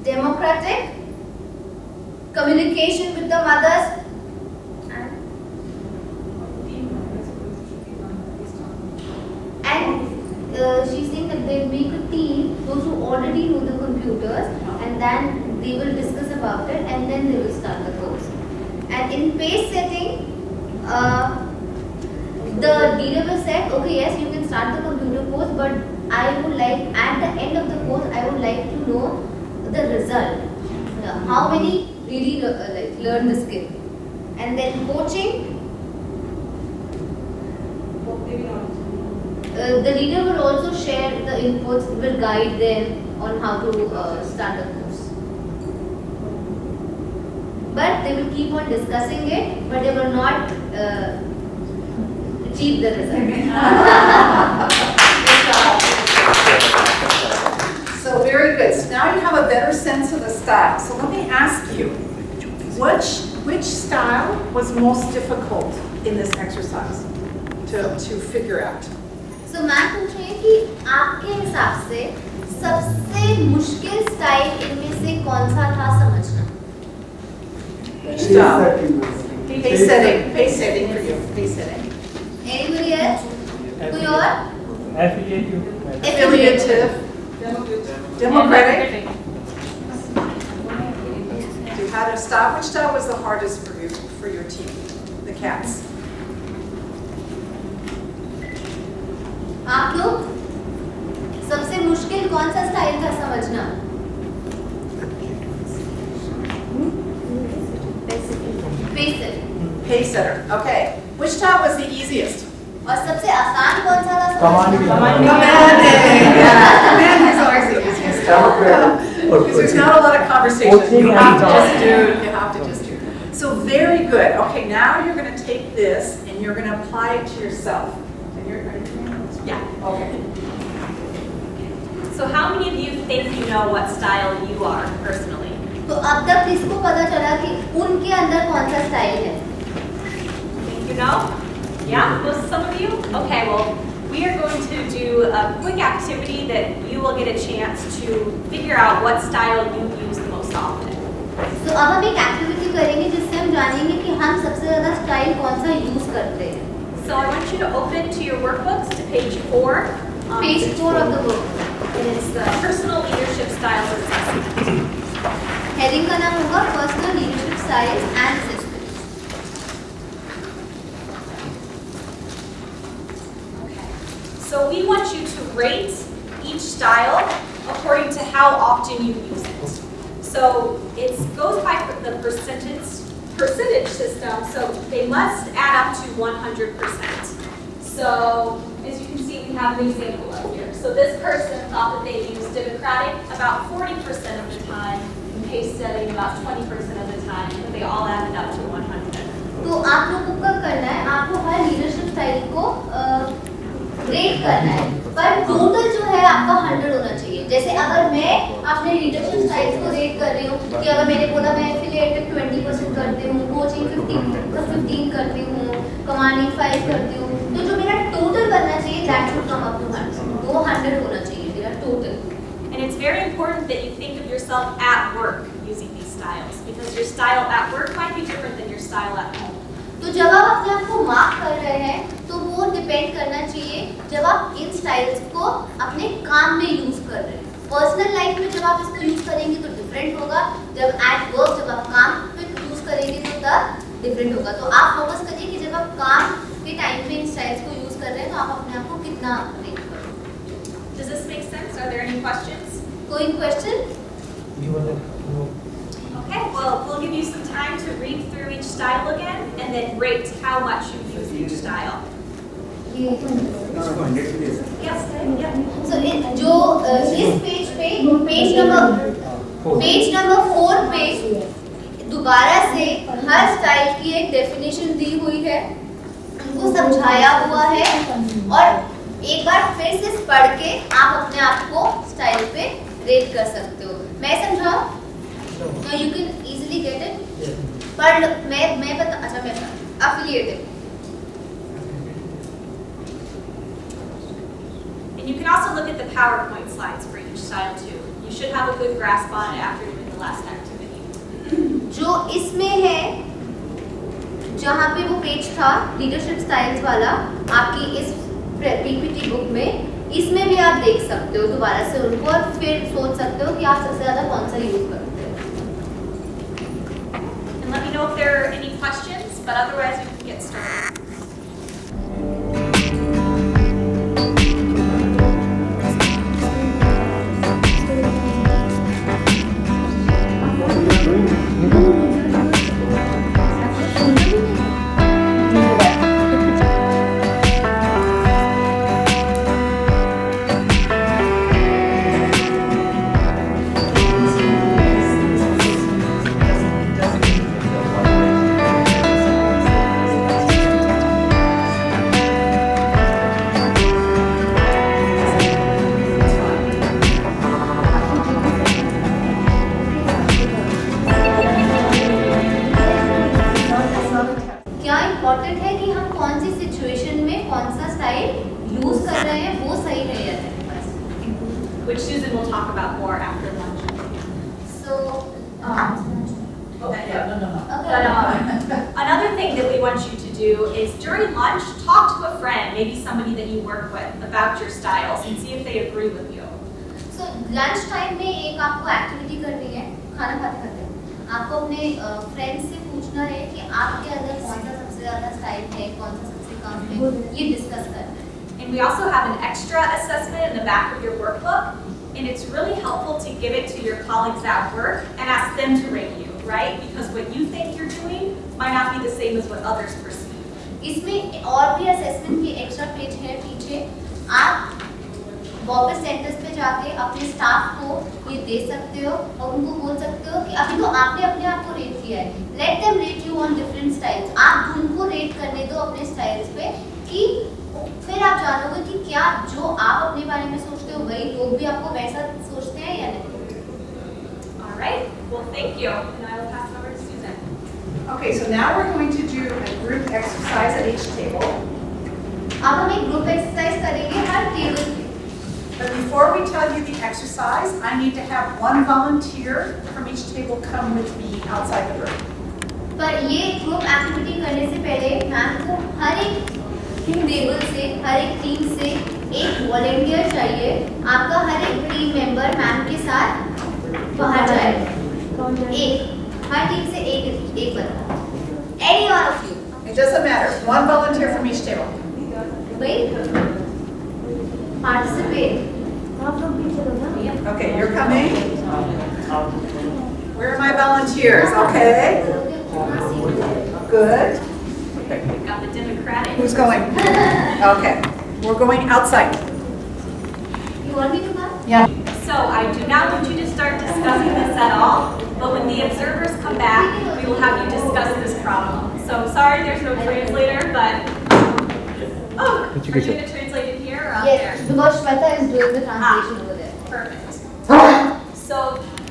Democratic, communication with the mothers, and she's saying that they'll make a team, those who already know the computers, and then they will discuss about it and then they will start the course. And in pace setting, the leader will say, okay, yes, you can start the computer course, but I would like, at the end of the course, I would like to know the result. How many really learn the skill. And then coaching, the leader will also share the inputs, will guide them on how to start the course. But they will keep on discussing it, but they will not achieve the result. So very good. So now you have a better sense of the style. So let me ask you, Which style was most difficult in this exercise to figure out? So मैं पूछ रही हूँ कि आपके हिसाब से सबसे मुश्किल स्टाइल इनमें से कौन सा था समझना? Pace setting for you. Pace setting. Anybody else? कोई और? Affiliative. Democratic. You had a style. Which style was the hardest for you, for your team, the cats? आप लोग सबसे मुश्किल कौन सा स्टाइल था समझना? Pace setter. Okay. Which style was the easiest? और सबसे आसान कौन सा था? Commanding. Yeah, commanding is always the easiest. Because there's not a lot of conversation. You have to just do. You have to just do. So very good. Okay, now you're going to take this and you're going to apply it to yourself. And you're going to. Yeah. Okay. So how many of you think you know what style you are personally? तो अब तक किसको पता चला कि उनके अंदर कौन सा स्टाइल है? Think you know? Yeah, some of you? Okay, well, we are going to do a quick activity that you will get a chance to figure out what style you use the most often. So अब हम एक activity करेंगे जिससे हम जानेंगे कि हम सबसे ज़्यादा स्टाइल कौन सा यूज करते हैं. So I want you to open to your workbooks to page 4. Page 4 of the book. And it's the personal leadership styles assessment. Heading का नाम होगा personal leadership styles and assessment. So we want you to rate each style according to how often you use it. So it goes by the percentage system, so they must add up to 100%. So as you can see, we have an example up here. So this person thought that they used democratic about 40% of the time, and pace setting about 20% of the time, but they all added up to 100. तो आप लोगों को क्या करना है? आपको हर leadership style को rate करना है, पर टोटल जो है आपका 100 होना चाहिए. जैसे अगर मैं अपने लीडरशिप स्टाइल्स को रेट कर रही हूँ कि अगर मैंने बोला मैं एफिलिएटेड 20% करती हूँ, कोचिंग 15 करती हूँ, कमांडिंग 5 करती हूँ, तो जो मेरा टोटल बनना चाहिए that should come up to 100. वो 100 होना चाहिए मेरा total. And it's very important that you think of yourself at work using these styles, because your style at work might be different than your style at home. तो जब आप अपने आप को मार्क कर रहे हैं तो वो डिपेंड करना चाहिए जब आप इन स्टाइल्स को अपने काम में यूज कर रहे हैं. पर्सनल लाइफ में जब आप इसको यूज करेंगे तो डिफरेंट होगा, जब एट वर्क जब आप काम पे यूज करेंगे तो तब डिफरेंट होगा. तो आप फोकस करिए कि जब आप काम के टाइम पे इन स्टाइल्स को यूज कर रहे हैं तो आप अपने आप को कितना रेट करोगे. Does this make sense? Are there any questions? कोई question? Okay, well, we'll give you some time to read through each style again and then rate how much you use each style. Yes. So जो इस page पे page number 4 पे दोबारा से हर style की एक definition दी हुई है, उनको समझाया हुआ है, और एक बार फिर से पढ़ के आप अपने आप को स्टाइल पे रेट कर सकते हो. मैं समझाऊं? No, you can easily get it. पर मैं बता, अच्छा मैं affiliative. And you can also look at the PowerPoint slides for each style too. You should have a good grasp on it after doing the last activity. जो इसमें है, जहाँ पे वो पेज था लीडरशिप स्टाइल्स वाला आपकी इस पीपीटी बुक में, इसमें भी आप देख सकते हो दोबारा से उनको और फिर सोच सकते हो कि आप सबसे ज़्यादा कौन सा यूज करते हो. And let me know if there are any questions, but otherwise we can get started. Time use कर रहे हैं वो सही नहीं रहता है बस. Which Susan will talk about more after lunch. So Another thing that we want you to do is during lunch, talk to a friend, maybe somebody that you work with, about your styles and see if they agree with you. So lunch time में एक आपको activity करनी है, खाना खाते खाते आपको अपने फ्रेंड से पूछना है कि आपके अंदर कौन सा सबसे ज़्यादा स्टाइल है, कौन सा सबसे कम है, ये डिस्कस करना है. And we also have an extra assessment in the back of your workbook, and it's really helpful to give it to your colleagues at work and ask them to rate you, right? Because what you think you're doing might not be the same as what others perceive. इसमें और भी assessment की extra page है पीछे. आप वापस centres पे जाके अपने स्टाफ को ये दे सकते हो और उनको बोल सकते हो कि अभी तो आपने अपने आप को रेट किया है, let them rate you on different styles. आप उनको रेट करने दो अपने स्टाइल्स पे कि फिर आप जानोगे कि क्या जो आप अपने बारे में सोचते हो वही लोग भी आपको वैसा सोचते हैं या नहीं. All right. Well, thank you, and I will pass it over to Susan. Okay, so now we're going to do a group exercise at each table. अब हम एक ग्रुप एक्सरसाइज करेंगे हर टेबल पे. But before we tell you the exercise, I need to have one volunteer from each table come with me outside the room. पर ये group activity करने से पहले मैम को हर एक टेबल से, हर एक टीम से एक वॉलंटियर चाहिए. आपका हर एक टीम मेंबर मैम के साथ बाहर जाएगा. एक हर टीम से एक बंदा. Any one of you. It doesn't matter. One volunteer from each table. भाई participate. Okay, you're coming. Where are my volunteers? Okay. Good. We've got the Democratic. Who's going? Okay. We're going outside. You want me to come? Yeah. So I do not want you to start discussing this at all, but when the observers come back, we will have you discuss this problem. So sorry there's no translator, but are you going to translate it here or out there? Yes, because Shweta is doing the translation over there. Perfect. So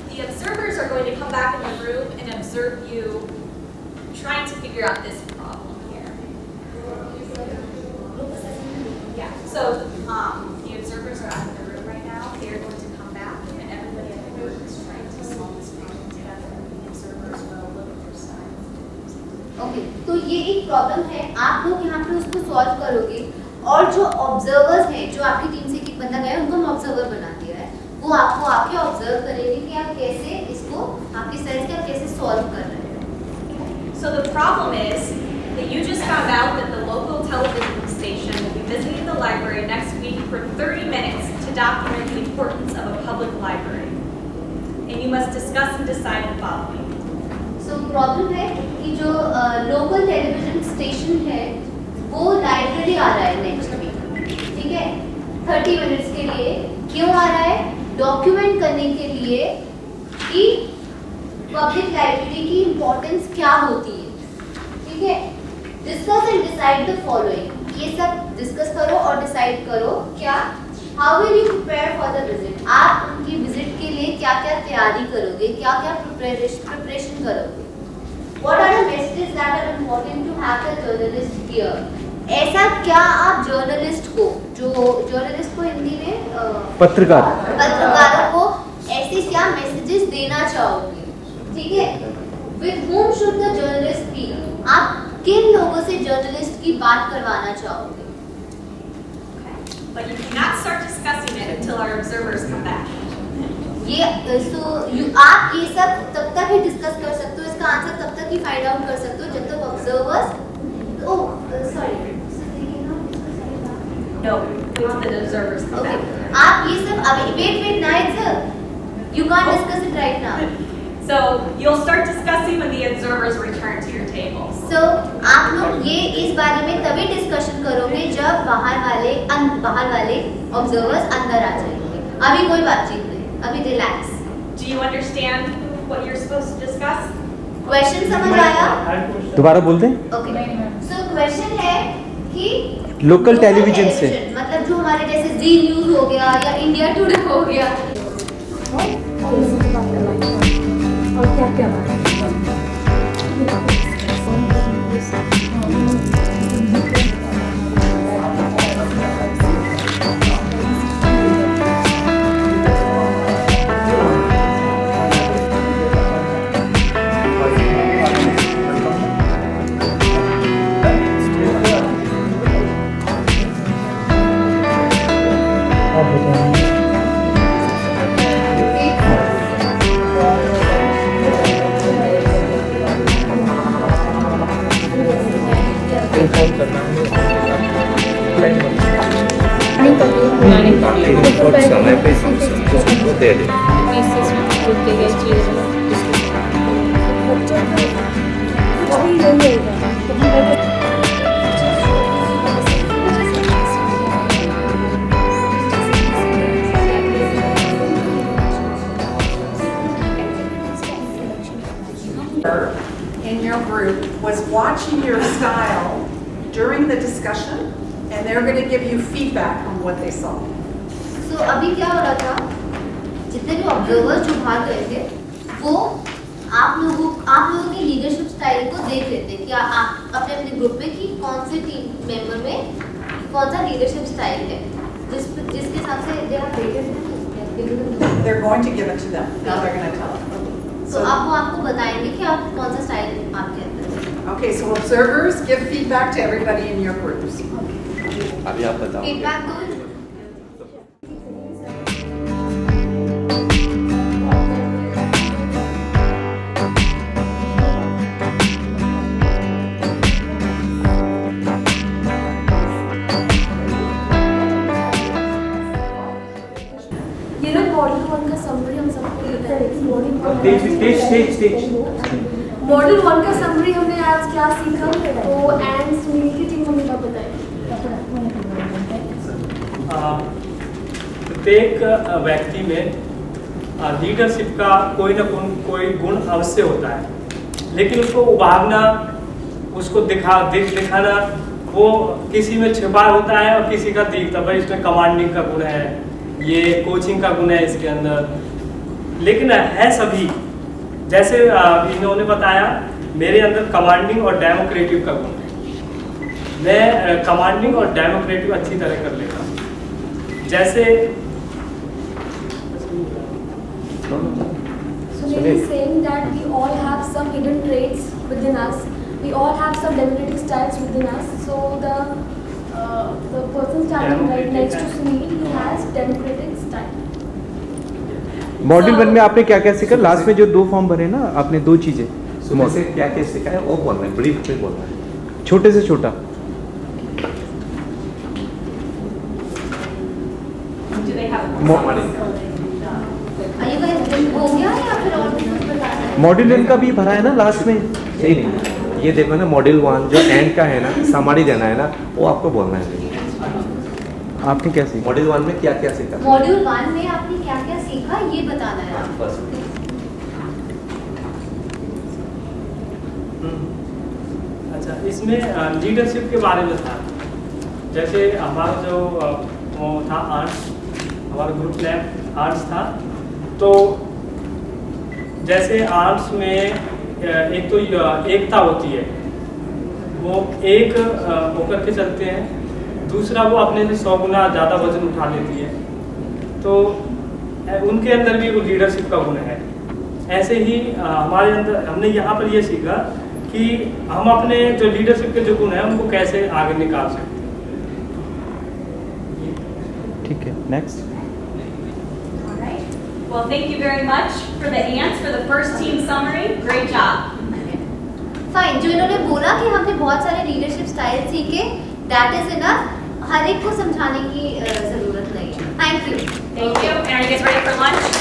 the observers are going to come back in the room and observe you trying to figure out this problem here. Yeah. So the observers are out of the room right now. They are going to come back, and everybody in the room is trying to solve this problem together. The observers will look at their styles. Okay, तो ये एक problem है. आप लोग यहाँ पे उसको solve करोगे और जो ऑब्जर्वर्स हैं, जो आपकी टीम से एक बंदा गया उनको हम ऑब्जर्वर बना दिया है, वो आपको आके ऑब्जर्व करेंगे कि आप कैसे इसको आपकी साइज के आप कैसे सॉल्व कर रहे हैं. So the problem is that you just found out that the local television station will be visiting the library next week for 30 minutes to document the importance of a public library. And you must discuss and decide the following. So problem है कि जो local television station है वो library आ रहा है next week. ठीक है, 30 minutes के लिए. क्यों आ रहा है? डॉक्यूमेंट करने के लिए कि पब्लिक लाइब्रेरी की इम्पोर्टेंस क्या होती है. ठीक है, discuss and decide the following. ये सब डिस्कस करो और डिसाइड करो क्या. How will you prepare for the visit. आप उनकी विजिट के लिए क्या क्या तैयारी करोगे, क्या क्या प्रिपरेशन करोगे. What are the messages that are important to have the journalist hear? ऐसा क्या आप जर्नलिस्ट को, जो जर्नलिस्ट को हिंदी में पत्रकारों को ऐसे क्या मैसेजेस देना चाहोगे. ठीक है, with whom should the journalist be? आप किन लोगों से जर्नलिस्ट की बात करवाना चाहोगे. But you cannot start discussing it until our observers come back. ये आप ये सब तब तक ही डिस्कस कर सकते हो, इसका आंसर तब तक ही फाइंड आउट कर सकते हो जब तक observers. No, wait till the observers come back. आप ये सब अभी wait night sir, you can't discuss it right now. So you'll start discussing when the observers return to your table. So आप लोग ये इस बारे में तभी डिस्कशन करोगे जब बाहर वाले ऑब्जर्वर्स अंदर आ जाएंगे. अभी कोई बातचीत नहीं, अभी relax. Do you understand what you're supposed to discuss? Question समझ आया? दोबारा बोल दें. ओके, सो क्वेश्चन है कि लोकल टेलीविजन से मतलब जो हमारे जैसे जी न्यूज हो गया या इंडिया टुडे हो गया. और क्या क्या बात और समय पे उसको दे दे। In your group was watching your style during the discussion, and they're going to give you feedback on what they saw. So अभी क्या हो रहा था, जितने भी ऑब्जर्वर्स जो भाग गए थे वो आप लोगों की लीडरशिप स्टाइल को देख रहे थे कि आप अपने अपने ग्रुप में कि कौन से टीम मेंबर में कौन सा लीडरशिप स्टाइल है जिसके हिसाब से they are rated. They're going to give it to them. Now they're going to tell them. So आप वो आपको बताएंगे कि आप कौन सा स्टाइल आपके अंदर है. Okay, so observers give feedback to everybody in your groups. अभी आप बताओ. Feedback दो. मॉडल 1 का समरी हमने आज क्या सीखा तो एंड सुनील की टीम हमें क्या बताई. प्रत्येक व्यक्ति में लीडरशिप का कोई ना कोई गुण अवश्य होता है, लेकिन उसको उभारना, उसको दिखाना वो किसी में छिपा होता है और किसी का दिखता है. भाई इसमें कमांडिंग का गुण है, ये कोचिंग का गुण है इसके अंदर, लेकिन है सभी. जैसे इन्होंने बताया मेरे अंदर कमांडिंग और डेमोक्रेटिव का गुण है. मैं कमांडिंग और डेमोक्रेटिव अच्छी तरह कर लेता हूँ. जैसे Sunil is saying that we all have some hidden traits within us. We all have some democratic styles within us. So the person standing right next to Sunil, he has democratic style. Module 1 में आपने क्या क्या सीखा? Last में जो 2 form भरे ना आपने, 2 चीजें. सुबह से क्या क्या सीखा है वो बोलना है, ब्रीफ में बोलना है. छोटे से छोटा. मॉड्यूल 1 का भी भरा है ना लास्ट में? नहीं, ये देखो ना मॉड्यूल 1 जो एंड का है ना, समरी देना है ना, वो आपको बोलना है. आपने क्या सीखा? मॉड्यूल 1 में क्या क्या सीखा? मॉड्यूल 1 में आपने क्या क्या सीखा ये बताना है आपको. अच्छा, इसमें लीडरशिप के बारे में था. जैसे हमारा जो वो था आर्ट्स, हमारा ग्रुप लैब आर्ट्स था, तो जैसे आर्ट्स में एक तो एकता होती है, वो एक होकर के चलते हैं. दूसरा वो अपने से 100 गुना ज़्यादा वजन उठा लेती है, तो उनके अंदर भी वो लीडरशिप का गुण है. ऐसे ही हमारे अंदर हमने यहाँ पर ये सीखा कि हम अपने जो लीडरशिप के जो गुण हैं उनको कैसे आगे निकाल सकते हैं. ठीक है, next. Well, thank you very much for the ants for the first team summary. Great job. Fine. जो इन्होंने बोला कि हमने बहुत सारे लीडरशिप स्टाइल सीखे, that is enough. हर एक को समझाने की जरूरत नहीं है. Thank you. Thank you. And are you guys ready for lunch?